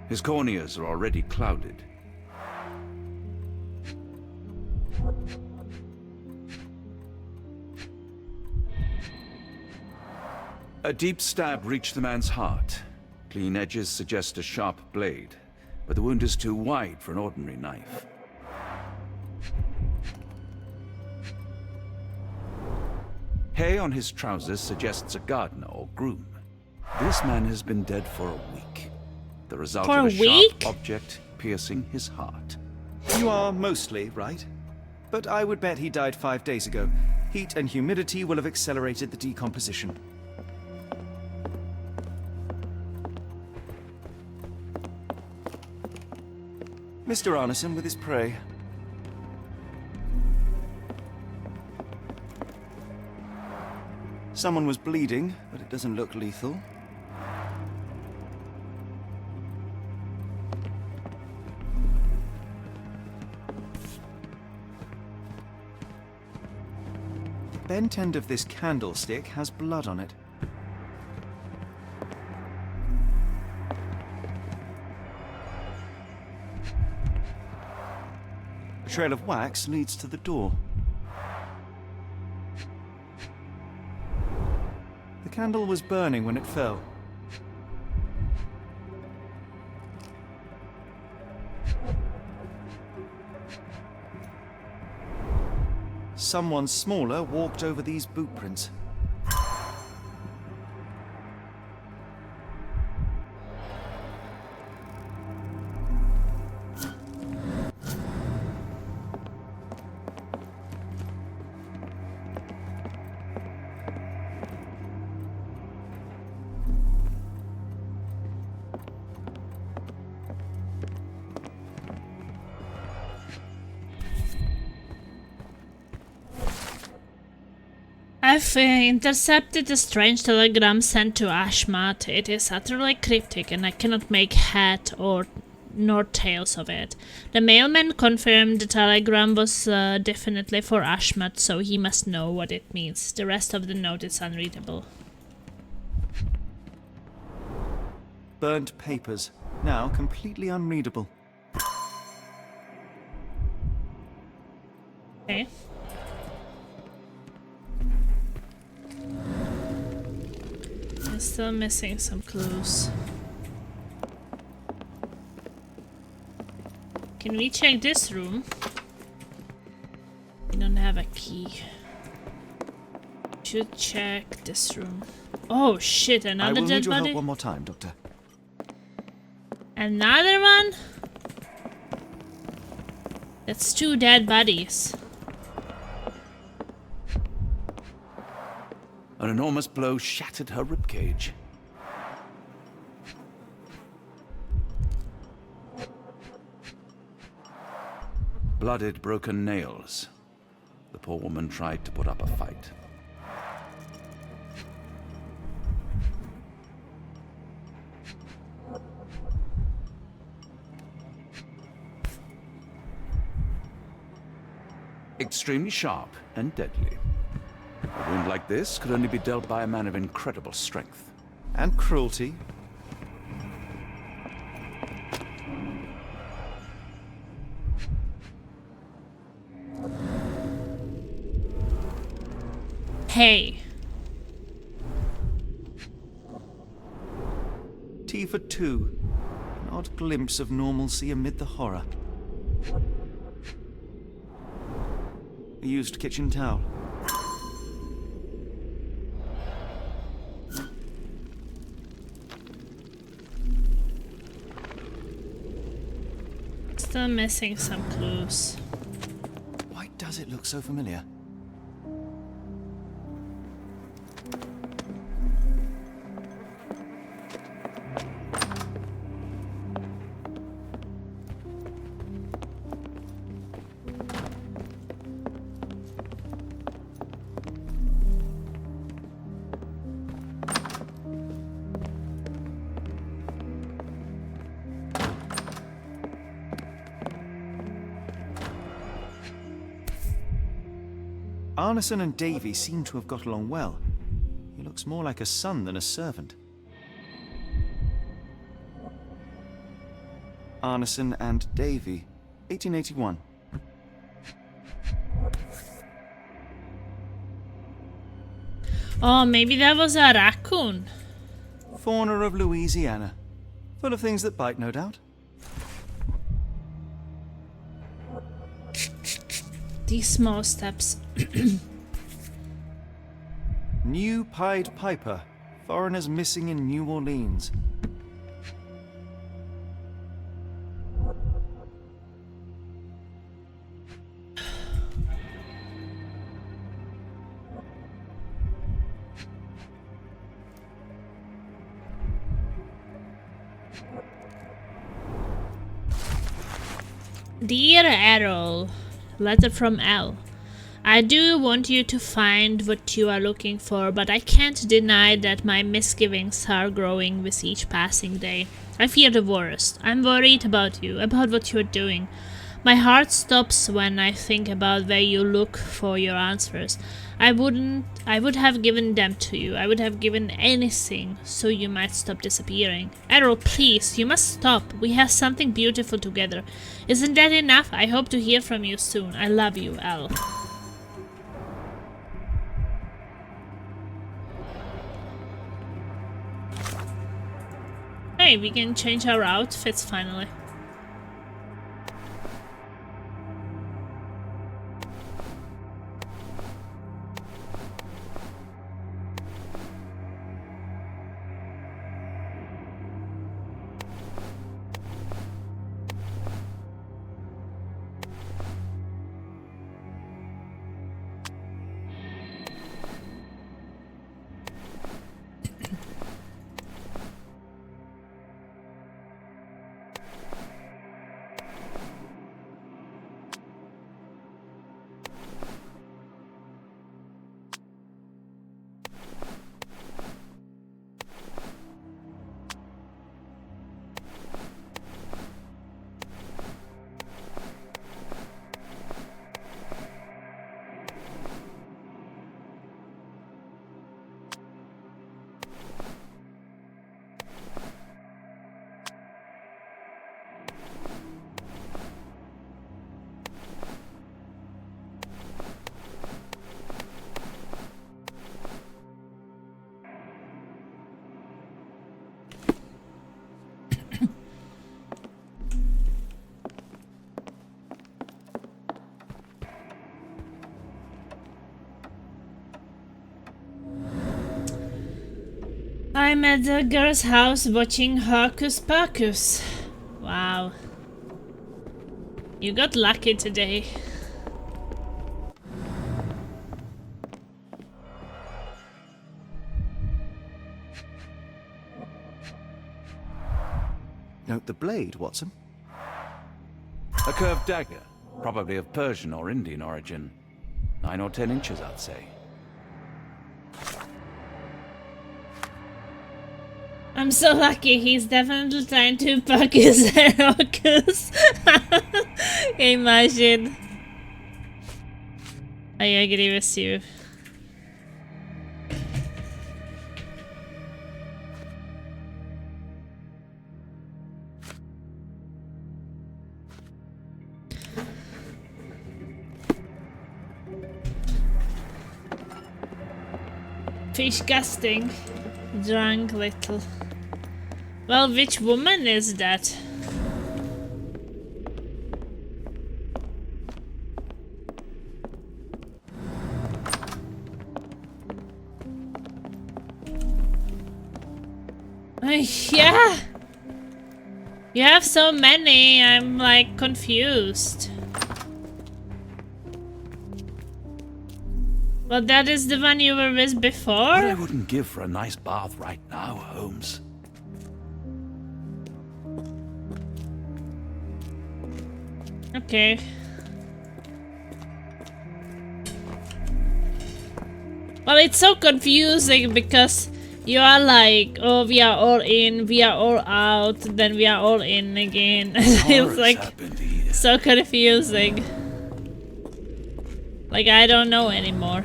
His corneas are already clouded. A deep stab reached the man's heart. Clean edges suggest a sharp blade, but the wound is too wide for an ordinary knife. Hay on his trousers suggests a gardener or groom. This man has been dead for a week. The result of a sharp object piercing his heart. You are mostly right, but I would bet he died 5 days ago. Heat and humidity will have accelerated the decomposition. Mr. Arneson with his prey. Someone was bleeding, but it doesn't look lethal. The bent end of this candlestick has blood on it. A trail of wax leads to the door. The candle was burning when it fell. Someone smaller walked over these boot prints. I've intercepted a strange telegram sent to Ashmat. It is utterly cryptic and I cannot make head or nor tails of it. The mailman confirmed the telegram was definitely for Ashmat, so he must know what it means. The rest of the note is unreadable. Burnt papers, now completely unreadable. Okay. I'm still missing some clues. Can we check this room? We don't have a key. Should check this room. Oh shit, another dead body? I will need your help one more time, Doctor. Another one? That's 2 dead bodies. An enormous blow shattered her ribcage. Blooded, broken nails. The poor woman tried to put up a fight. Extremely sharp and deadly. A wound like this could only be dealt by a man of incredible strength. And cruelty. Hey. Tea for 2. An odd glimpse of normalcy amid the horror. A used kitchen towel. Still missing some clues. Why does it look so familiar? Arneson and Davy seem to have got along well. He looks more like a son than a servant. Arneson and Davy, 1881. Oh, maybe that was a raccoon. Fauna of Louisiana. Full of things that bite, no doubt. These small steps. New Pied Piper. Foreigners missing in New Orleans. Dear Errol, letter from L. I do want you to find what you are looking for, but I can't deny that my misgivings are growing with each passing day. I fear the worst. I'm worried about you, about what you're doing. My heart stops when I think about where you look for your answers. I would have given them to you. I would have given anything so you might stop disappearing. Errol, please, you must stop. We have something beautiful together. Isn't that enough? I hope to hear from you soon. I love you, L. Hey, we can change our outfits finally. I'm at the girl's house watching Hocus Pocus. Wow. You got lucky today. Note the blade, Watson. A curved dagger, probably of Persian or Indian origin. 9 or 10 inches, I'd say. I'm so lucky. He's definitely trying to poke his Hocus. Imagine. I agree with you. Disgusting. Drunk little. Well, which woman is that? Yeah. You have so many, I'm like confused. Well, that is the one you were with before? What I wouldn't give for a nice bath right now, Holmes. Okay. Well, it's so confusing because you are like, oh, we are all in, we are all out, then we are all in again. It's like so confusing. Like, I don't know anymore.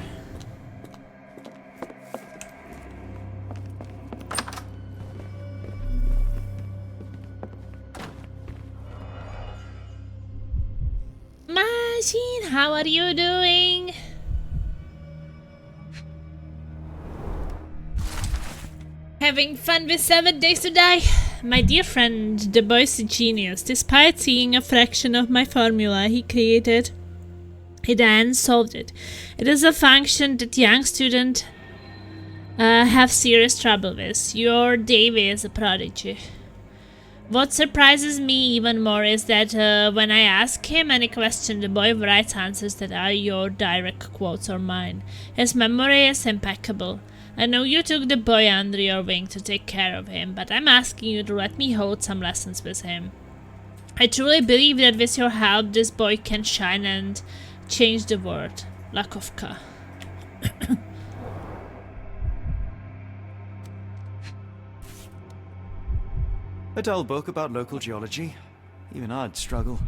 Machine, how are you doing? Having fun with 7 Days to Die? My dear friend, the boy's a genius. Despite seeing a fraction of my formula he created, he then solved it. It is a function that young students have serious trouble with. Your Davy is a prodigy. What surprises me even more is that when I ask him any question, the boy writes answers that are your direct quotes or mine. His memory is impeccable. I know you took the boy under your wing to take care of him, but I'm asking you to let me hold some lessons with him. I truly believe that with your help, this boy can shine and change the world. Lakovka. A dull book about local geology. Even I'd struggle.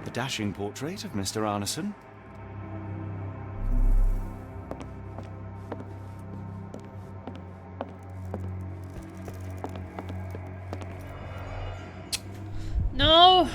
The dashing portrait of Mr. Arneson. No!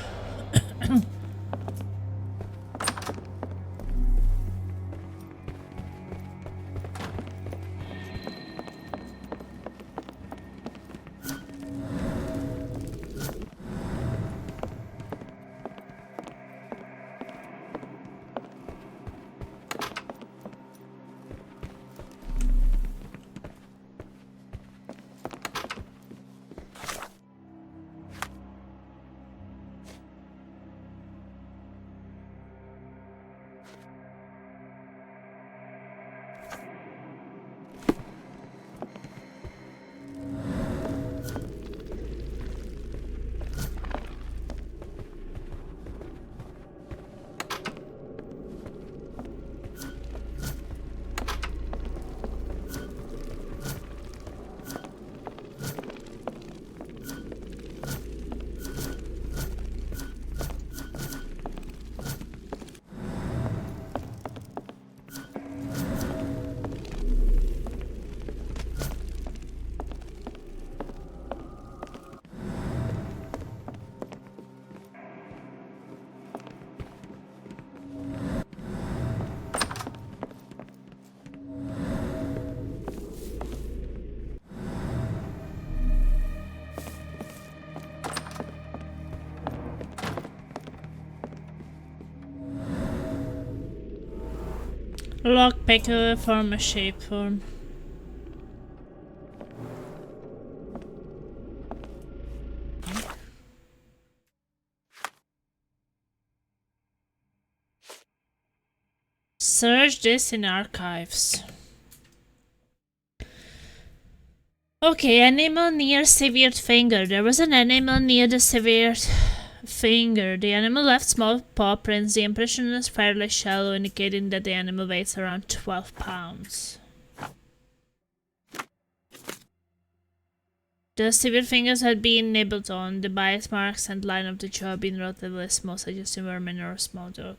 Lockpick form a shape form. Search this in archives. Okay, animal near severed finger. There was an animal near the severed finger. The animal left small paw prints. The impression is fairly shallow, indicating that the animal weighs around 12 pounds. The severed fingers had been nibbled on. The bite marks and line of the jaw had been relatively small, suggesting vermin or a small dog.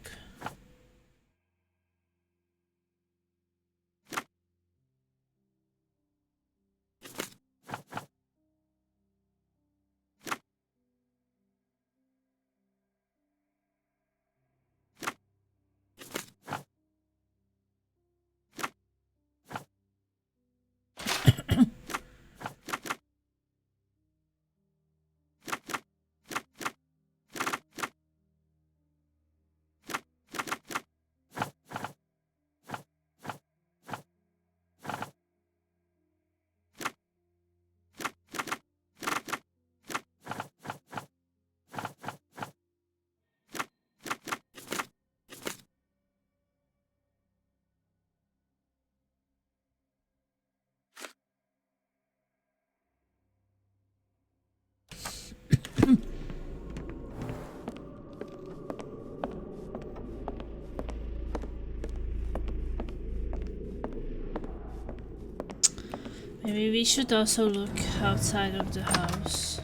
Maybe we should also look outside of the house.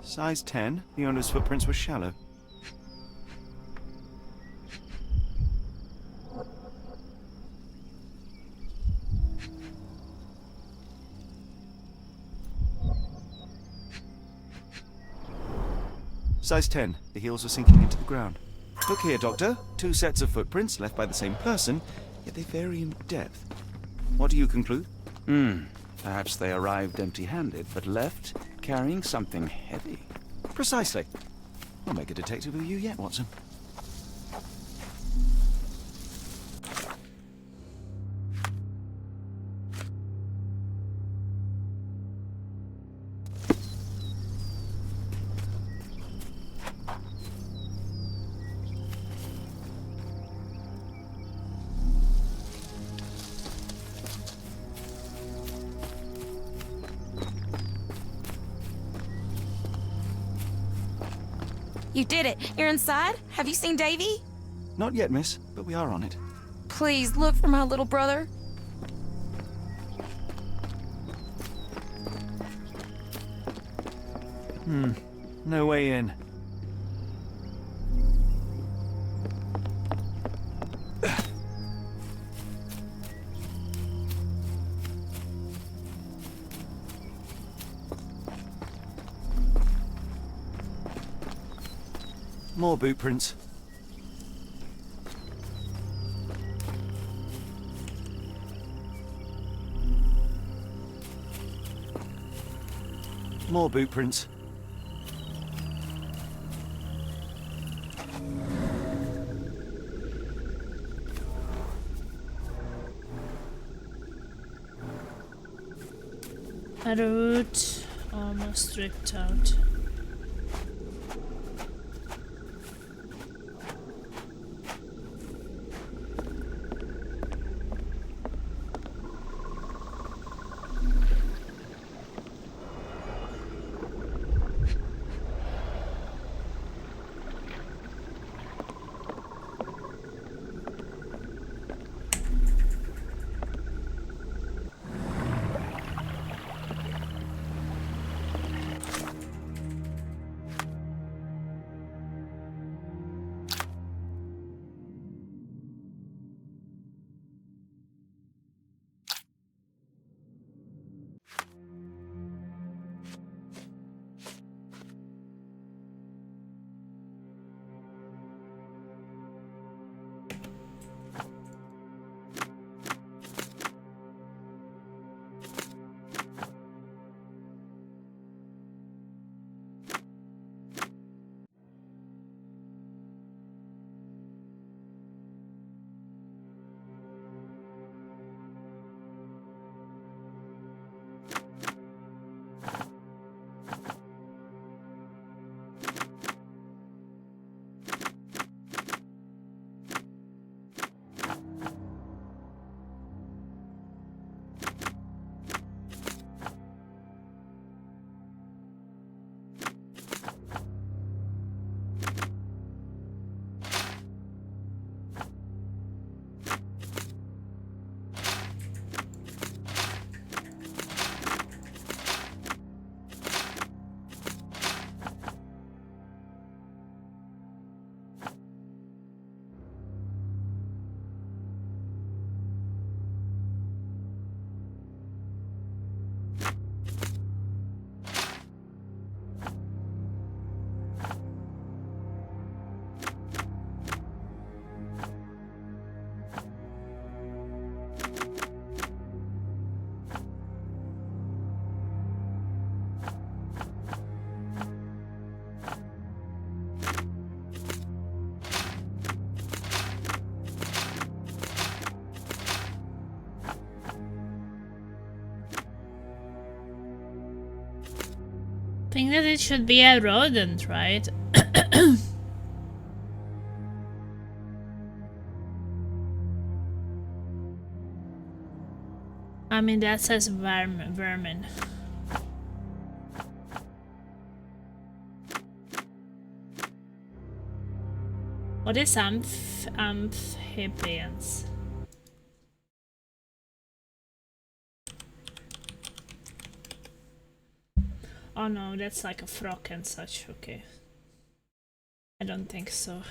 Size 10. The owner's footprints were shallow. Size 10. The heels were sinking into the ground. Look here, Doctor. 2 sets of footprints left by the same person, yet they vary in depth. What do you conclude? Perhaps they arrived empty-handed, but left carrying something heavy. Precisely. We'll make a detective of you yet, Watson. You did it. You're inside? Have you seen Davy? Not yet, miss, but we are on it. Please, look for my little brother. No way in. More boot prints. More boot prints. Other route almost ripped out. think that it should be a rodent, right? I mean, that says vermin. What is amphibians? Oh no, that's like a frog and such, okay. I don't think so.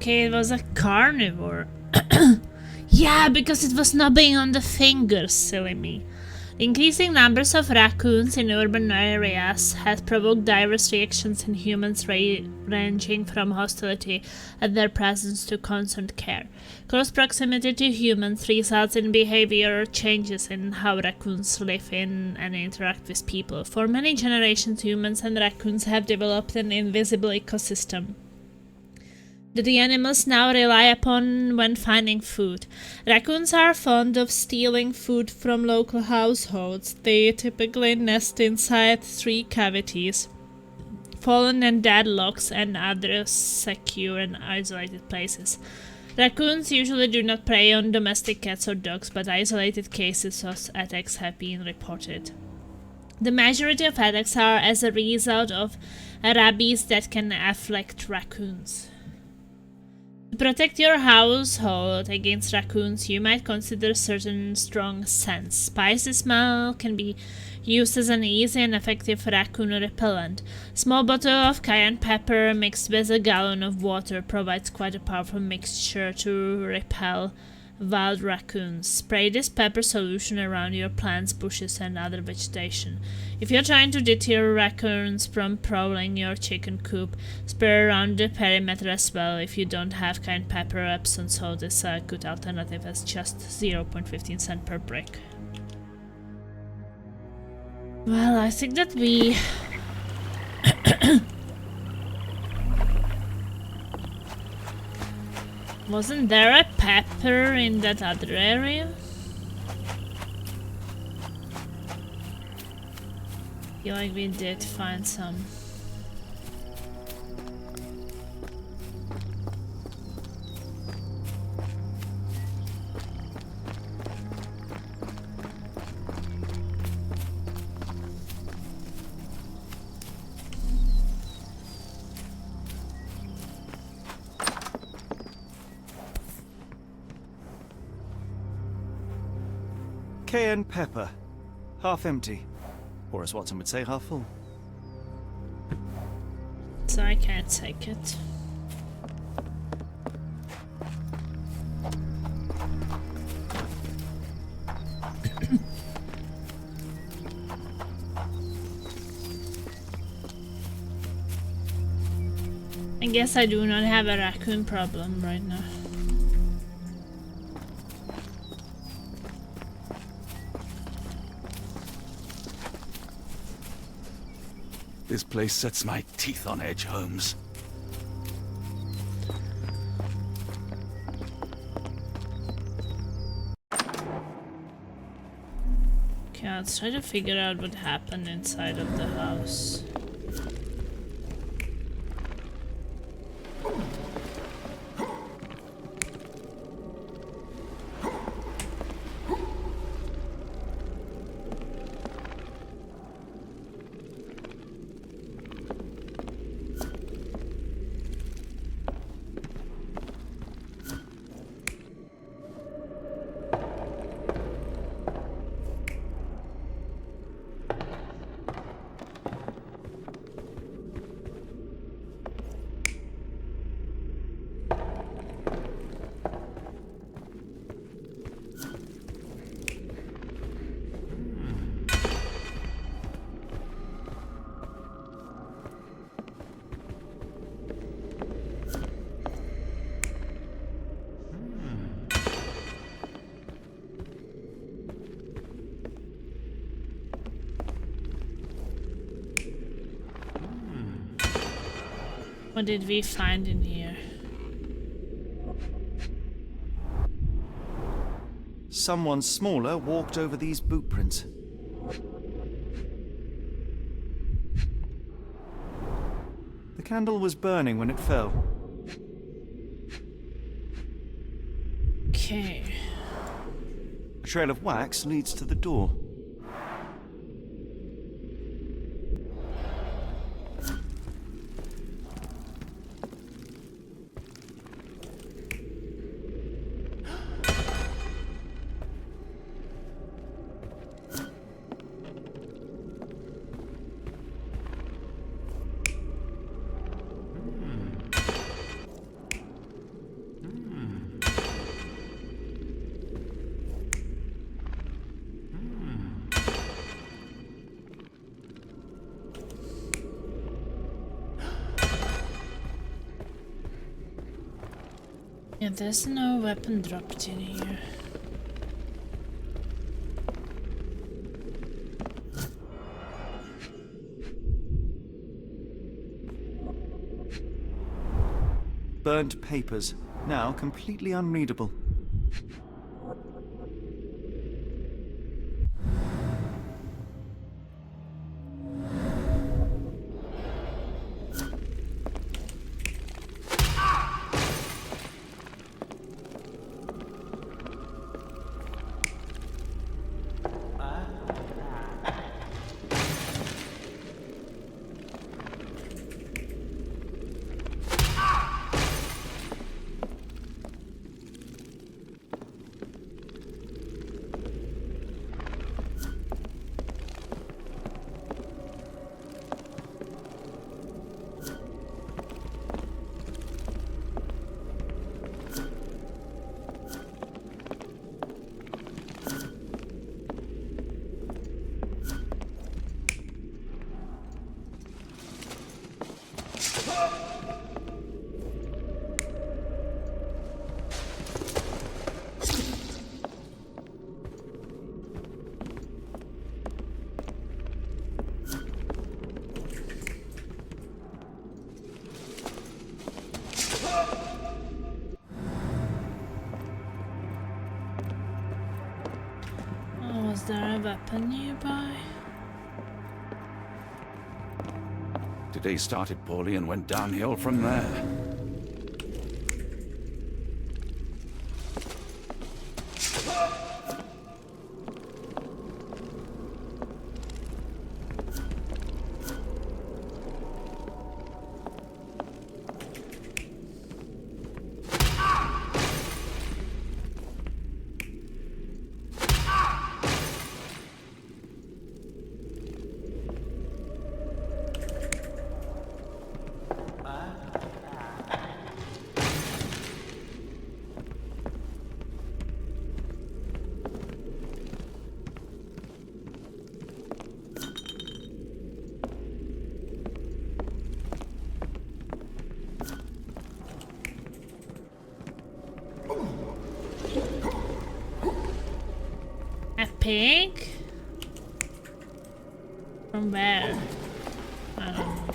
Okay, it was a carnivore. Yeah, because it was nubbing on the fingers, silly me. Increasing numbers of raccoons in urban areas has provoked diverse reactions in humans ranging from hostility at their presence to concerned care. Close proximity to humans results in behavioral changes in how raccoons live in and interact with people. For many generations, humans and raccoons have developed an invisible ecosystem that the animals now rely upon when finding food. Raccoons are fond of stealing food from local households. They typically nest inside tree cavities, fallen and dead logs, and other secure and isolated places. Raccoons usually do not prey on domestic cats or dogs, but isolated cases of attacks have been reported. The majority of attacks are as a result of rabies that can afflict raccoons. To protect your household against raccoons, you might consider certain strong scents. Spicy smell can be used as an easy and effective raccoon repellent. A small bottle of cayenne pepper mixed with a gallon of water provides quite a powerful mixture to repel wild raccoons. Spray this pepper solution around your plants, bushes, and other vegetation. If you're trying to deter raccoons from prowling your chicken coop, spray around the perimeter as well. If you don't have cayenne pepper, Epsom salt is a good alternative as just 0.15 cents per brick. Well, I think that we... Wasn't there a pepper in that other area? I feel like we did find some. Cayenne pepper. Half empty. Or as Watson would say, half full. So I can't take it. I guess I do not have a raccoon problem right now. This place sets my teeth on edge, Holmes. Okay, let's try to figure out what happened inside of the house. What did we find in here? Someone smaller walked over these boot prints. The candle was burning when it fell. Okay. A trail of wax leads to the door. Yeah, there's no weapon dropped in here. Burnt papers, now completely unreadable. Was there a weapon nearby? Today started poorly and went downhill from there. Pig? From where? I don't know.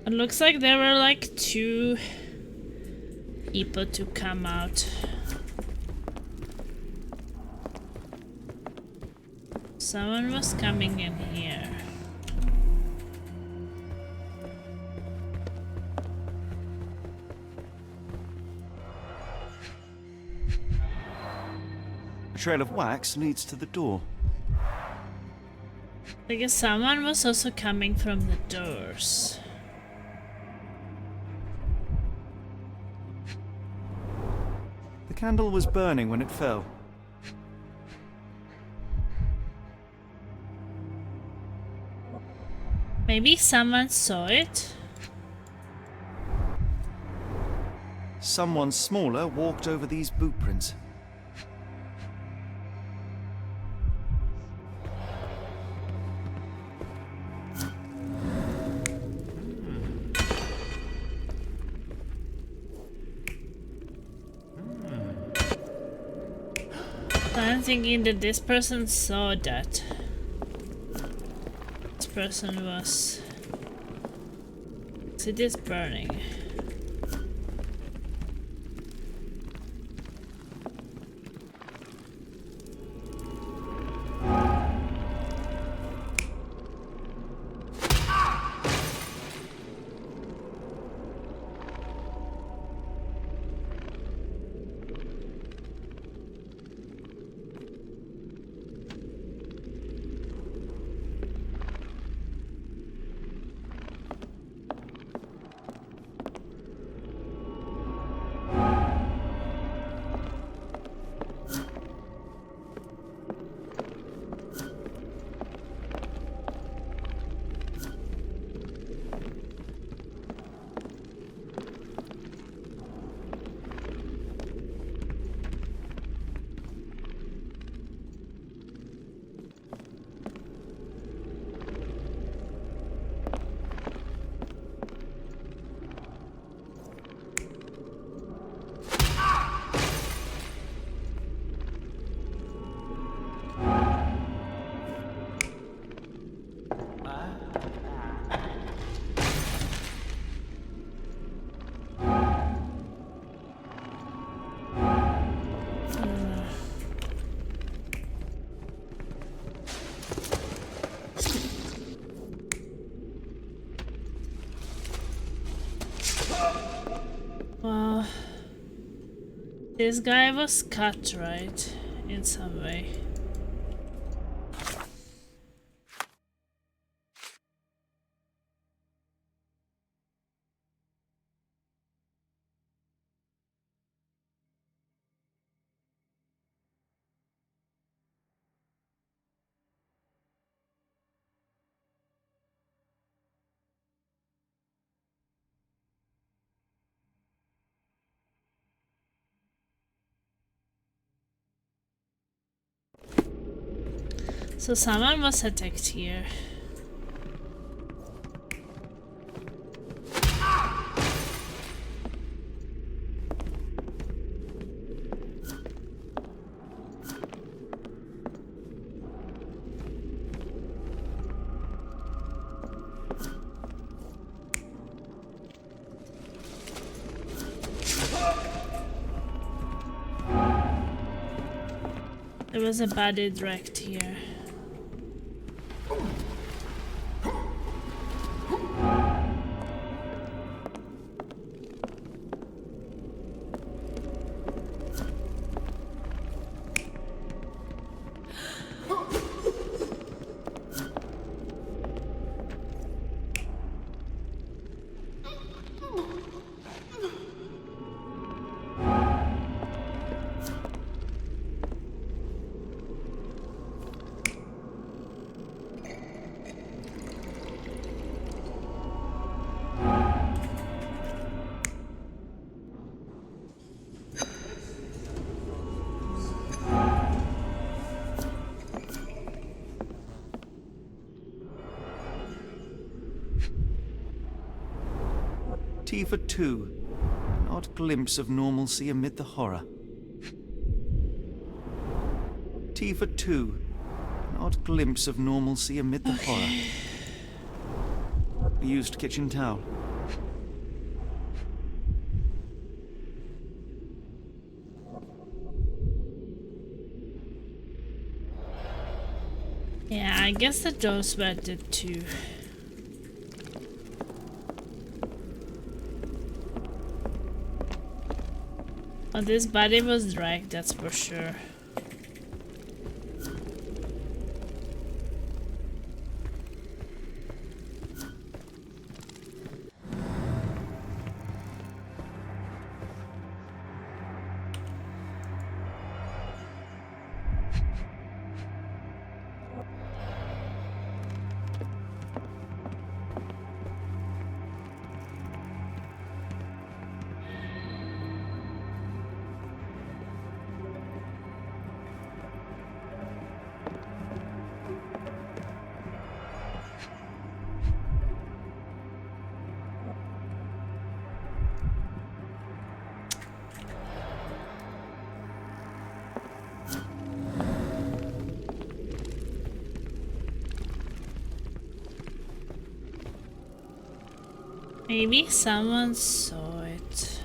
It looks like there were like 2 people to come out. Someone was coming in here. A trail of wax leads to the door. I guess someone was also coming from the doors. The candle was burning when it fell. Maybe someone saw it? Someone smaller walked over these boot prints. I'm thinking that this person saw that. This person was... So it is burning. Well, this guy was cut, right? In some way. So someone was attacked here. There was a body dragged here. T for 2. An odd glimpse of normalcy amid the horror. T for 2. An odd glimpse of normalcy amid the horror. A used kitchen towel. Yeah, I guess that those were the two. Oh, this body was dragged, that's for sure. Maybe someone saw it.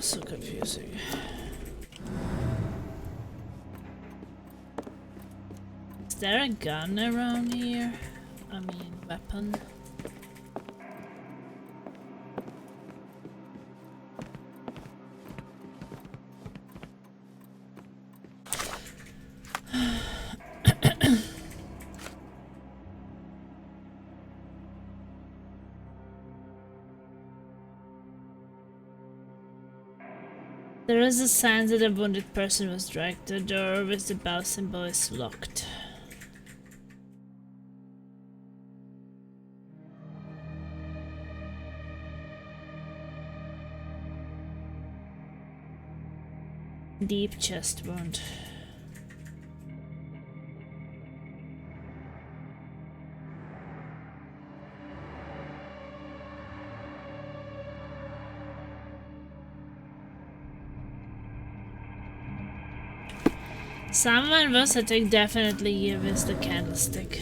So confusing. Is there a gun around here? I mean, weapon. There is a sign that a wounded person was dragged. The door with the bell symbol is locked. Deep chest wound. Someone was attacked definitely here with the candlestick.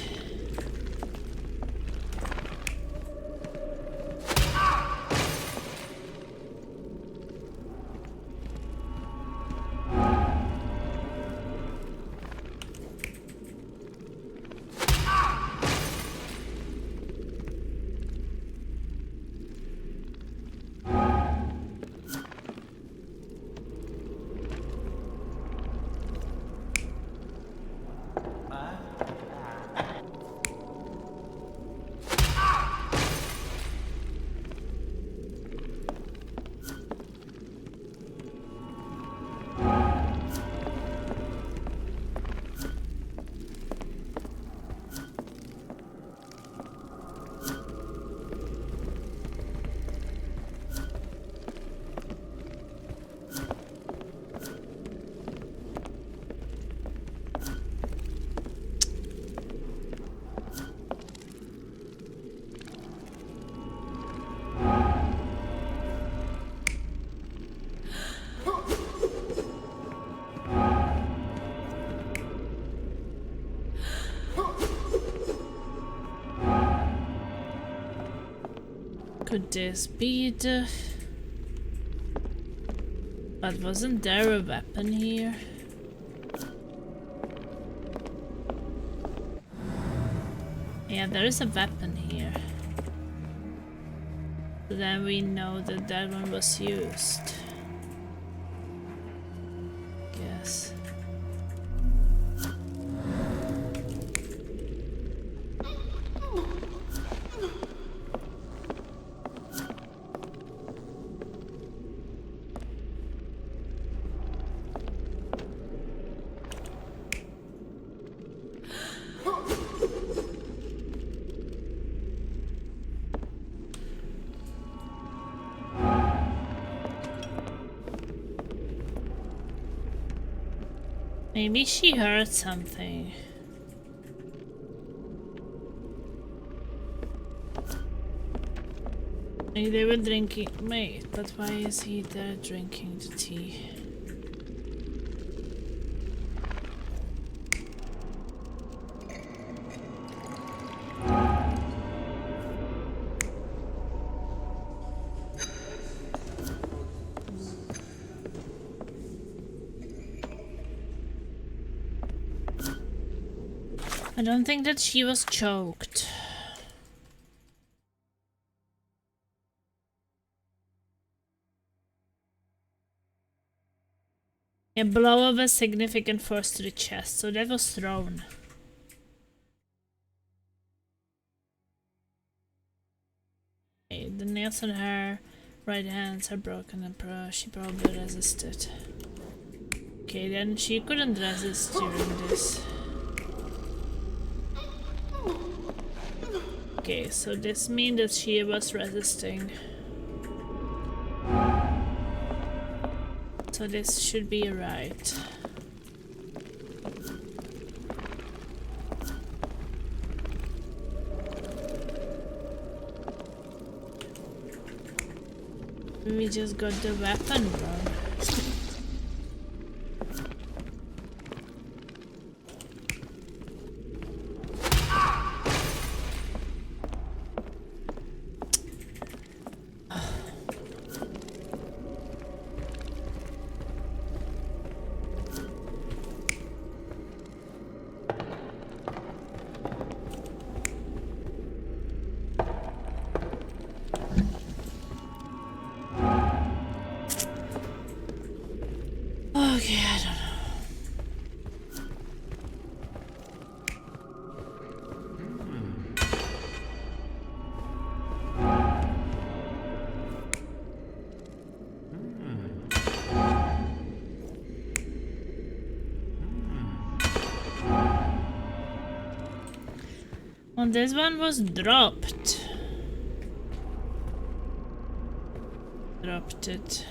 Could this be the... But wasn't there a weapon here? Yeah, there is a weapon here. So then we know that that one was used. Yes. Maybe she heard something. Maybe they were drinking. Wait, but why is he there drinking the tea? I don't think that she was choked. A blow of a significant force to the chest, so that was thrown. Okay, the nails on her right hands are broken and she probably resisted. Okay, then she couldn't resist during this. Okay, so this means that she was resisting. So this should be right. We just got the weapon wrong. Okay, I don't know. Well, this one was dropped. Dropped it.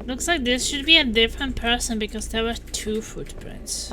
Looks like this should be a different person because there were two footprints.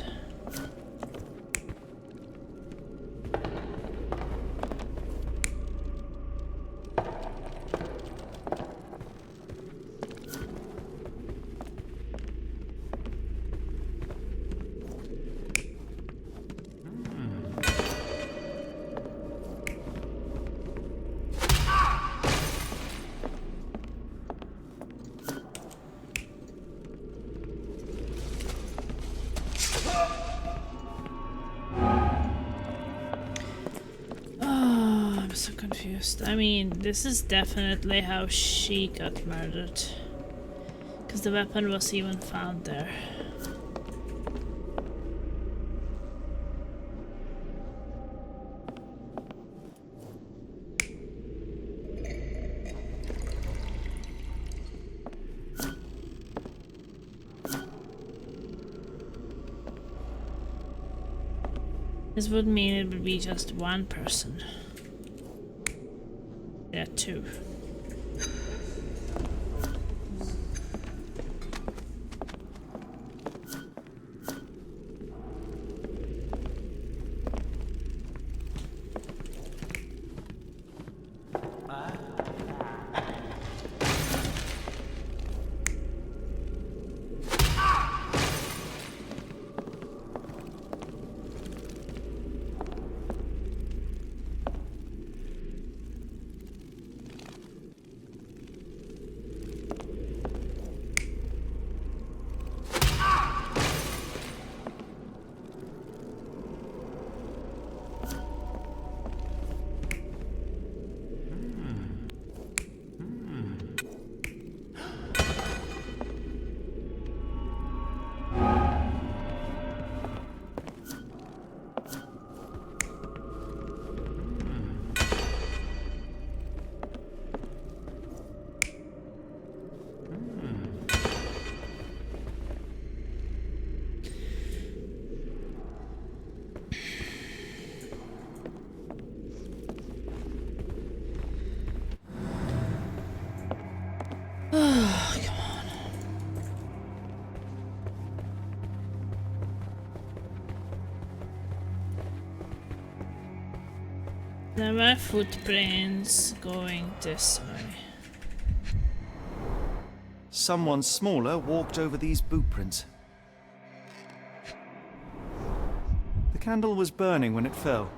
I mean, this is definitely how she got murdered. Because the weapon was even found there. This would mean it would be just one person. Yeah, two. There were footprints going this way. Someone smaller walked over these boot prints. The candle was burning when it fell.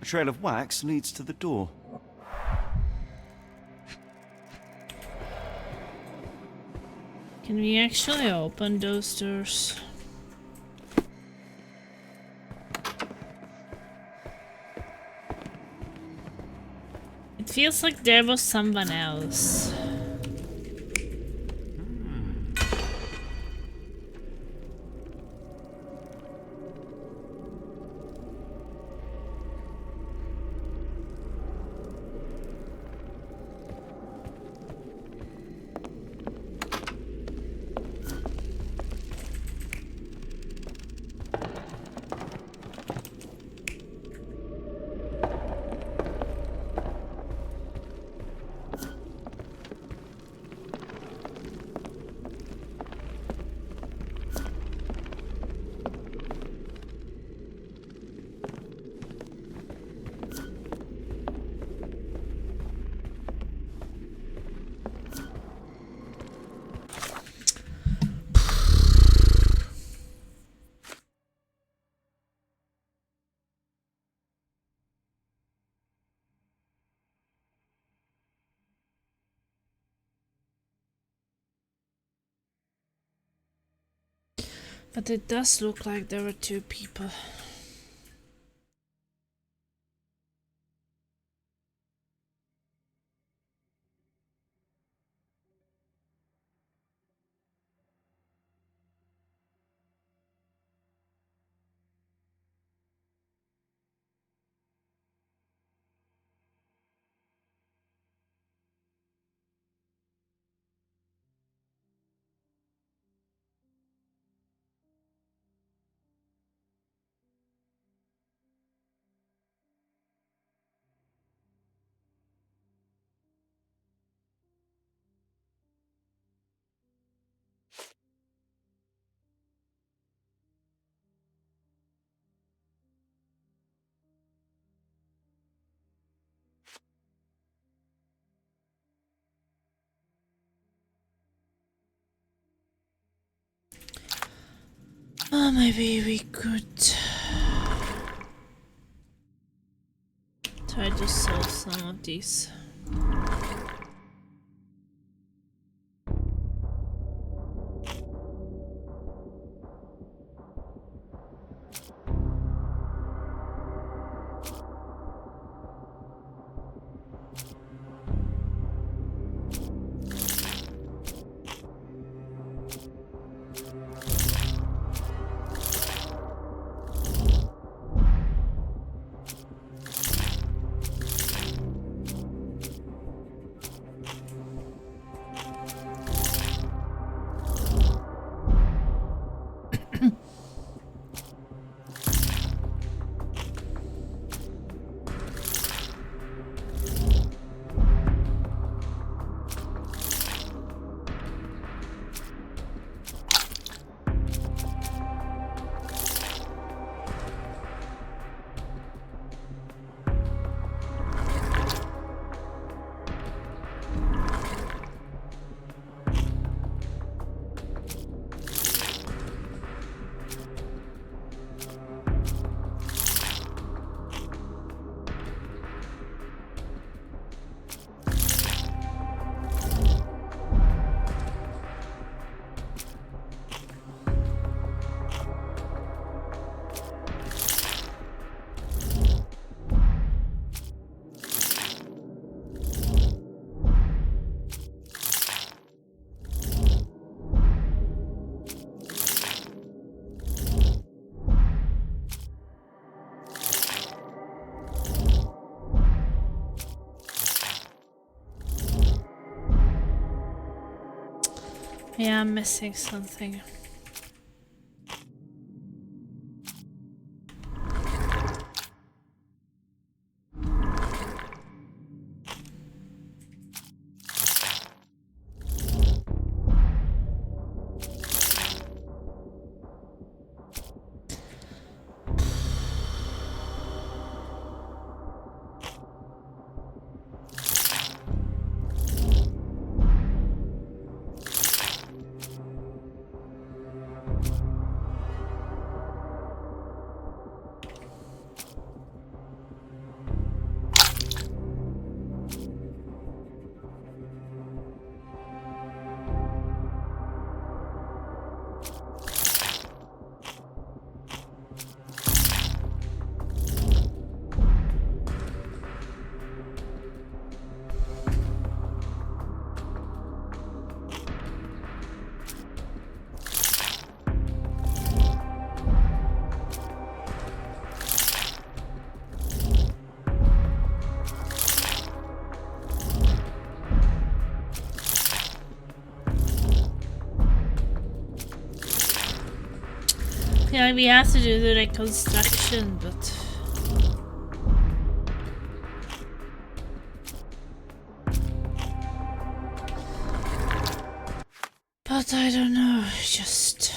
A trail of wax leads to the door. Can we actually open those doors? It feels like there was someone else. But it does look like there were two people. Oh, maybe we could try to solve some of these. Yeah, I'm missing something. like we have to do the reconstruction, but... But I don't know, just...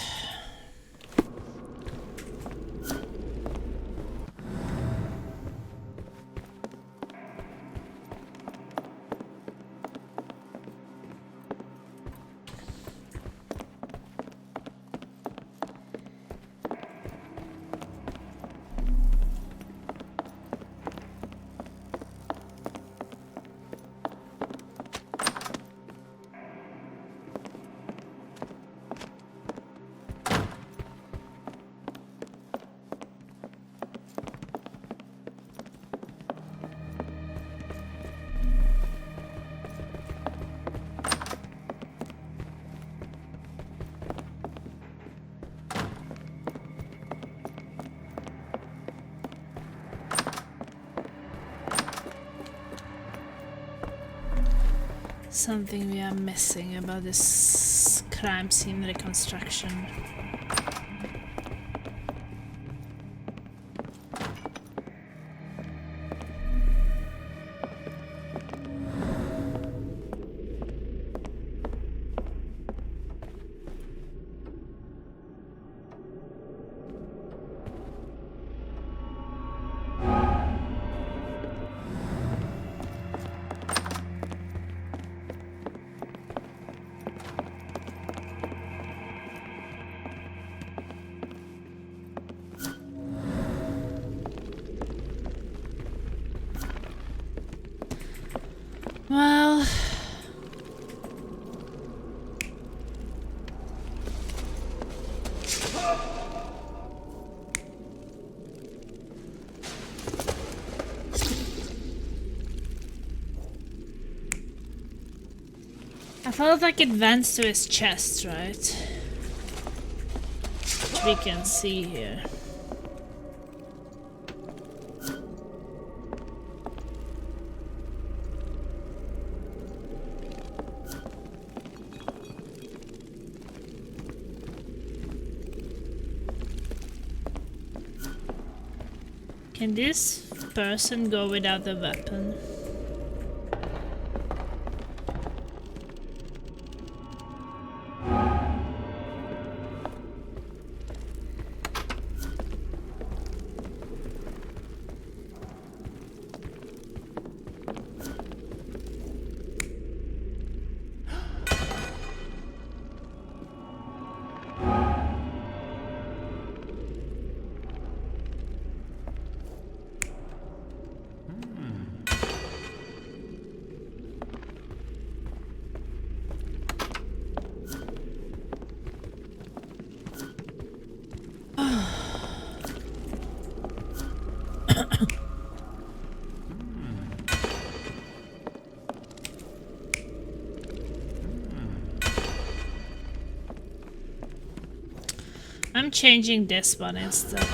Something we are missing about this crime scene reconstruction. Well... I felt like it vents to his chest, right? Which we can see here. Can this person go without a weapon? I'm changing this one instead.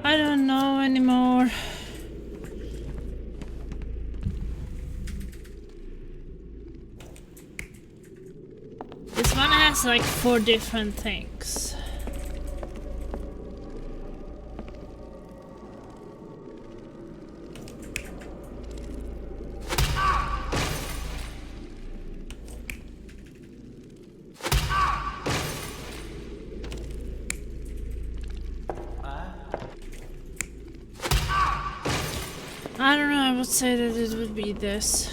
I don't know anymore. This one has like 4 different things. I don't know, I would say that it would be this.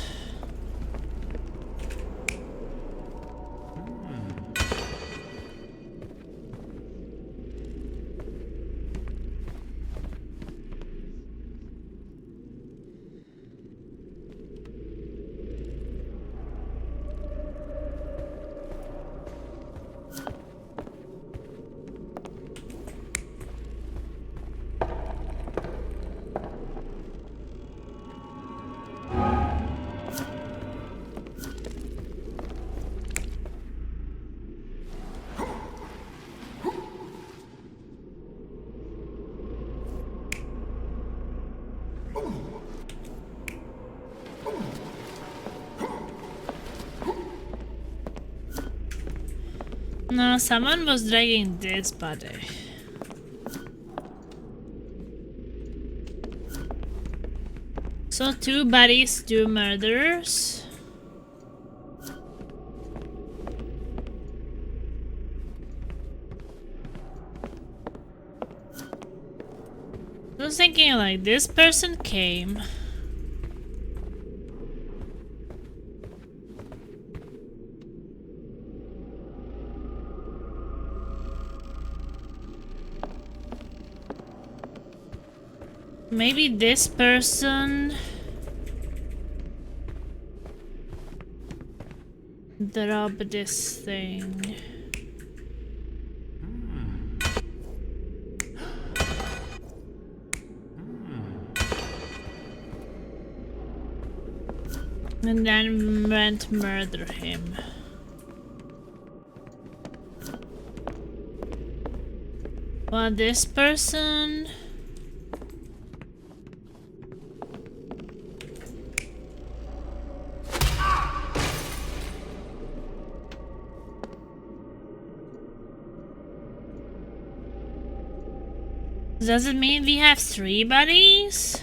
No, someone was dragging this body. So 2 bodies, 2 murders. I was thinking like this person came. Maybe this person dropped this thing. And then went murder him. Well, this person... Does it mean we have 3 bodies?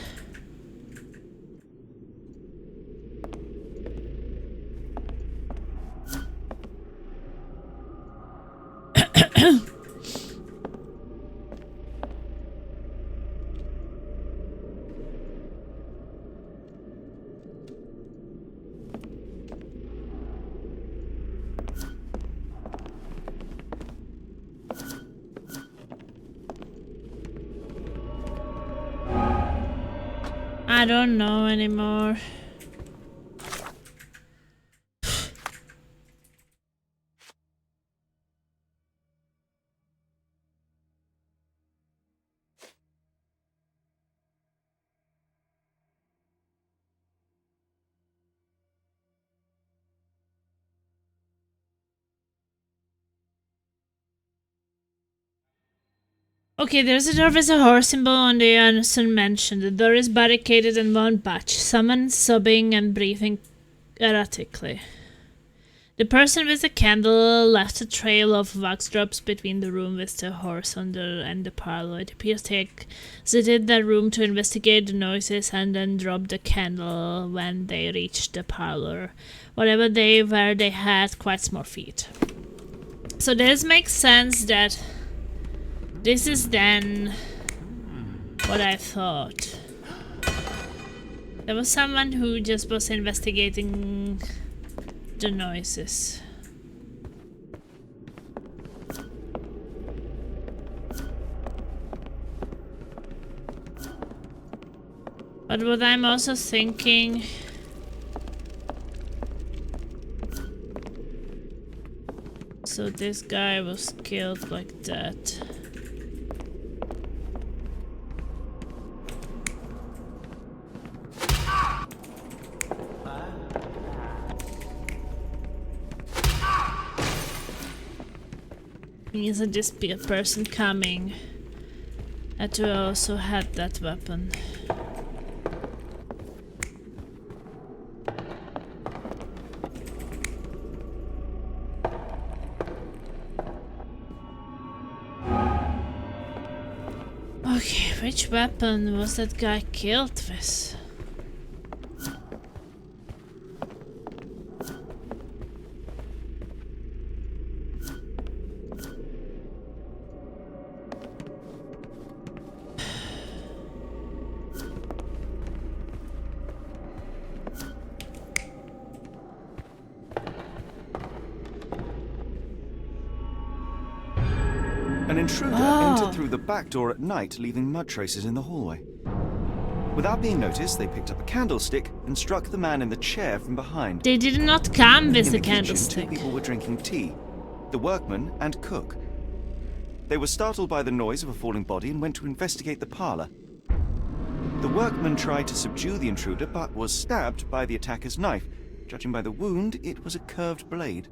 I don't know anymore. Okay, there's a door with a horse symbol on the Anderson mansion. The door is barricaded in one batch. Someone sobbing and breathing erratically. The person with the candle left a trail of wax drops between the room with the horse and the parlor. It appears they exited the room to investigate the noises and then dropped the candle when they reached the parlor. Whatever they were, they had quite small feet. So this makes sense that this is then what I thought. There was someone who just was investigating the noises. But what I'm also thinking... So this guy was killed like that. Means that this person coming had to also had that weapon. Okay, which weapon was that guy killed with? An intruder entered through the back door at night, leaving mud traces in the hallway. Without being noticed, they picked up a candlestick and struck the man in the chair from behind. They did not come with in the candlestick. candlestick. 2 people were drinking tea, the workman and cook. They were startled by the noise of a falling body and went to investigate the parlor. The workman tried to subdue the intruder but was stabbed by the attacker's knife. Judging by the wound, it was a curved blade.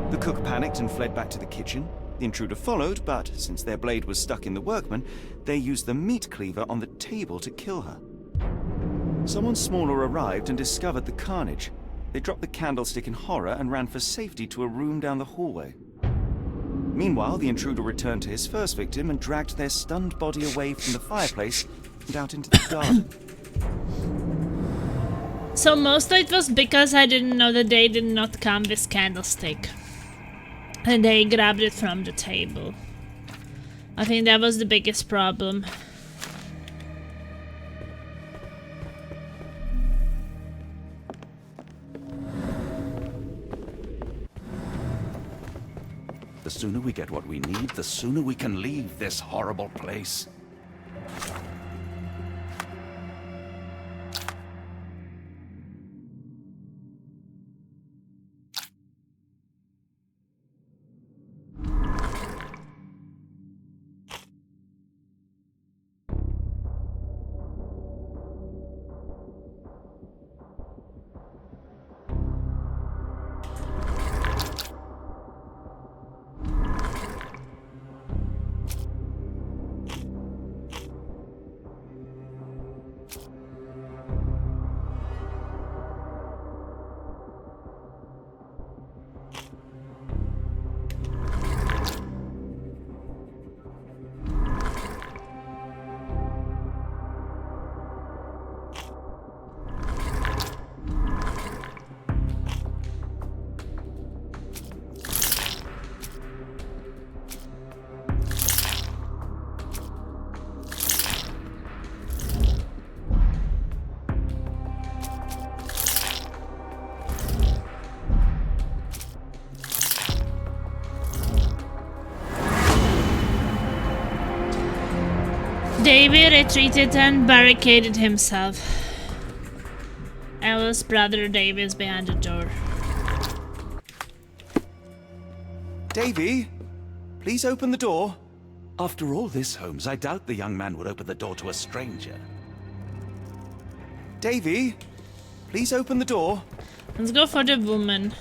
The cook panicked and fled back to the kitchen. The intruder followed, but since their blade was stuck in the workman, they used the meat cleaver on the table to kill her. Someone smaller arrived and discovered the carnage. They dropped the candlestick in horror and ran for safety to a room down the hallway. Meanwhile, the intruder returned to his first victim and dragged their stunned body away from the fireplace and out into the garden. So mostly it was because I didn't know that they did not come with candlestick. And they grabbed it from the table. I think that was the biggest problem. The sooner we get what we need, the sooner we can leave this horrible place. Davy retreated and barricaded himself. Ella's brother Davy is behind the door. Davy, please open the door. After all this, Holmes, I doubt the young man would open the door to a stranger. Davy, please open the door. Let's go for the woman.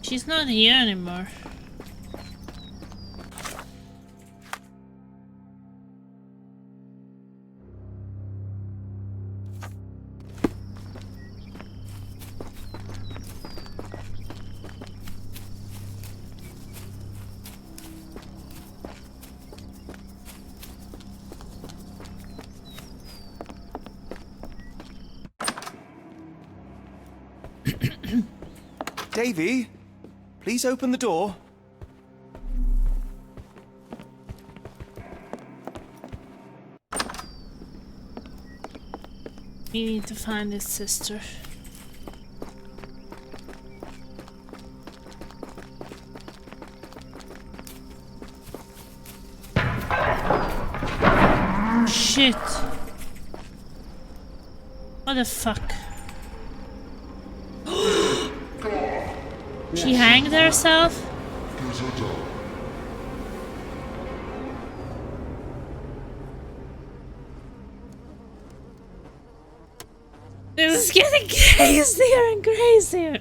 She's not here anymore. Davy, please open the door. We need to find his sister. Shit. What the fuck? She hanged herself? This is getting crazier and crazier.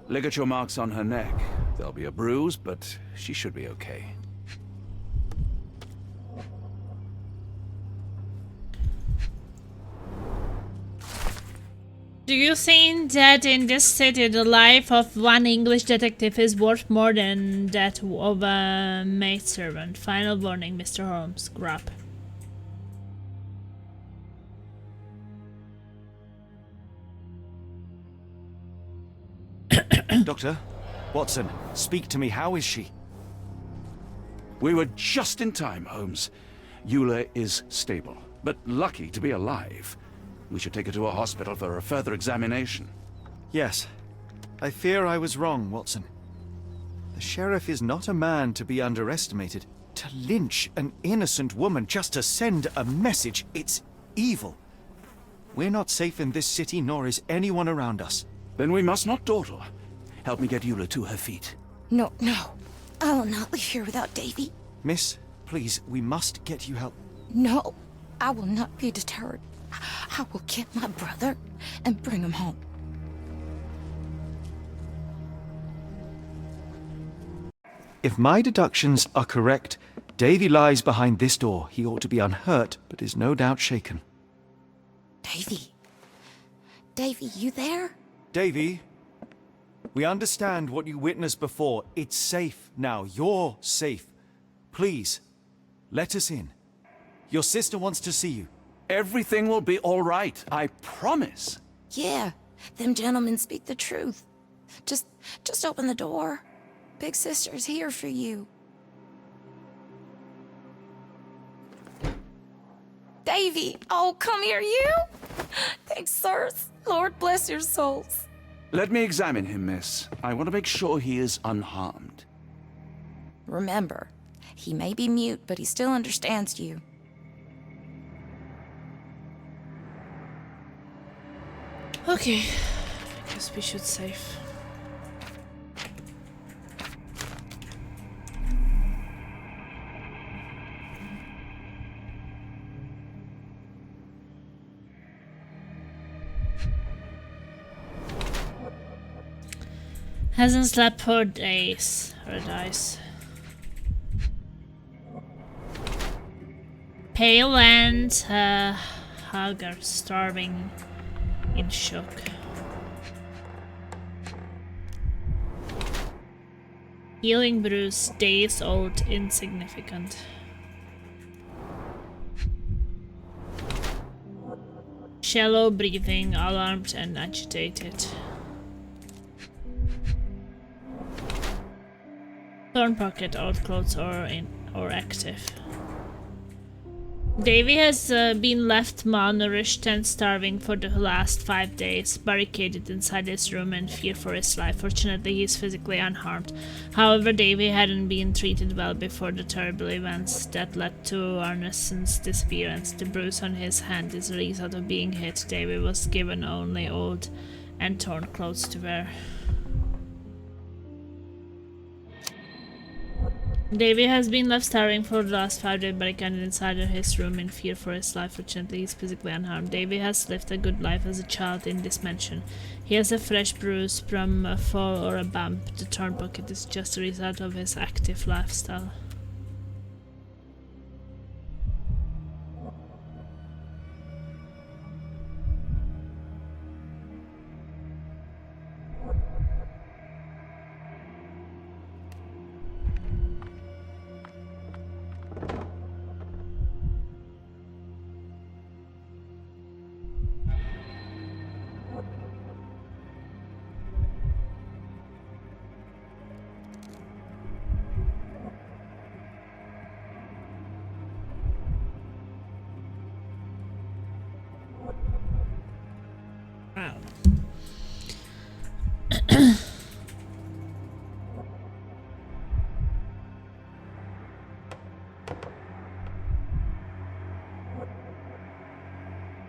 Ligature marks on her neck. There'll be a bruise, but she should be okay. Do you think that in this city the life of one English detective is worth more than that of a maidservant? Final warning, Mr. Holmes. Grub. Doctor, Watson, speak to me. How is she? We were just in time, Holmes. Eula is stable, but lucky to be alive. We should take her to a hospital for a further examination. Yes. I fear I was wrong, Watson. The sheriff is not a man to be underestimated. To lynch an innocent woman just to send a message, it's evil. We're not safe in this city, nor is anyone around us. Then we must not dawdle. Help me get Eula to her feet. No, no. I will not leave here without Davy. Miss, please, we must get you help. No, I will not be deterred. I will get my brother and bring him home. If my deductions are correct, Davy lies behind this door. He ought to be unhurt, but is no doubt shaken. Davy? Davy, you there? Davy, we understand what you witnessed before. It's safe now. You're safe. Please, let us in. Your sister wants to see you. Everything will be all right, I promise. Yeah, them gentlemen speak the truth. Just open the door. Big sister's here for you. Davy! Oh, come here, you! Thanks, sirs. Lord bless your souls. Let me examine him, miss. I want to make sure he is unharmed. Remember, he may be mute, but he still understands you. Okay, I guess we should save. Hasn't slept for days. Or dies. Pale and Hagar, starving, in shock. Healing bruise, days old, insignificant. Shallow breathing, alarmed and agitated. Torn pocket, old clothes or active. Davy has been left malnourished and starving for the last 5 days, barricaded inside his room in fear for his life. Fortunately, he is physically unharmed. However, Davy hadn't been treated well before the terrible events that led to Arneson's disappearance. The bruise on his hand is a result of being hit. Davy was given only old and torn clothes to wear. Davy has been left starving for the last 5 days, barricaded inside his room in fear for his life. Fortunately, he is physically unharmed. Davy has lived a good life as a child in this mansion. He has a fresh bruise from a fall or a bump. The torn pocket is just a result of his active lifestyle. Wow.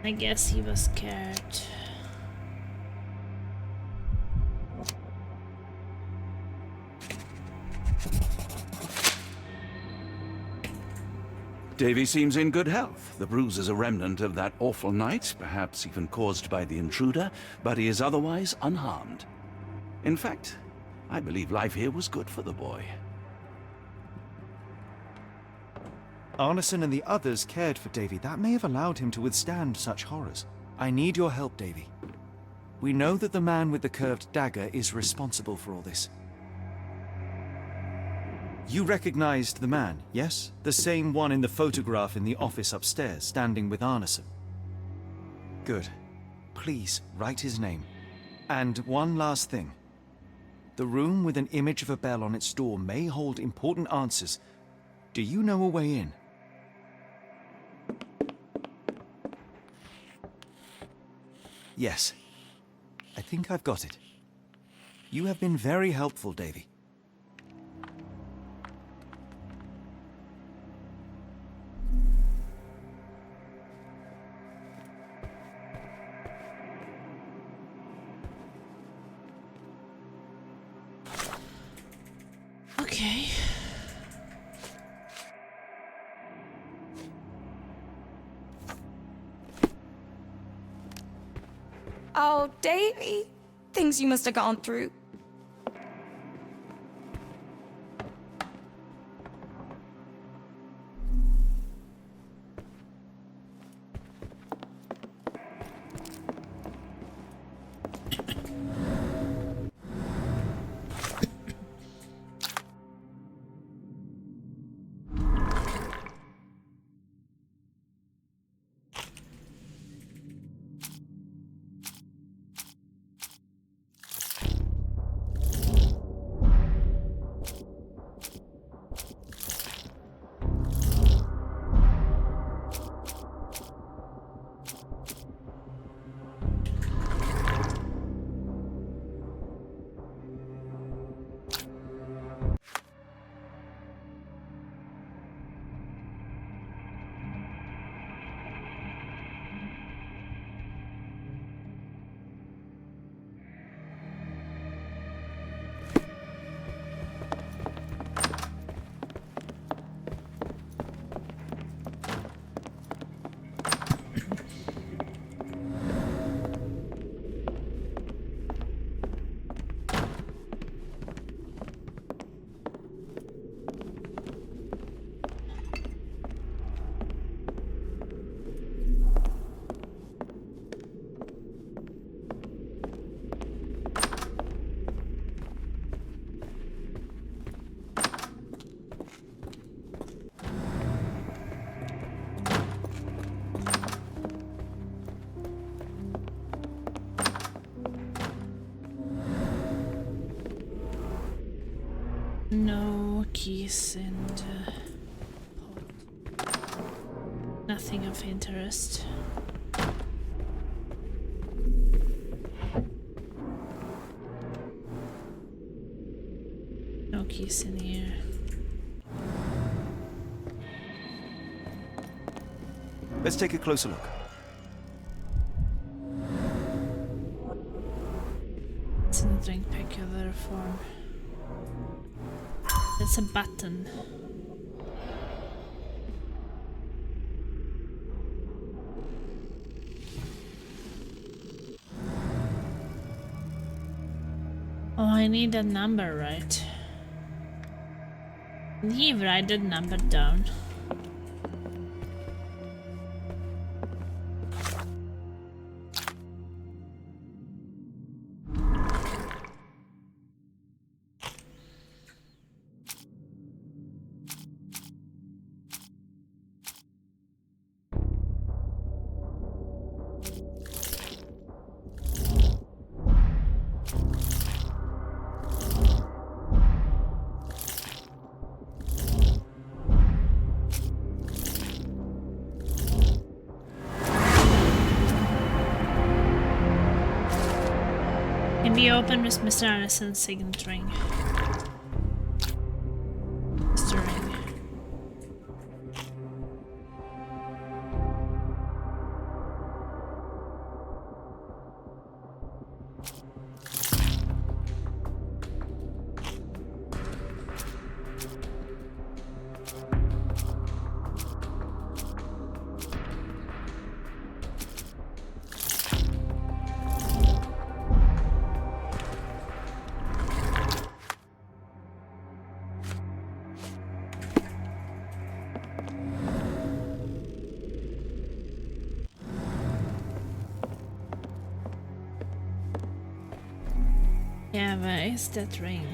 I guess he was scared. Davy seems in good health. The bruise is a remnant of that awful night, perhaps even caused by the intruder, but he is otherwise unharmed. In fact, I believe life here was good for the boy. Arneson and the others cared for Davy. That may have allowed him to withstand such horrors. I need your help, Davy. We know that the man with the curved dagger is responsible for all this. You recognized the man, yes? The same one in the photograph in the office upstairs, standing with Arneson. Good. Please, write his name. And one last thing. The room with an image of a bell on its door may hold important answers. Do you know a way in? Yes. I think I've got it. You have been very helpful, Davy. Oh, Davy. Things you must have gone through. No keys and nothing of interest. No keys in here. Let's take a closer look. It's in a drink peculiar form. It's a button. Oh, I need a number, right? Did he write that number down? Can be opened with Mr. Anderson's signet ring. Mr. Ring. Yeah, where is that ring?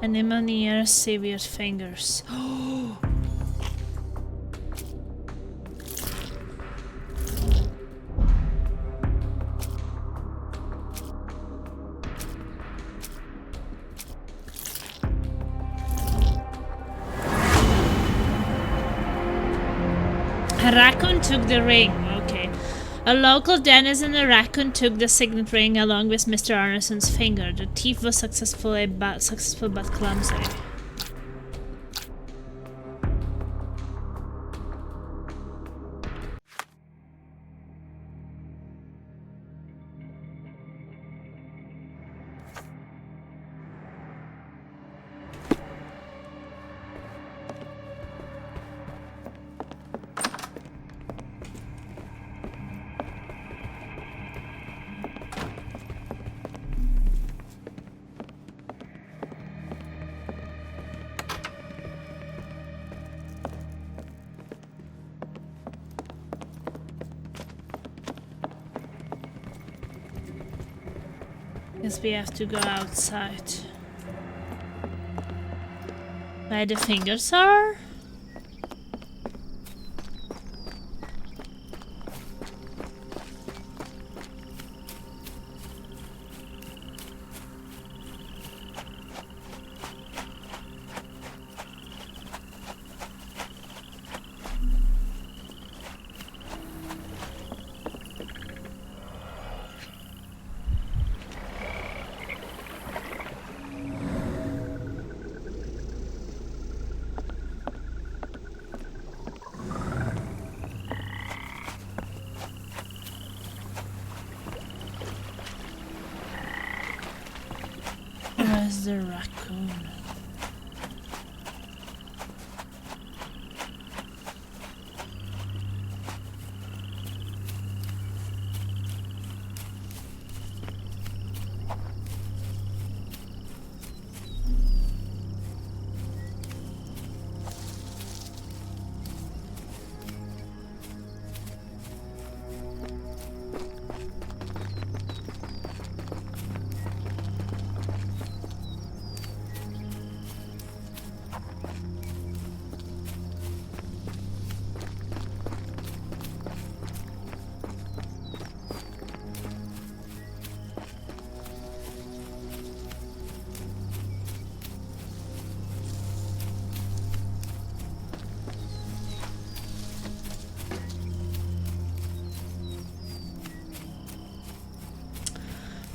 Anemone Savior's fingers. A raccoon took the ring. Okay. A local denizen, a raccoon, took the signet ring along with Mr. Arneson's finger. The thief was successful but clumsy. Guess we have to go outside. Where the fingers are? Where's the raccoon?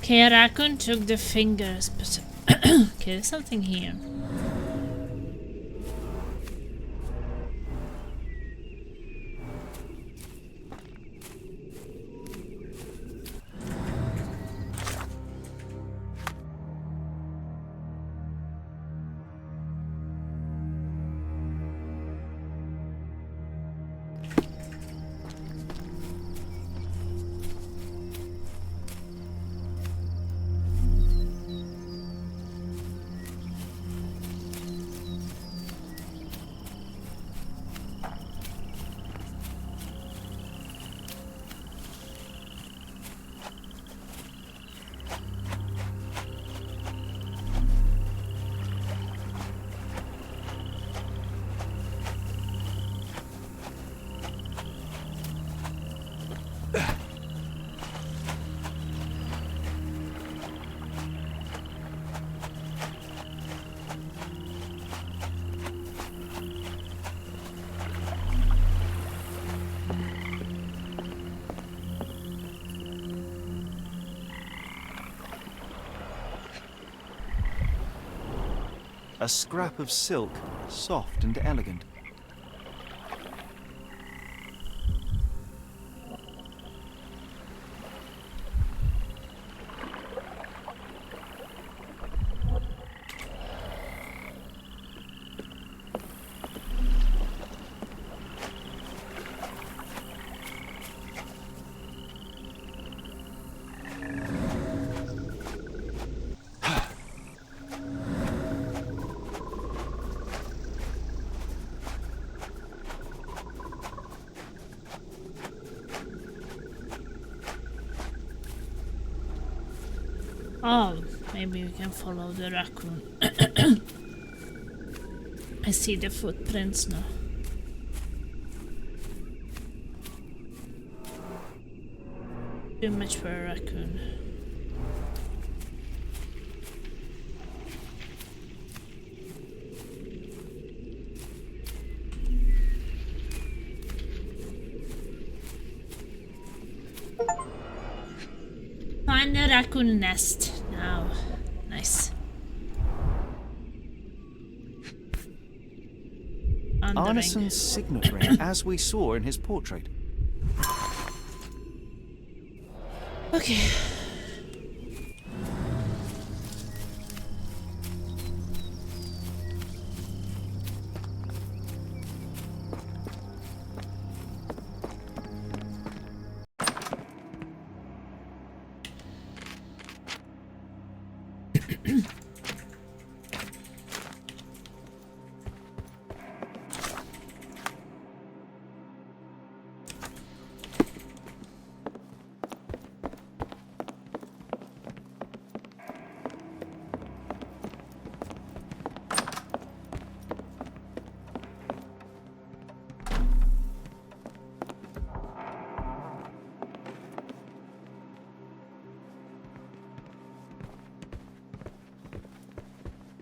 Okay, a raccoon took the fingers, but okay, there's something here. A scrap of silk, soft and elegant. Oh, maybe we can follow the raccoon. I see the footprints now. Too much for a raccoon. raccoon nest now. Nice. Arneson's signet ring, as we saw in his portrait. Okay.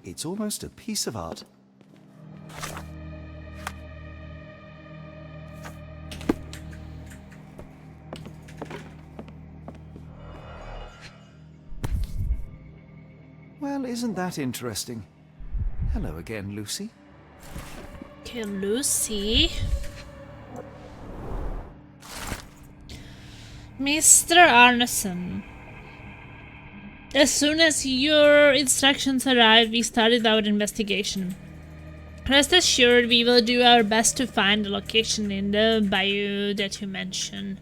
It's almost a piece of art. Well, isn't that interesting? Hello again, Lucy. Okay, Lucy. Mr. Arneson. As soon as your instructions arrived, we started our investigation. Rest assured, we will do our best to find the location in the bayou that you mentioned.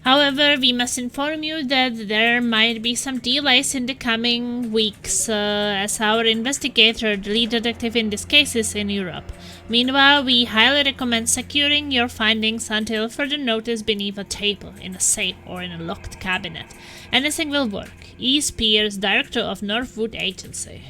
However, we must inform you that there might be some delays in the coming weeks, as our investigator, the lead detective in this case, is in Europe. Meanwhile, we highly recommend securing your findings until further notice beneath a table, in a safe, or in a locked cabinet. Anything will work. E. Spears, Director of Northwood Agency.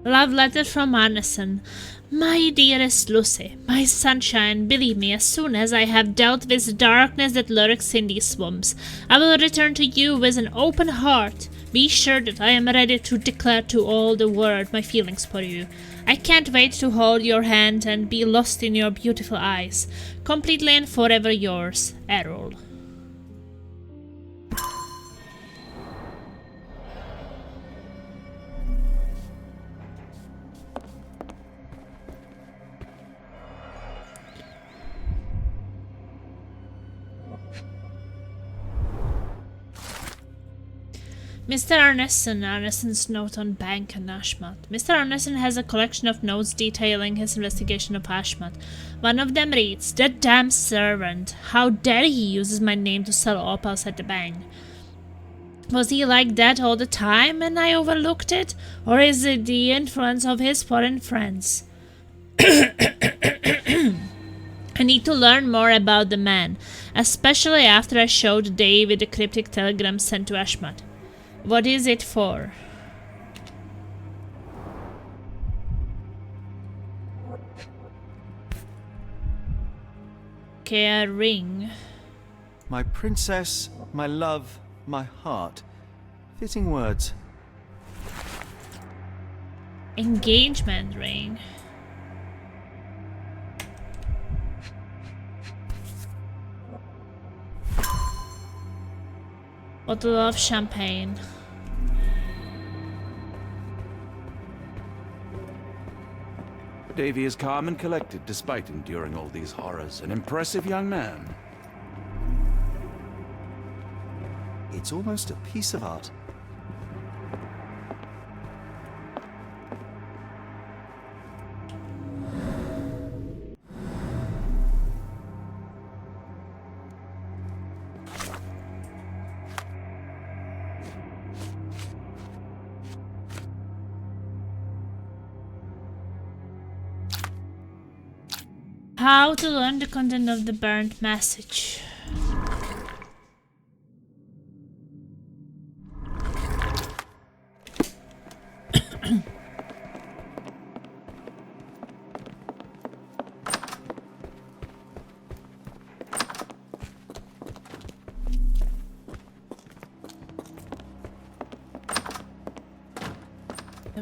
Love letter from Arneson. My dearest Lucy, my sunshine, believe me, as soon as I have dealt with the darkness that lurks in these swamps, I will return to you with an open heart. Be sure that I am ready to declare to all the world my feelings for you. I can't wait to hold your hand and be lost in your beautiful eyes. Completely and forever yours, Errol. Mr. Arneson, Arneson's note on Bank and Ashmat. Mr. Arneson has a collection of notes detailing his investigation of Ashmat. One of them reads, "That damn servant. How dare he uses my name to sell opals at the bank? Was he like that all the time and I overlooked it? Or is it the influence of his foreign friends? I need to learn more about the man, especially after I showed Dave the cryptic telegram sent to Ashmat. What is it for?" Okay, a ring. My princess, my love, my heart. Fitting words. Engagement ring. Bottle of champagne. Davy is calm and collected despite enduring all these horrors. An impressive young man. It's almost a piece of art. How to learn the content of the burnt message.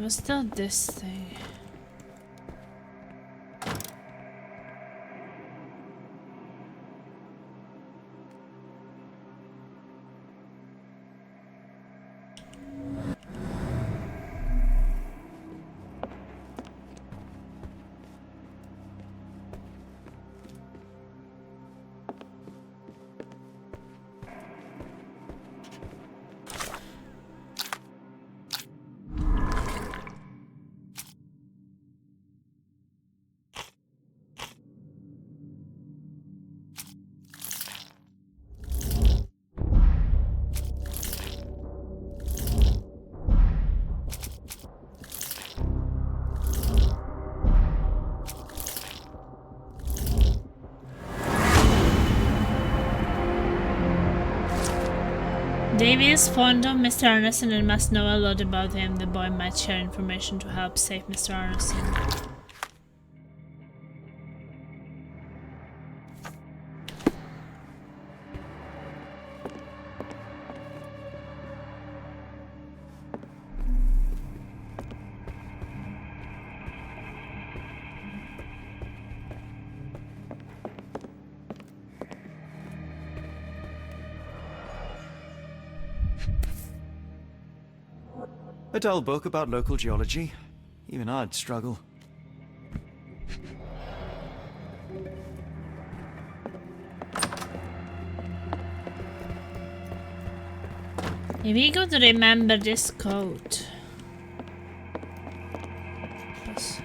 was still this thing. Davy is fond of Mr. Arneson and must know a lot about him. The boy might share information to help save Mr. Arneson. A dull book about local geology. Even I'd struggle. If we go to remember this code. Yes.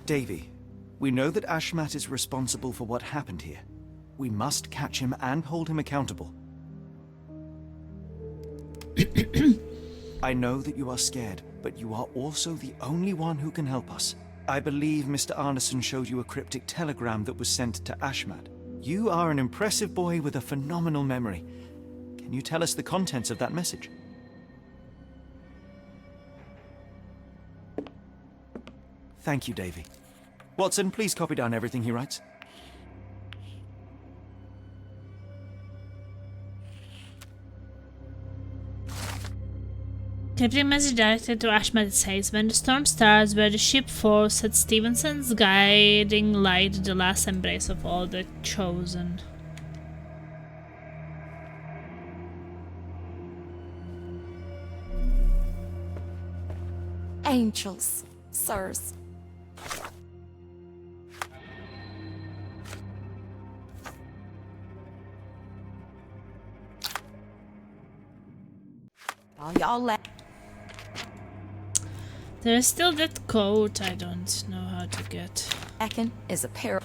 Davy, we know that Ashmat is responsible for what happened here. We must catch him and hold him accountable. I know that you are scared, but you are also the only one who can help us. I believe Mr. Arneson showed you a cryptic telegram that was sent to Ashmat. You are an impressive boy with a phenomenal memory. Can you tell us the contents of that message? Thank you, Davy. Watson, please copy down everything he writes. Cryptic message directed to Ashmat. It says, when the storm starts, where the ship falls, set Stevenson's guiding light, the last embrace of all the chosen. Angels, sirs. Y'all let. There's still that code I don't know how to get. Ekin is a pair.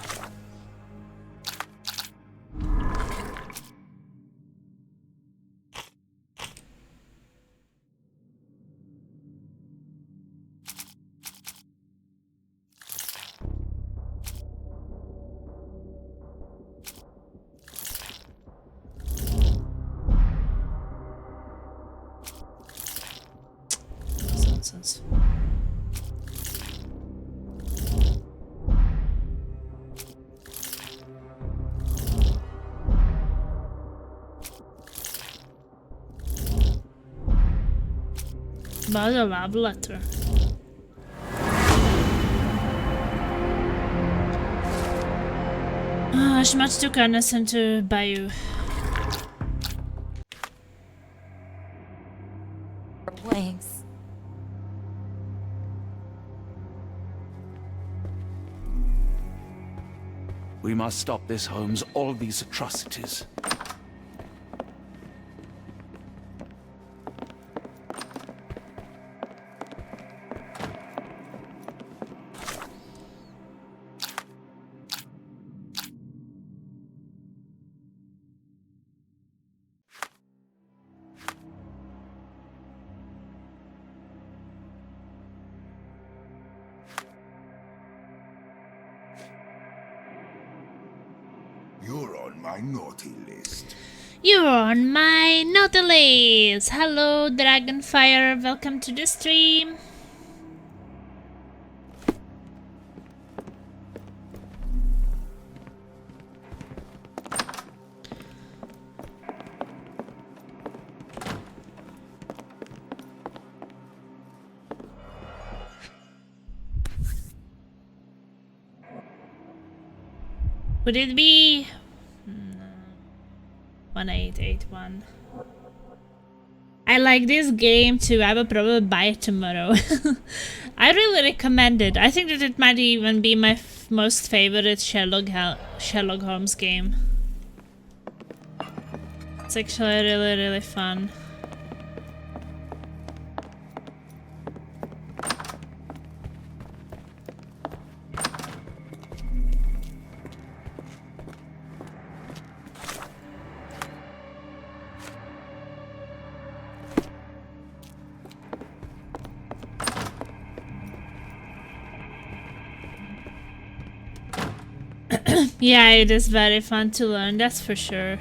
Nonsense. About a love letter. Ashmat took Arneson to Bayou. Wings. We must stop this, Holmes. All these atrocities. You're on my naughty list. You're on my Nautilus! Hello, Dragonfire. Welcome to the stream. Would it be 1881? I like this game too. I will probably buy it tomorrow. I really recommend it. I think that it might even be my most favorite Sherlock Holmes game. It's actually really fun. Yeah, it is very fun to learn, that's for sure.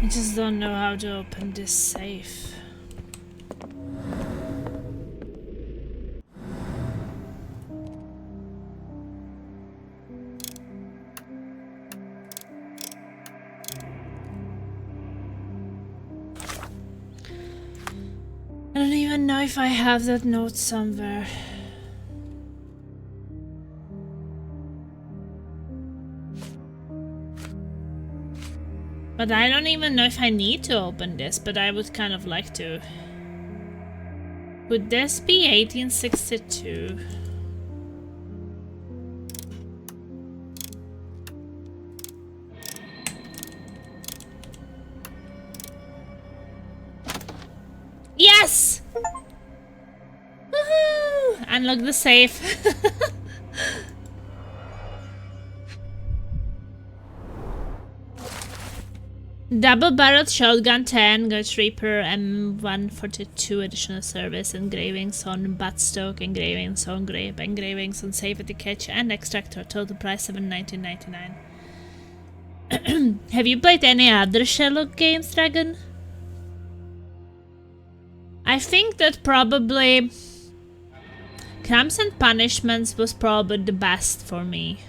I just don't know how to open this safe. I don't even know if I have that note somewhere. But I don't even know if I need to open this, but I would kind of like to. Would this be 1862? Yes! Woohoo! Unlock the safe. Double-barreled shotgun 10, Ghost Reaper, M142 additional service, engravings on buttstock, engravings on grape, engravings on safety catch, and extractor. Total price $719.99. Have you played any other Sherlock games, Dragon? I think that probably Crimes and Punishments was probably the best for me.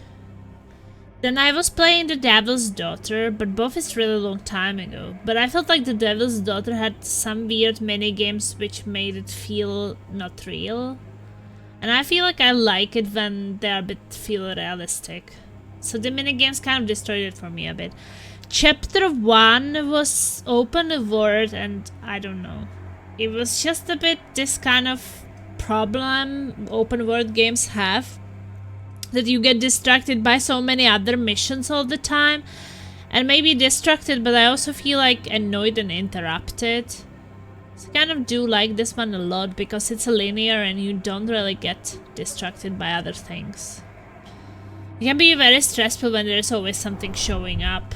Then I was playing The Devil's Daughter, but both is really long time ago. But I felt like The Devil's Daughter had some weird mini-games which made it feel not real. And I feel like I like it when they're a bit feel realistic. So the mini-games kind of destroyed it for me a bit. Chapter 1 was open world and I don't know. It was just a bit this kind of problem open world games have. That you get distracted by so many other missions all the time. And maybe distracted, but I also feel like annoyed and interrupted. So I kind of do like this one a lot because it's a linear and you don't really get distracted by other things. It can be very stressful when there's always something showing up.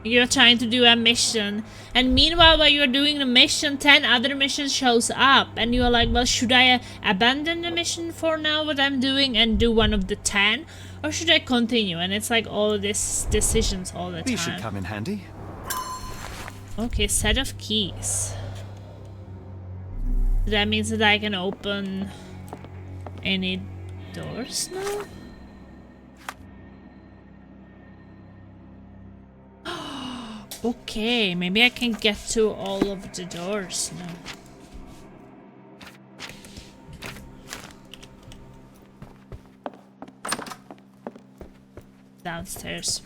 You're trying to do a mission, and meanwhile while you're doing the mission, 10 other missions shows up, and you're like, well, should I abandon the mission for now, what I'm doing, and do one of the 10? Or should I continue? And it's like all these decisions all the time. These should come in handy. Okay, set of keys. That means that I can open any doors now? Okay, maybe I can get to all of the doors now. Downstairs.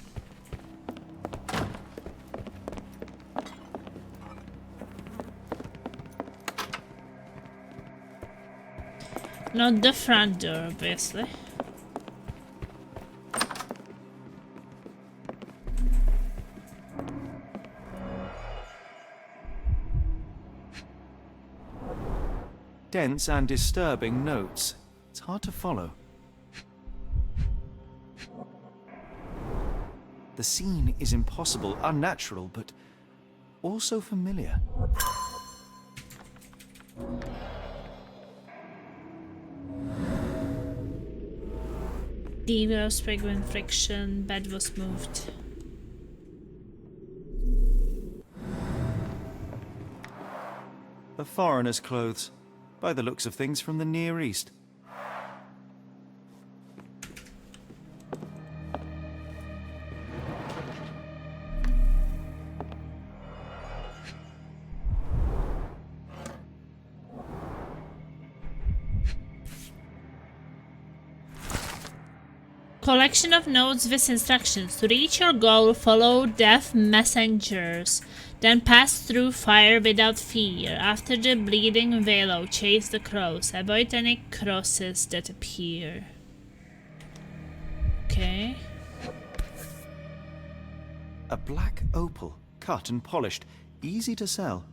Not the front door, obviously. Dense and disturbing notes. It's hard to follow. The scene is impossible, unnatural, but also familiar. Diva was pregnant, friction, bed was moved. A foreigner's clothes, by the looks of things from the Near East. Collection of notes with instructions. To reach your goal, follow death messengers. Then pass through fire without fear. After the bleeding velo, chase the crows. Avoid any crosses that appear. Okay. A black opal, cut and polished, easy to sell.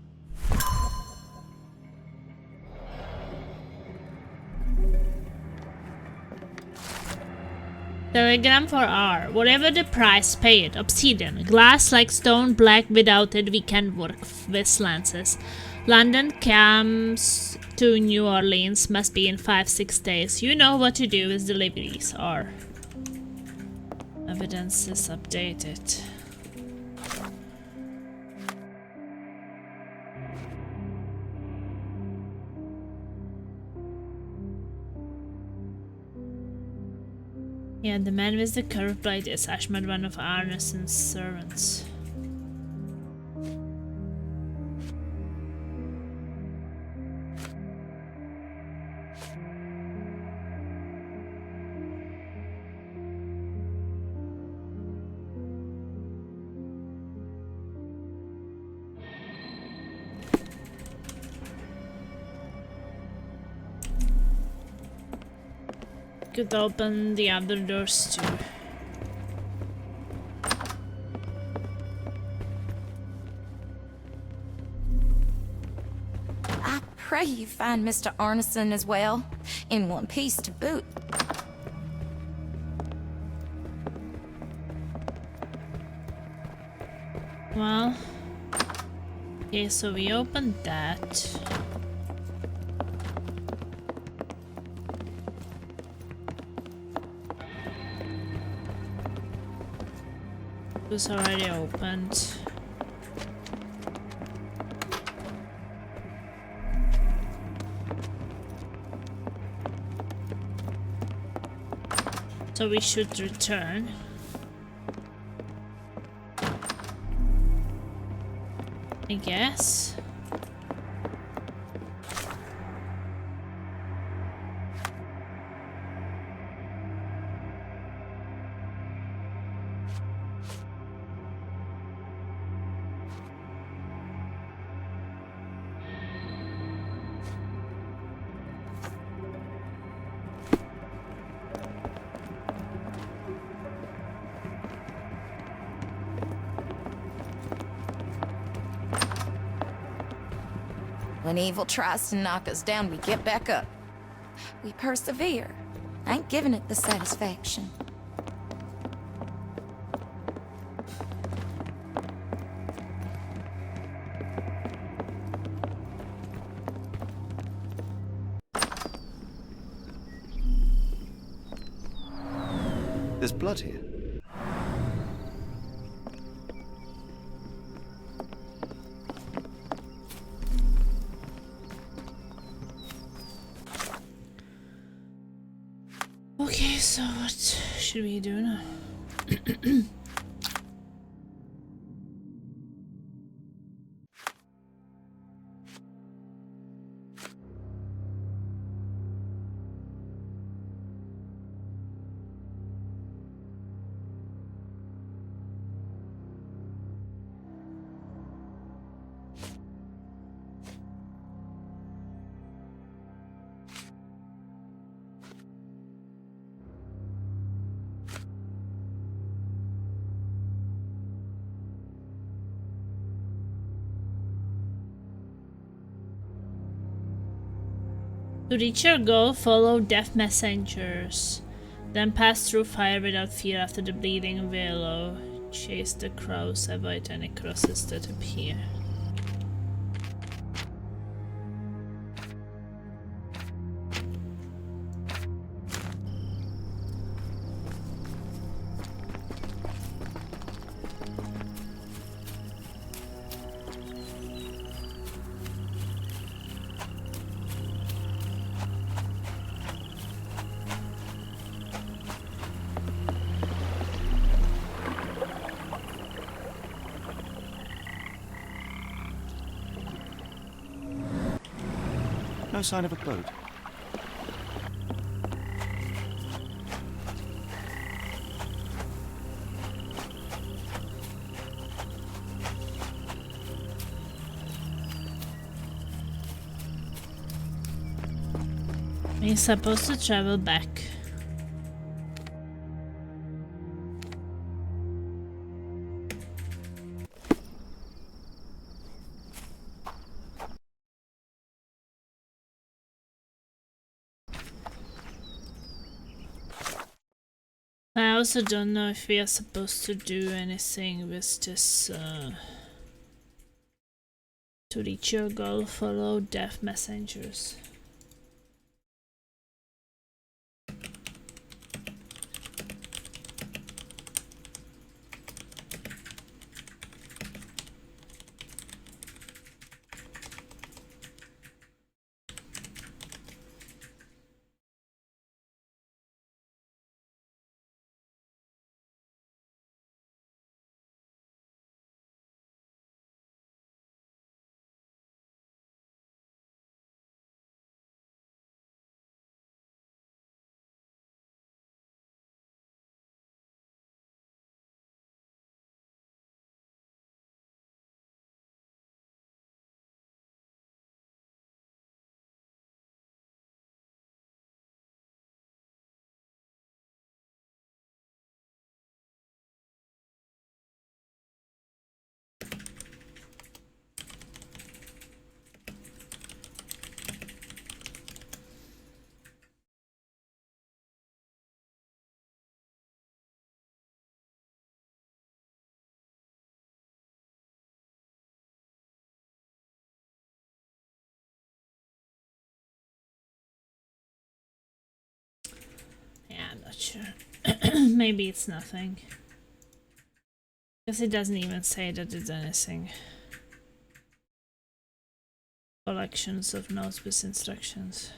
Telegram for R. Whatever the price, pay it. Obsidian. Glass like stone, black. Without it, we can work with lances. London comes to New Orleans. Must be in 5-6 days. You know what to do with deliveries. R. Evidence is updated. Yeah, the man with the curved blade is Ashmad, one of Arneson's servants. Could open the other doors too. I pray you find Mr. Arneson as well, in one piece to boot. Well, okay, so we opened that. It was already opened. So we should return. I guess. When evil tries to knock us down, we get back up. We persevere. I ain't giving it the satisfaction. There's blood here. Okay, so what should we do now? To reach your goal, follow death messengers. Then pass through fire without fear after the bleeding willow. Chase the crows, avoid any crosses that appear. No sign of a boat. We're supposed to travel back. I also don't know if we are supposed to do anything with this. To reach your goal, follow death messengers. Yeah, I'm not sure. Maybe it's nothing. Because it doesn't even say that it's anything. Collections of notes with instructions.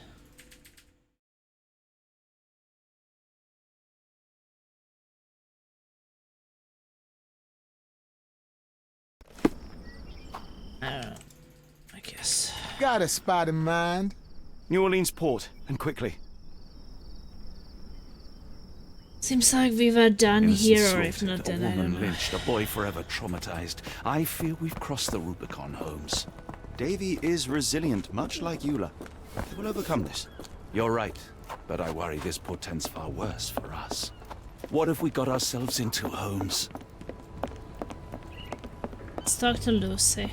I don't know. I guess. Got a spot in mind? New Orleans port, and quickly. Seems like we were done Innocent here, or if slaughtered, not, then a I woman don't know. lynched, a boy forever traumatized. I fear we've crossed the Rubicon, Holmes. Davy is resilient, much like Eula. He will overcome this. You're right, but I worry this portends far worse for us. What have we got ourselves into, Holmes? Let's talk to Lucy.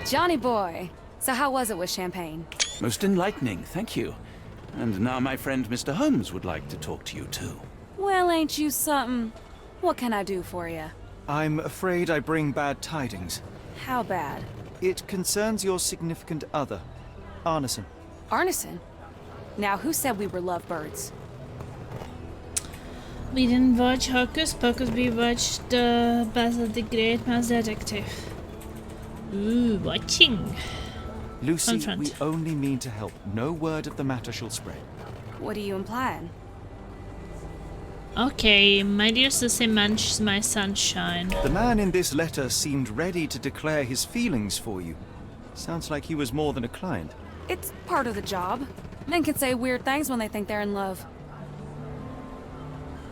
Johnny boy, so how was it with Champagne? Most enlightening, thank you. And now my friend Mr. Holmes would like to talk to you too. Well, ain't you something? What can I do for you? I'm afraid I bring bad tidings. How bad? It concerns your significant other, Arneson. Arneson? Now, who said we were lovebirds? We didn't watch Hocus Pocus, we watched Basil the Great Mouse Detective. Ooh, watching. Lucy, Confront. we only mean to help. No word of the matter shall spread. What are you implying? Okay, my dear Lucy Munch, my sunshine. The man in this letter seemed ready to declare his feelings for you. Sounds like he was more than a client. It's part of the job. Men can say weird things when they think they're in love.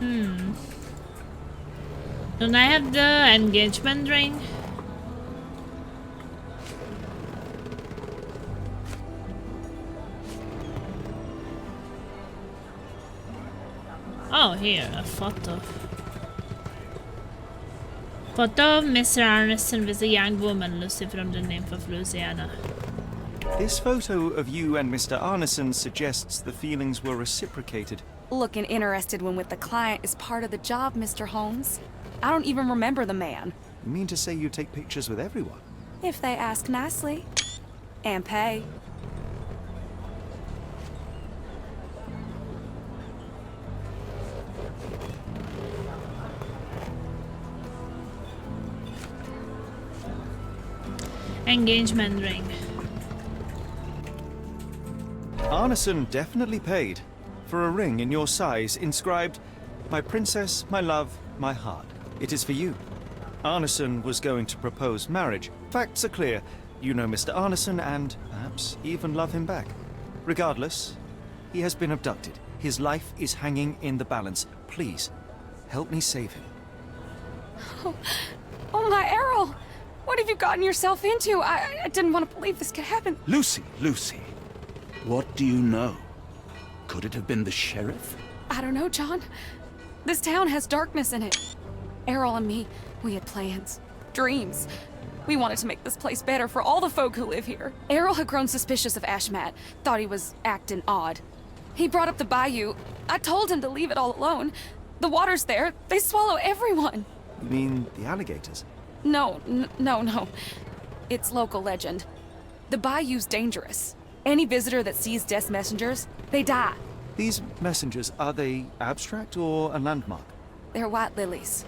Don't I have the engagement ring? Oh, here, a photo. Photo of Mr. Arneson with a young woman, Lucy from the nymph of Louisiana. This photo of you and Mr. Arneson suggests the feelings were reciprocated. Looking interested when with the client is part of the job, Mr. Holmes. I don't even remember the man. You mean to say you take pictures with everyone? If they ask nicely. And pay. Engagement ring. Arneson definitely paid for a ring in your size inscribed, "My princess, my love, my heart." It is for you. Arneson was going to propose marriage. Facts are clear. You know Mr. Arneson and perhaps even love him back. Regardless, he has been abducted. His life is hanging in the balance. Please, help me save him. Oh my Errol! What have you gotten yourself into? I didn't want to believe this could happen. Lucy, Lucy, what do you know? Could it have been the sheriff? I don't know, John. This town has darkness in it. Errol and me, we had plans, dreams. We wanted to make this place better for all the folk who live here. Errol had grown suspicious of Ashmat, thought he was acting odd. He brought up the bayou. I told him to leave it all alone. The water's there. They swallow everyone. You mean the alligators? No. It's local legend. The bayou's dangerous. Any visitor that sees Death's messengers, they die. These messengers, are they abstract or a landmark? They're white lilies.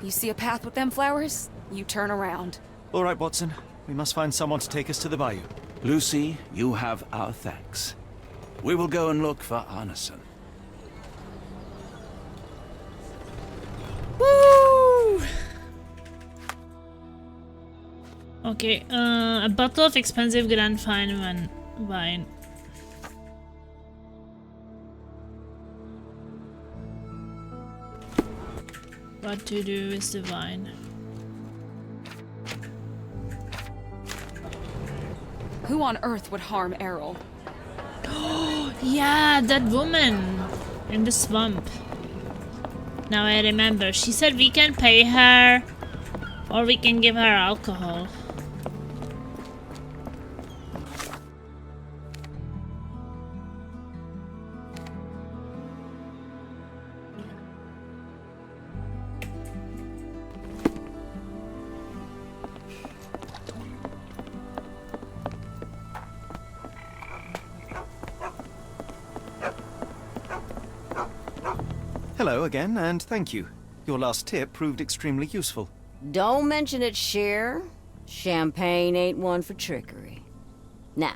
You see a path with them flowers, you turn around. All right, Watson. We must find someone to take us to the bayou. Lucy, you have our thanks. We will go and look for Arneson. Woo! Okay, a bottle of expensive Grand Fine wine. What to do with the wine? Who on earth would harm Errol? Yeah, that woman in the swamp. Now I remember. She said we can pay her or we can give her alcohol. Hello again, and thank you. Your last tip proved extremely useful. Don't mention it, Cher. Champagne ain't one for trickery. Now,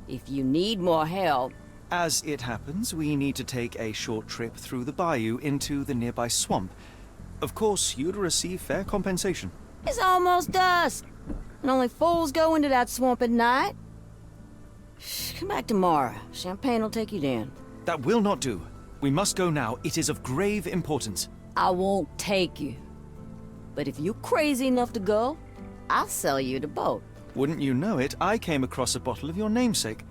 if you need more help... As it happens, we need to take a short trip through the bayou into the nearby swamp. Of course, you'd receive fair compensation. It's almost dusk, and only fools go into that swamp at night. Come back tomorrow. Champagne will take you down. That will not do. We must go now. It is of grave importance. I won't take you. But if you're crazy enough to go, I'll sell you the boat. Wouldn't you know it, I came across a bottle of your namesake.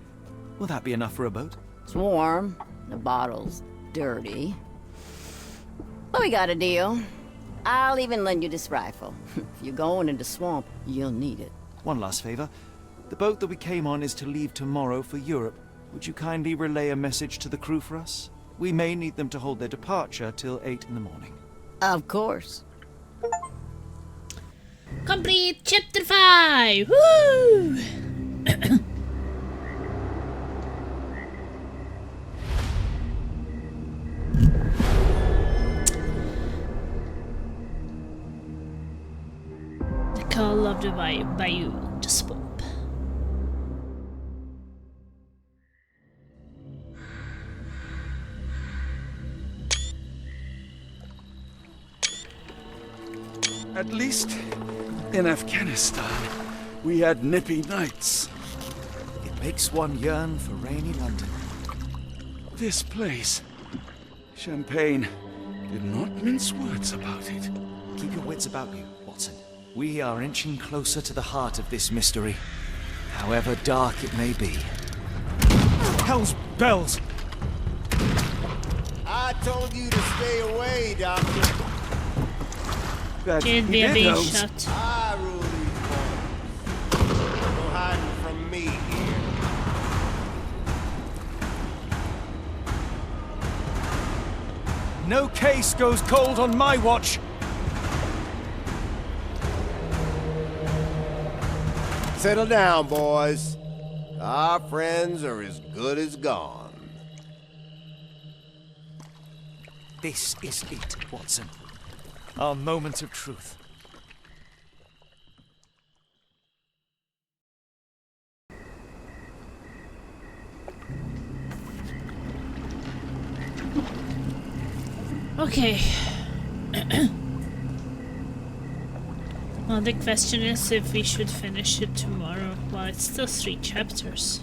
Will that be enough for a boat? It's warm. The bottle's dirty. But we got a deal. I'll even lend you this rifle. If you're going into swamp, you'll need it. One last favor. The boat that we came on is to leave tomorrow for Europe. Would you kindly relay a message to the crew for us? We may need them to hold their departure till 8 in the morning. Of course. Complete chapter 5! Woo! The call of the bayou, the swamp. At least in Afghanistan, we had nippy nights. It makes one yearn for rainy London. This place, Champagne, did not mince words about it. Keep your wits about you, Watson. We are inching closer to the heart of this mystery, however dark it may be. Hell's bells! I told you to stay away, Doctor. Kid, we are being shot. I rule these boys. No hiding from me here. No case goes cold on my watch. Settle down, boys. Our friends are as good as gone. This is it, Watson. Our moment of truth. Okay. Well, the question is if we should finish it tomorrow. Well, it's still 3 chapters.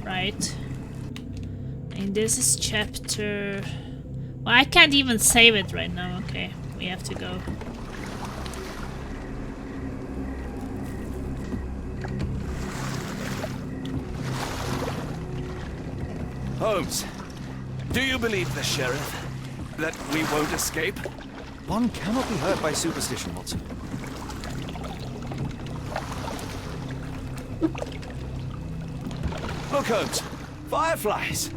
Right? And this is chapter... Well, I can't even save it right now. Okay, we have to go. Holmes, do you believe the sheriff? That we won't escape? One cannot be hurt by superstition, Watson. Look, Holmes, fireflies!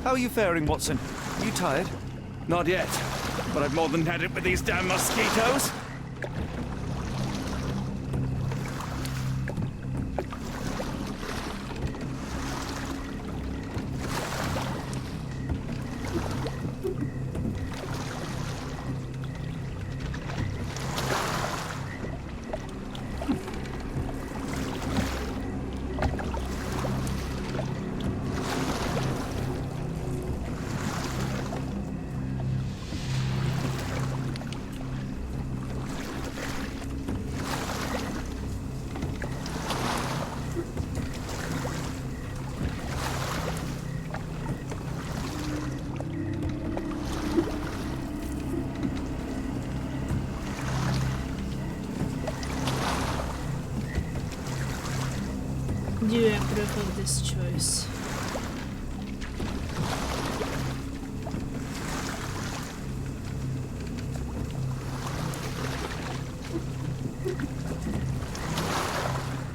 How are you faring, Watson? Are you tired? Not yet, but I've more than had it with these damn mosquitoes. Do you approve of this choice?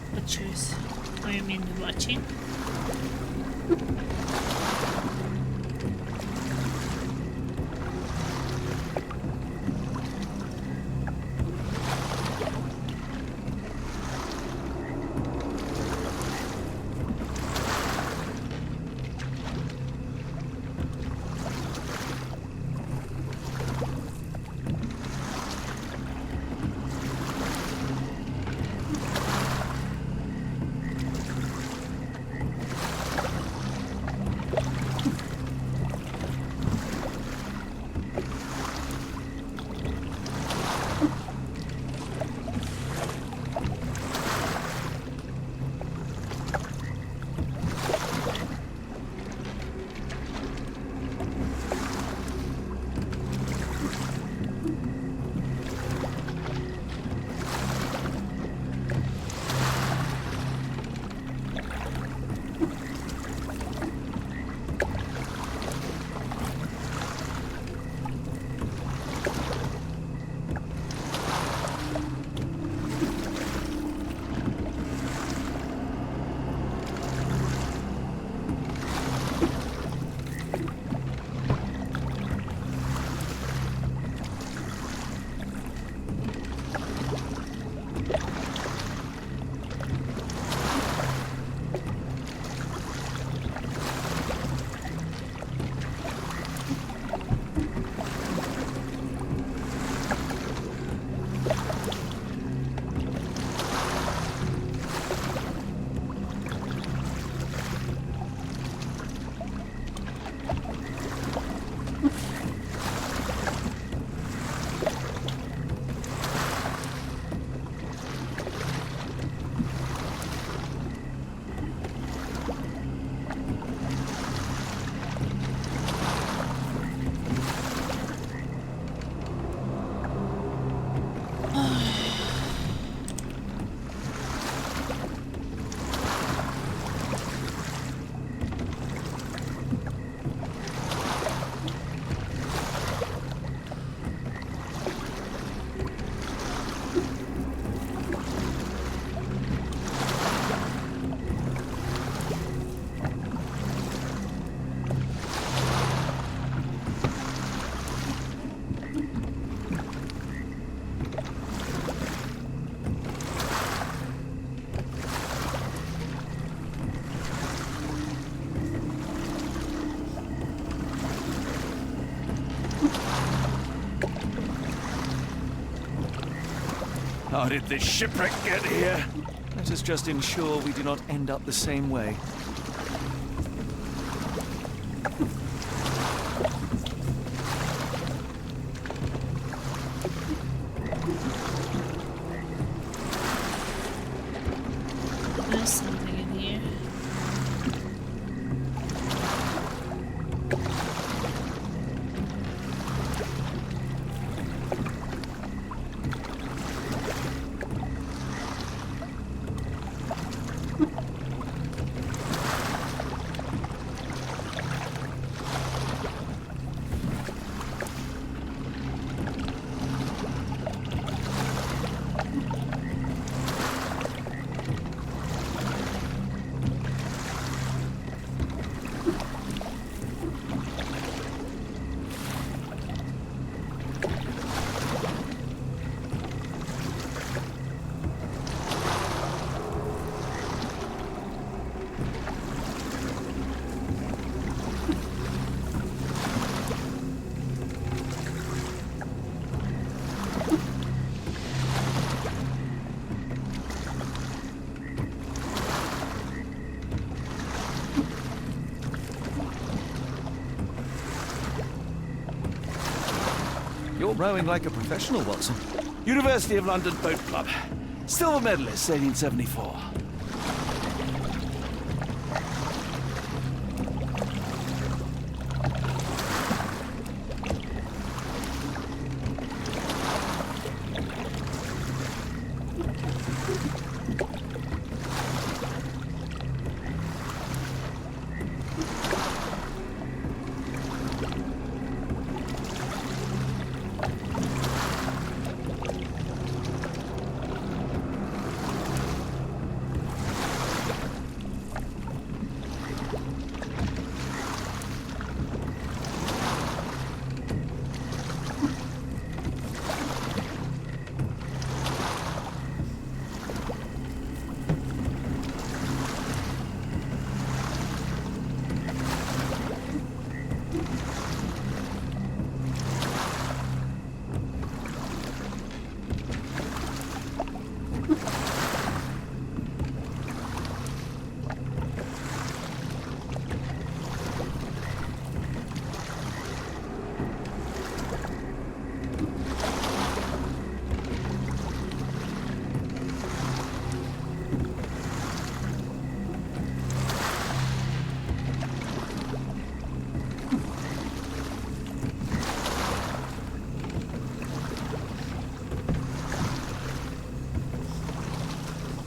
What choice? Oh, you mean the watching? How did this shipwreck get here? Let us just ensure we do not end up the same way. There's something in here. You're rowing like a professional, Watson. University of London Boat Club. Silver medalist, 1874.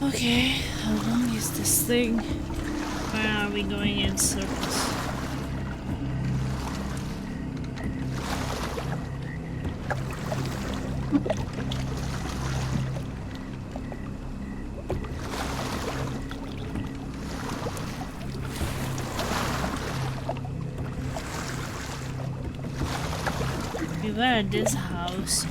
Okay, how long is this thing? Where are we going in circles? We were at this house.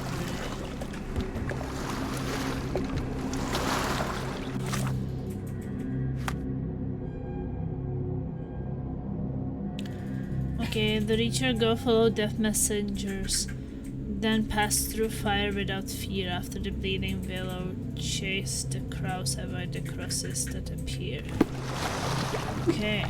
Okay, the Reacher go follow death messengers, then pass through fire without fear after the bleeding willow, chase the crows, avoid the crosses that appear. Okay.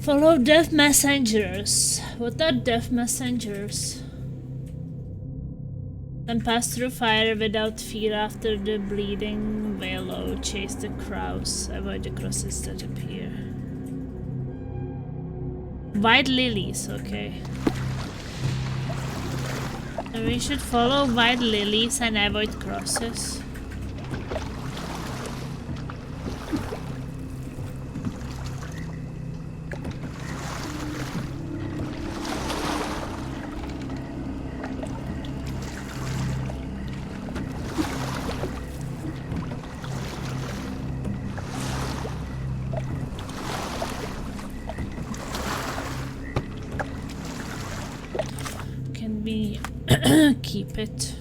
Follow death messengers. What are death messengers? Then pass through fire without fear after the bleeding willow. Chase the crows. Avoid the crosses that appear. White lilies, okay. So we should follow white lilies and avoid crosses. Keep it.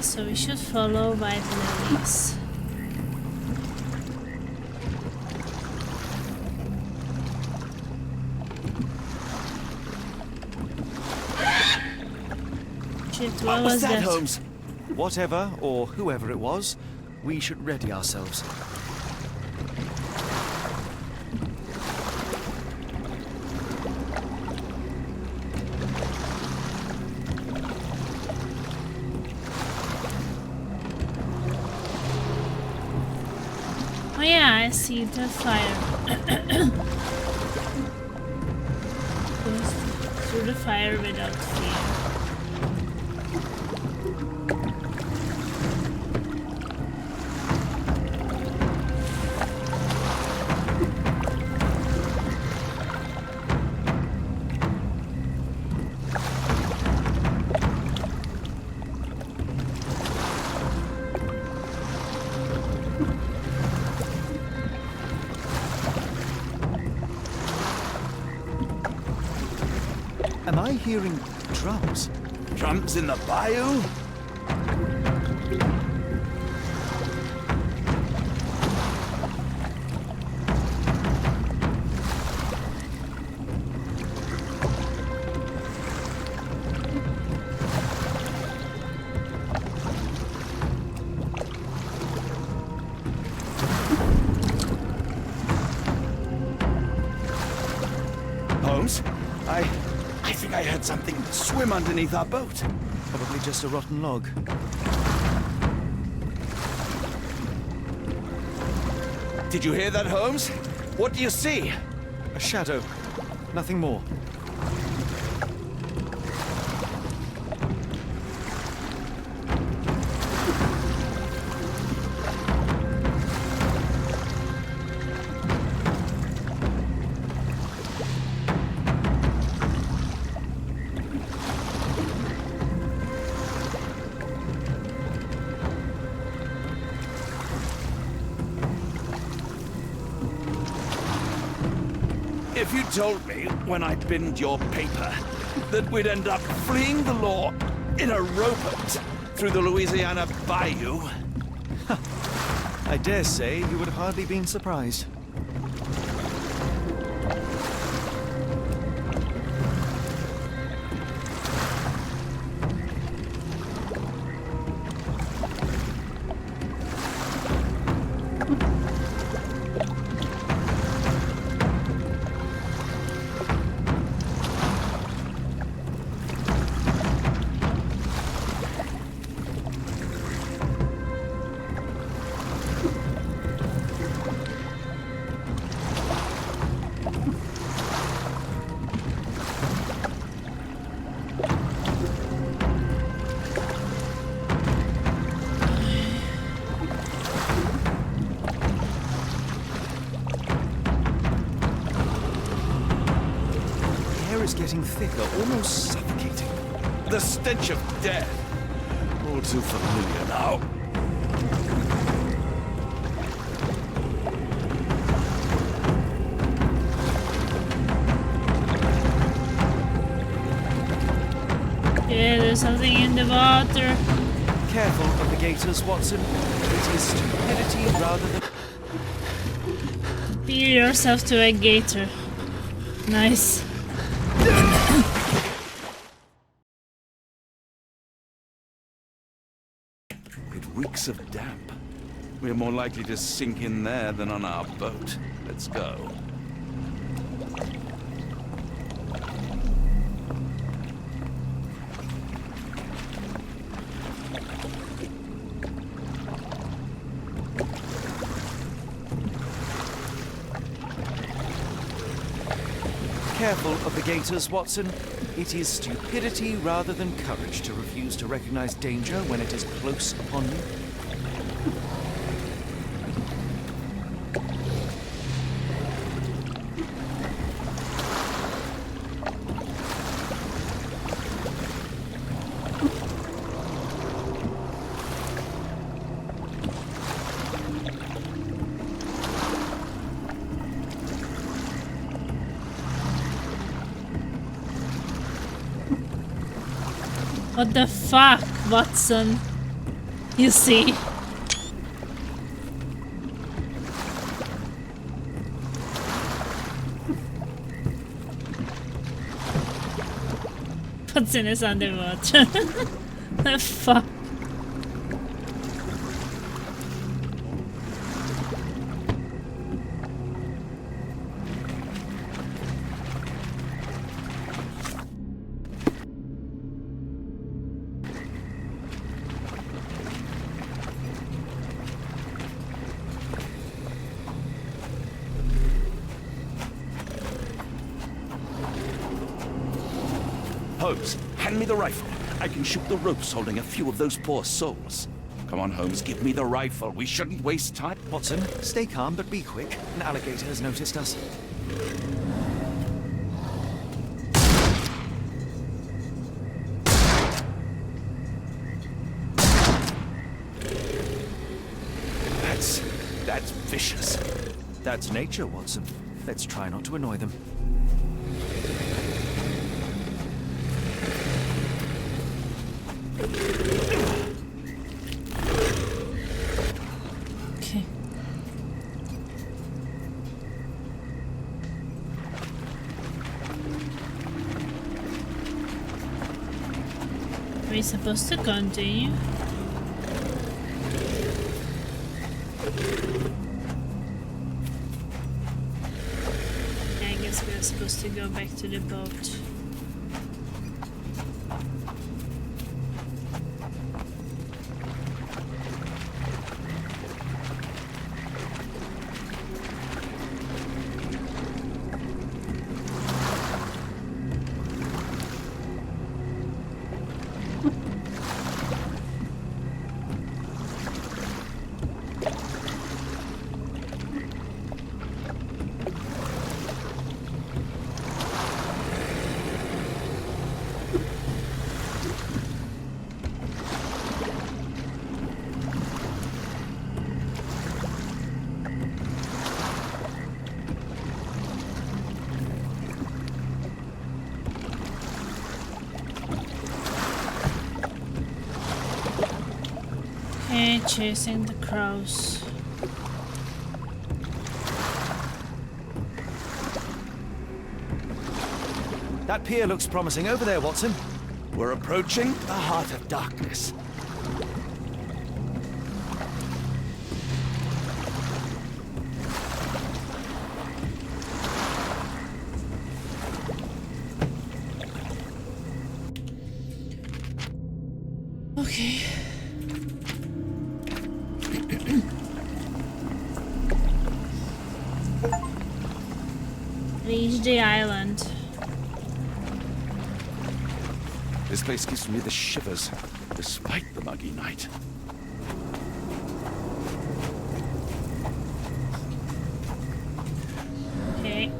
so we should follow white lilies. Shit, what was that, Holmes? Whatever or whoever it was, we should ready ourselves. Oh yeah, I see the fire. Goes through the fire without fear. Am I hearing drums? Drums in the bayou? Holmes, I think I heard something swim underneath our boat. Probably just a rotten log. Did you hear that, Holmes? What do you see? A shadow. Nothing more. If you told me when I binned your paper that we'd end up fleeing the law in a rowboat through the Louisiana Bayou... I dare say you would have hardly been surprised. Is getting thicker, almost suffocating. The stench of death. All too familiar now. Yeah, there's something in the water. Careful of the gators, Watson. It is stupidity rather than... Bear yourself to a gator. Nice. It reeks of damp. We're more likely to sink in there than on our boat. Let's go. Careful of the gators, Watson. It is stupidity rather than courage to refuse to recognize danger when it is close upon you. What the fuck, Watson? You see? Watson is underwater. Fuck. Holmes, hand me the rifle. I can shoot the ropes holding a few of those poor souls. Come on, Holmes, give me the rifle. We shouldn't waste time. Watson, stay calm, but be quick. An alligator has noticed us. That's vicious. That's nature, Watson. Let's try not to annoy them. Okay. Are we supposed to continue? I guess we're supposed to go back to the boat. Okay, chasing the crows. That pier looks promising over there, Watson. We're approaching the heart of darkness. Okay. Reach the island. This place gives me the shivers, despite the muggy night. Okay.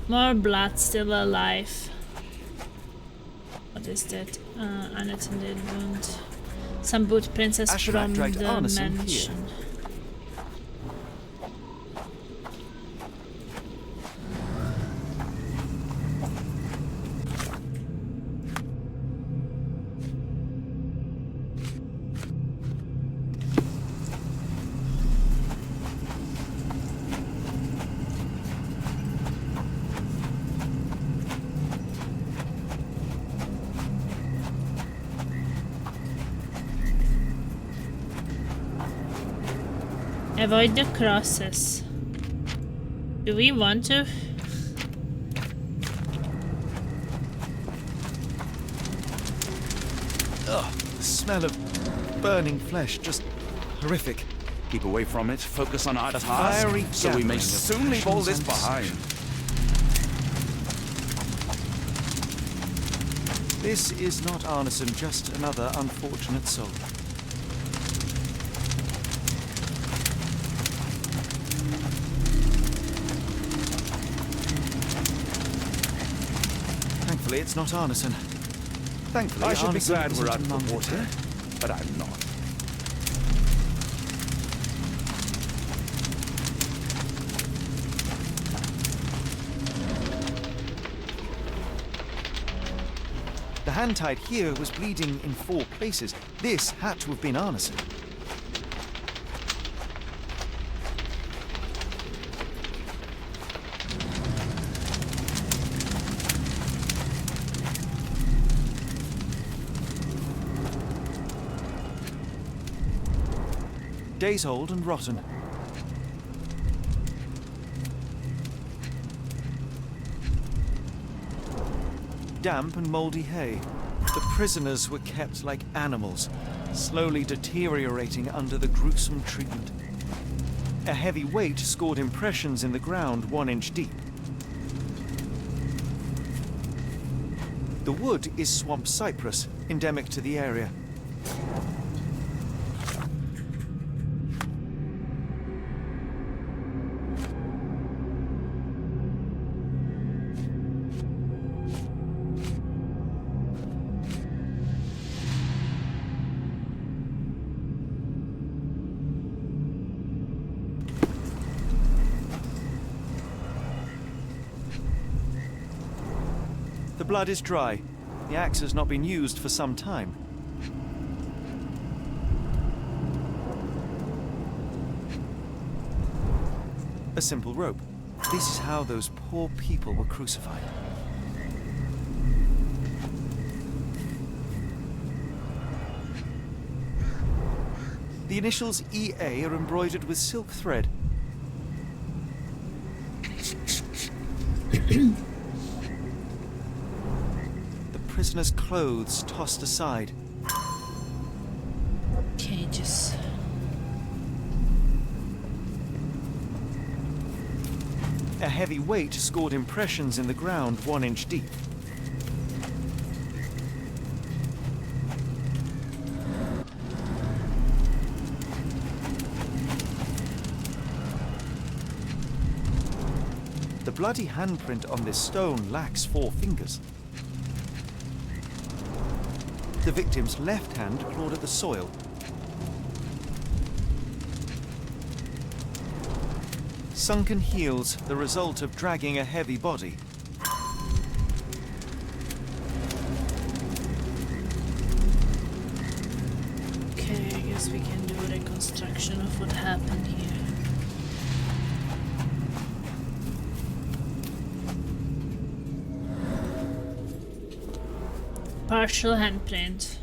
More blood still alive. What is that? Unattended wound. Some boot princess from dragged the Arneson mansion. here. Avoid the crosses. Do we want to? Ugh, the smell of burning flesh, just horrific. Keep away from it, focus on our The task, fiery so we may gathering of soon leave all this passions and behind. This is not Arneson, just another unfortunate soul. Thankfully, it's not Arneson. Thankfully, I should be Arneson glad isn't we're out of among the water, but I'm not. The hand tied here was bleeding in 4 places. This had to have been arneson. Days old and rotten. Damp and mouldy hay. The prisoners were kept like animals, slowly deteriorating under the gruesome treatment. A heavy weight scored impressions in the ground 1 inch deep. The wood is swamp cypress, endemic to the area. The blood is dry. The axe has not been used for some time. A simple rope. This is how those poor people were crucified. The initials EA are embroidered with silk thread. Prisoner's clothes tossed aside. Cages. A heavy weight scored impressions in the ground 1 inch deep. The bloody handprint on this stone lacks 4 fingers. The victim's left hand clawed at the soil. Sunken heels, the result of dragging a heavy body. Okay, I guess we can do a reconstruction of what happened here. Partial handprint.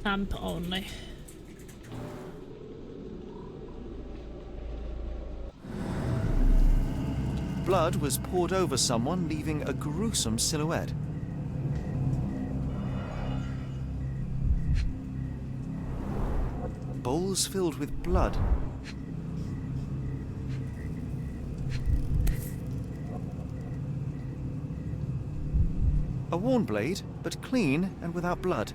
Thumb only. Blood was poured over someone, leaving a gruesome silhouette. Bowls filled with blood. A worn blade, but clean and without blood.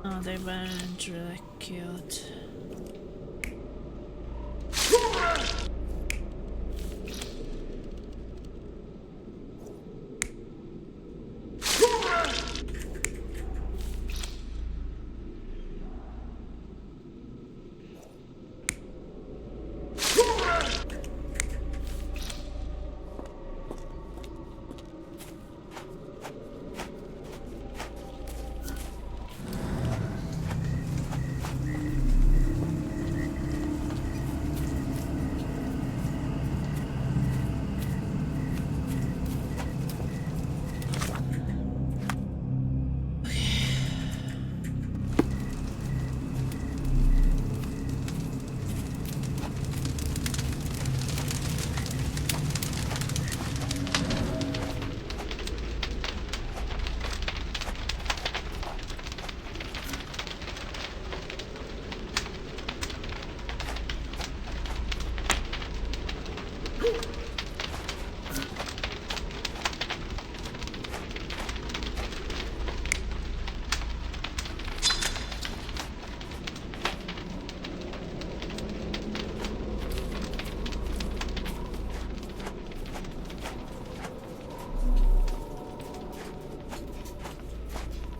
Oh, they weren't really cute.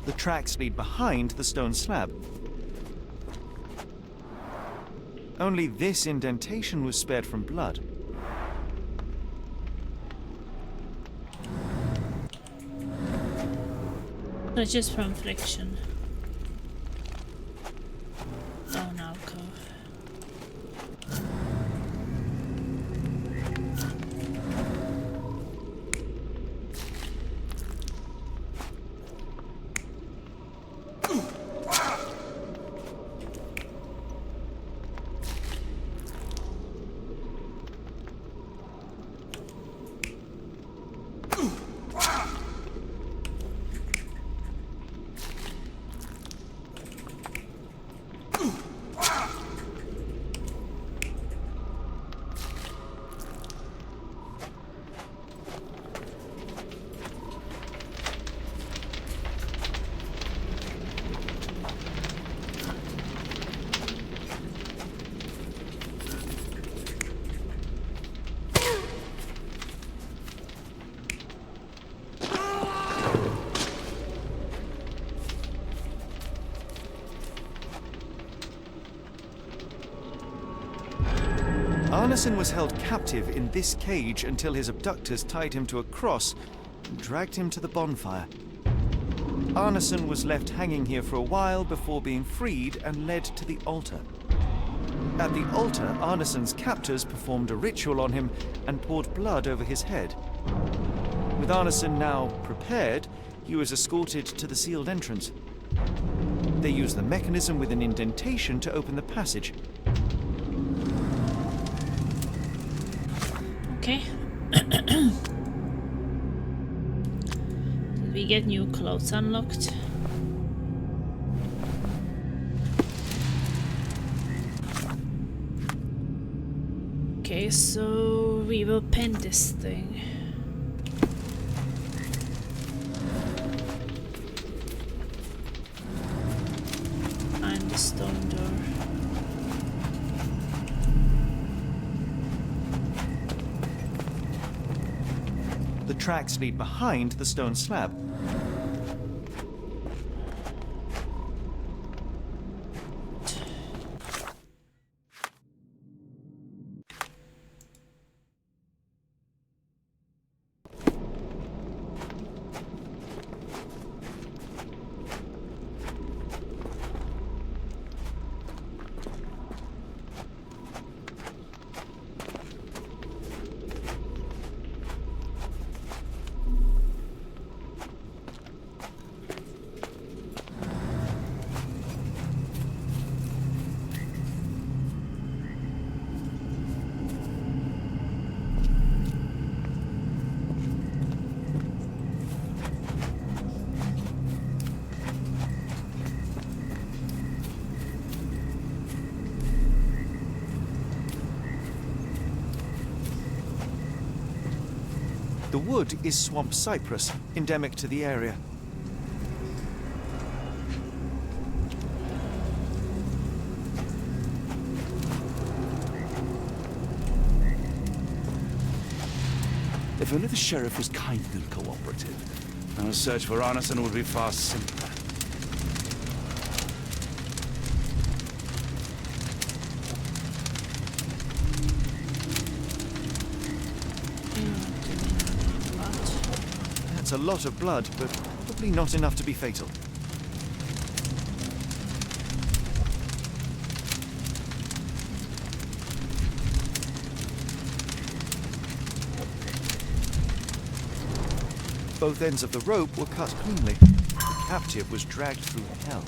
The tracks lead behind the stone slab. Only this indentation was spared from blood. Not just from friction. Bone alcove. Arneson was held captive in this cage until his abductors tied him to a cross and dragged him to the bonfire. Arneson was left hanging here for a while before being freed and led to the altar. At the altar, Arneson's captors performed a ritual on him and poured blood over his head. With Arneson now prepared, he was escorted to the sealed entrance. They used the mechanism with an indentation to open the passage. Okay. Did we get new clothes unlocked? Okay, so we will paint this thing. Find the stone door. The tracks lead behind the stone slab. The wood is swamp cypress, endemic to the area. If only the sheriff was kind and cooperative, our search for Arneson would be far simpler. That's a lot of blood, but probably not enough to be fatal. Both ends of the rope were cut cleanly. The captive was dragged through hell.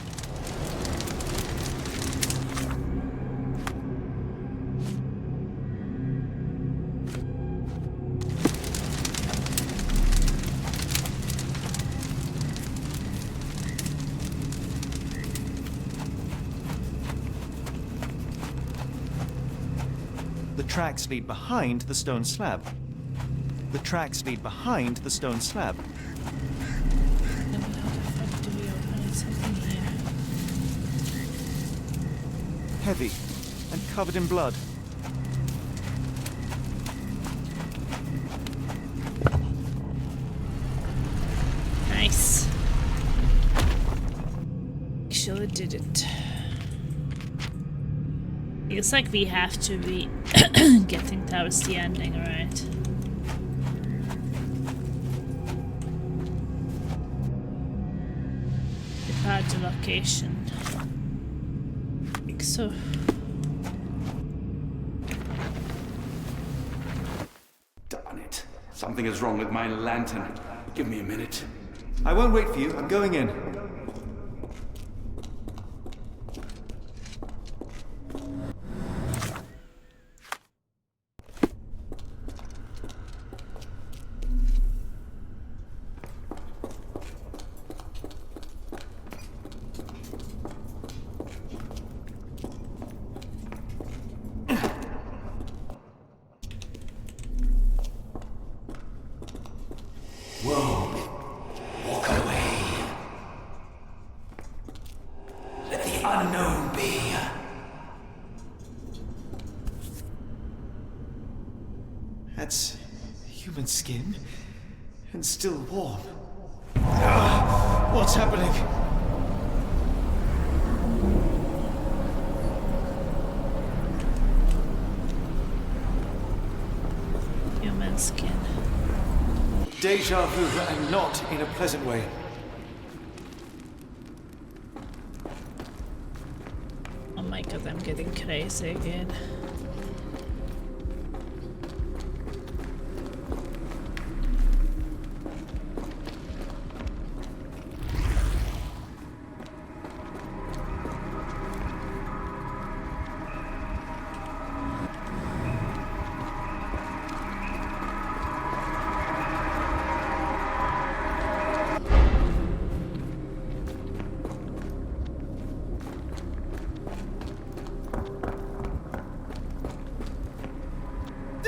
The tracks lead behind the stone slab. The tracks lead behind the stone slab. Then how the fuck do we open it? Something here. Heavy and covered in blood. Nice. did it. Feels like we have to be getting towards the ending, right? Depart the location. I think so. Darn it. Something is wrong with my lantern. Give me a minute. I won't wait for you. I'm going in. That's human skin, and still warm. What's happening? Human skin. Deja vu, and not in a pleasant way. Oh my god, I'm getting crazy again.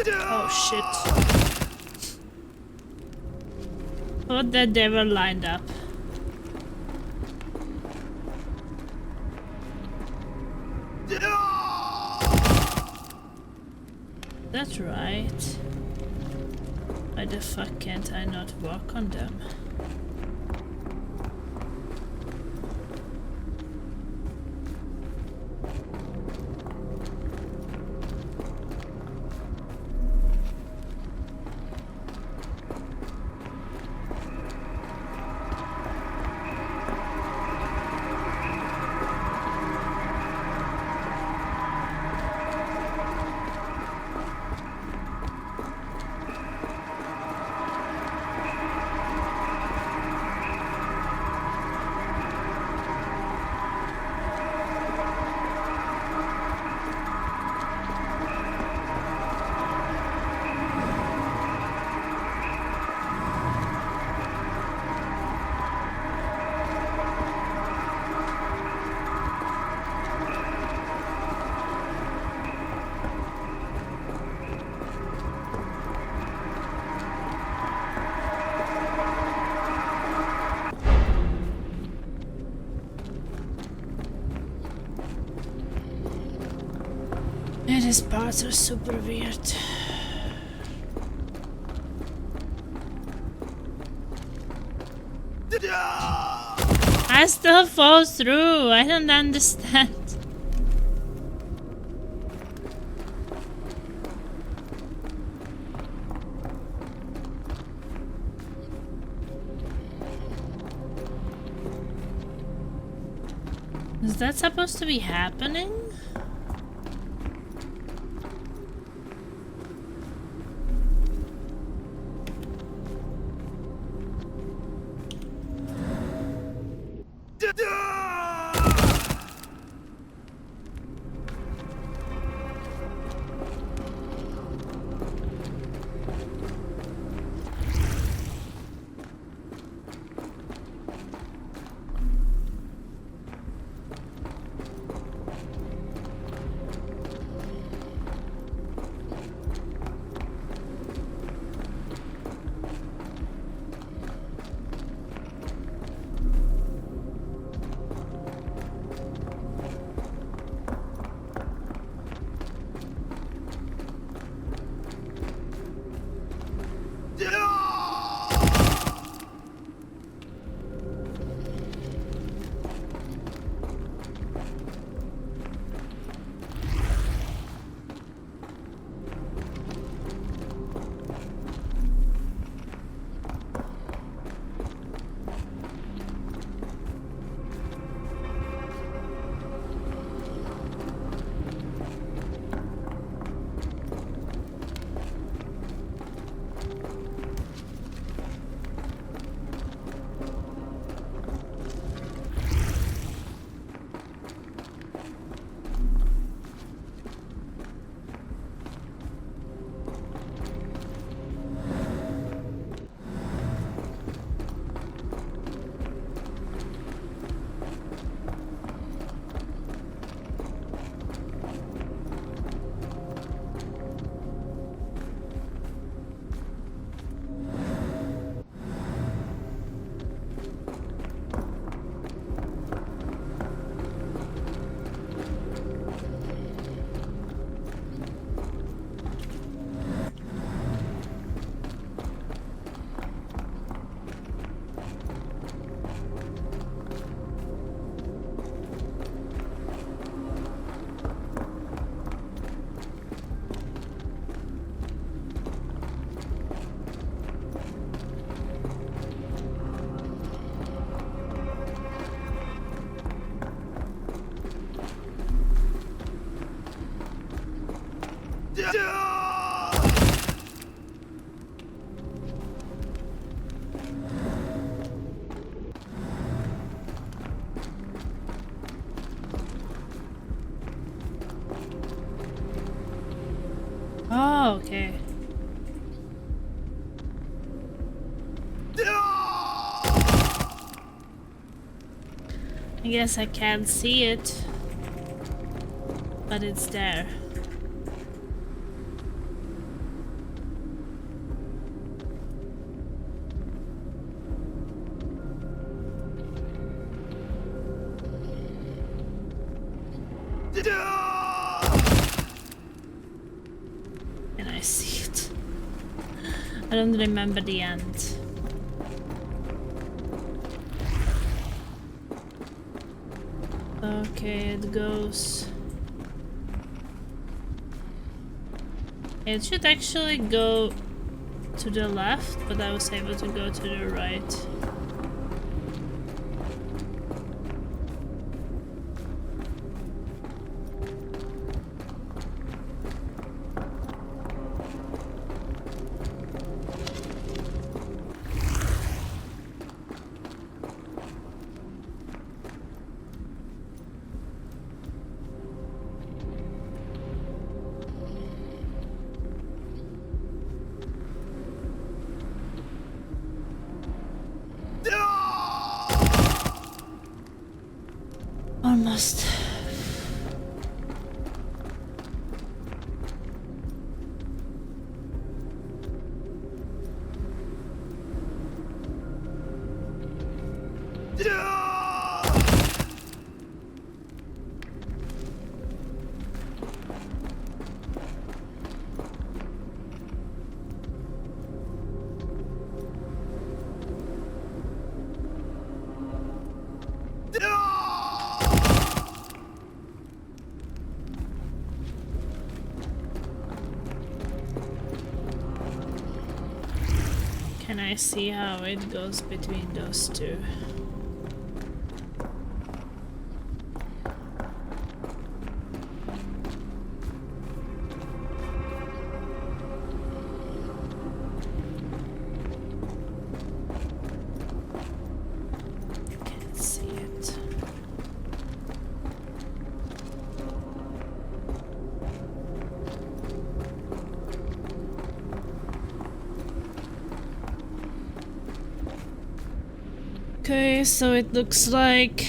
Oh shit. Thought that they were lined up. That's right. Why the fuck can't I not walk on them? Yeah, these parts are super weird. I still fall through. I don't understand. Is that supposed to be happening? Oh, okay. I guess I can't see it, but it's there. And I see it. I don't remember the end. Okay, it goes. It should actually go to the left, but I was able to go to the right. Almost. Can I see how it goes between those two? Can't see it. Okay, so it looks like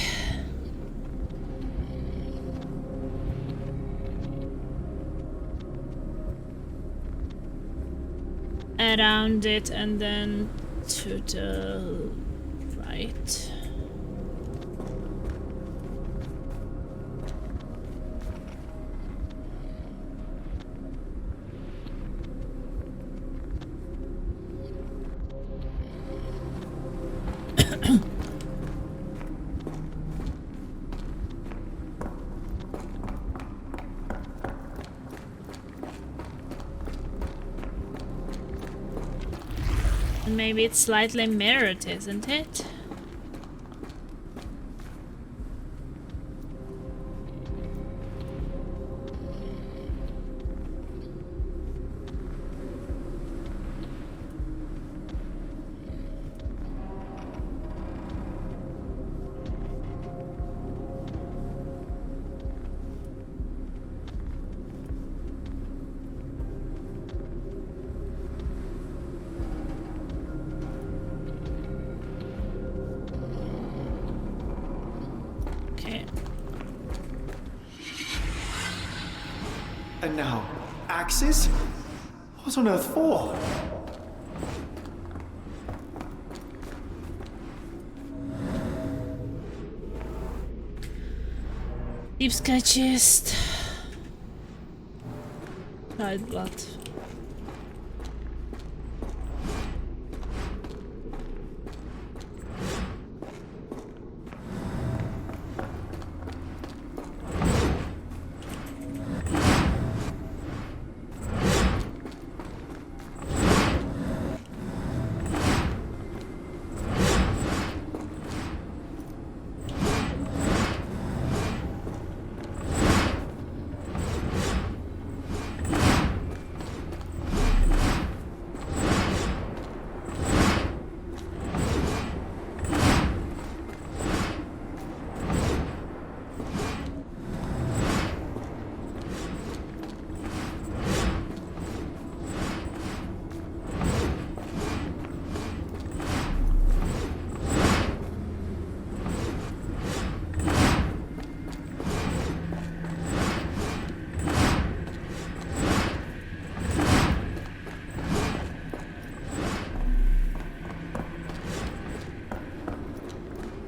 around it and then to the right. Maybe it's slightly mirrored, isn't it? And now, axes? What on earth for? Deep sky chest. Dried blood.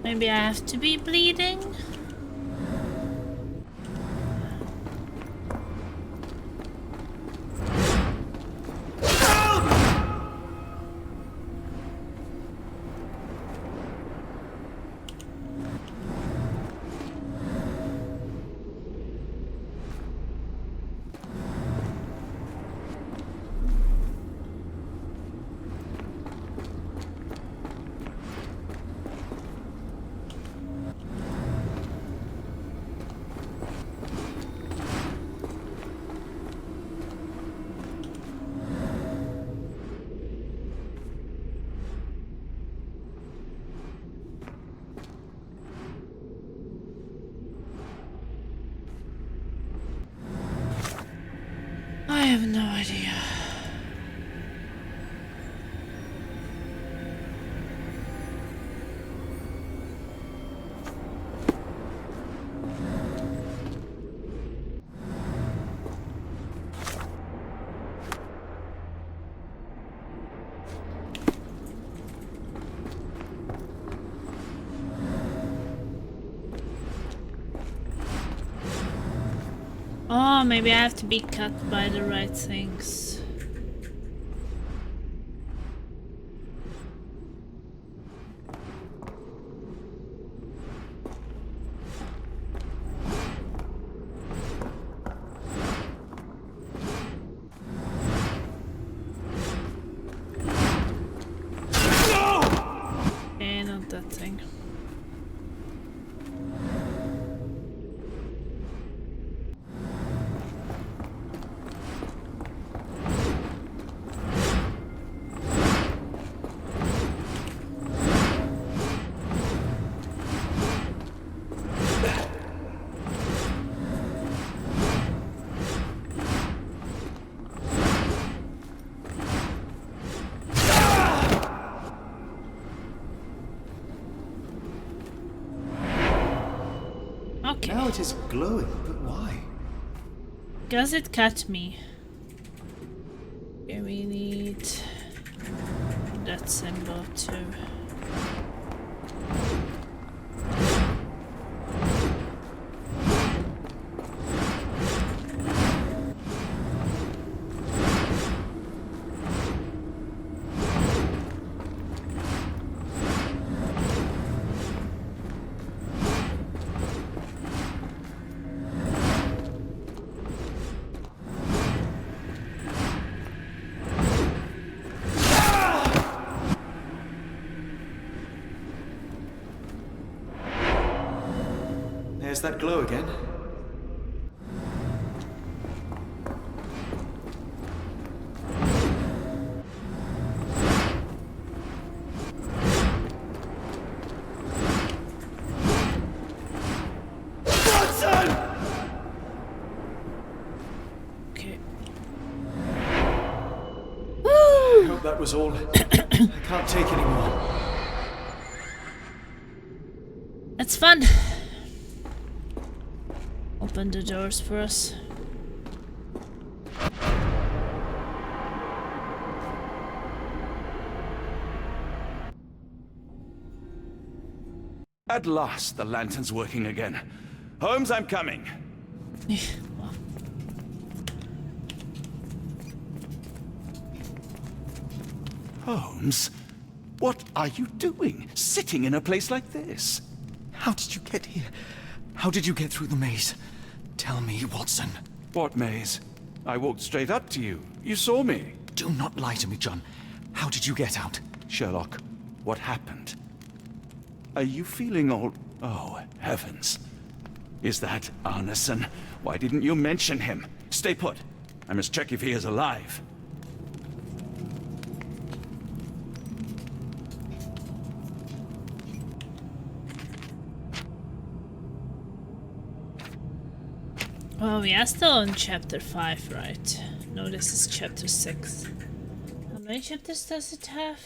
Maybe I have to be bleeding? I have no idea. Oh, maybe I have to be cut by the right things. Okay, not that thing. Okay. Now it is glowing, but why? Does it cut me? Okay, we need that symbol too. There's that glow again. Okay. I hope that was all. I can't take anymore. That's fun. Open the doors for us. At last, the lantern's working again. Holmes, I'm coming. Holmes, what are you doing? Sitting in a place like this? How did you get here? How did you get through the maze? Tell me, Watson. What maze? I walked straight up to you. You saw me. Do not lie to me, John. How did you get out? Sherlock, what happened? Are you feeling all... Oh, heavens. Is that Arneson? Why didn't you mention him? Stay put. I must check if he is alive. Oh, we are still on chapter 5, right? No, this is chapter 6. How many chapters does it have?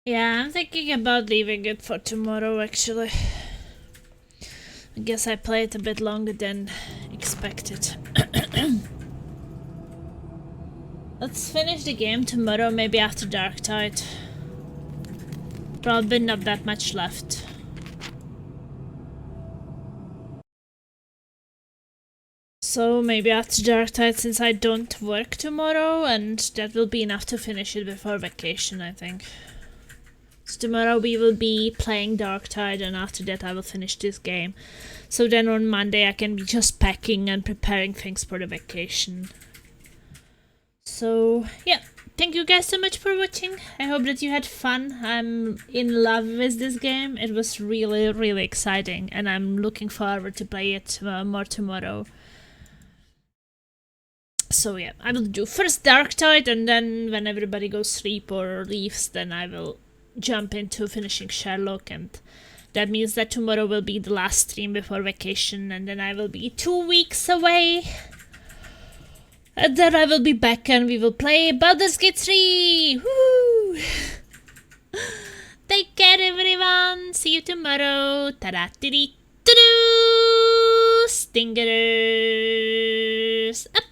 Yeah, I'm thinking about leaving it for tomorrow, actually. I guess I played a bit longer than expected. Let's finish the game tomorrow, maybe after Darktide. Probably not that much left. So maybe after Darktide, since I don't work tomorrow, and that will be enough to finish it before vacation, I think. So tomorrow we will be playing Darktide, and after that I will finish this game. So then on Monday I can be just packing and preparing things for the vacation. So yeah, thank you guys so much for watching. I hope that you had fun. I'm in love with this game. It was really, really exciting, and I'm looking forward to play it more tomorrow. So yeah, I will do first Darktide, and then when everybody goes sleep or leaves, then I will jump into finishing Sherlock, and that means that tomorrow will be the last stream before vacation, and then I will be 2 weeks away. And then I will be back and we will play Baldur's Gate 3! Woo! Take care everyone! See you tomorrow! Ta-da-dee-dee-doo! Stingers up!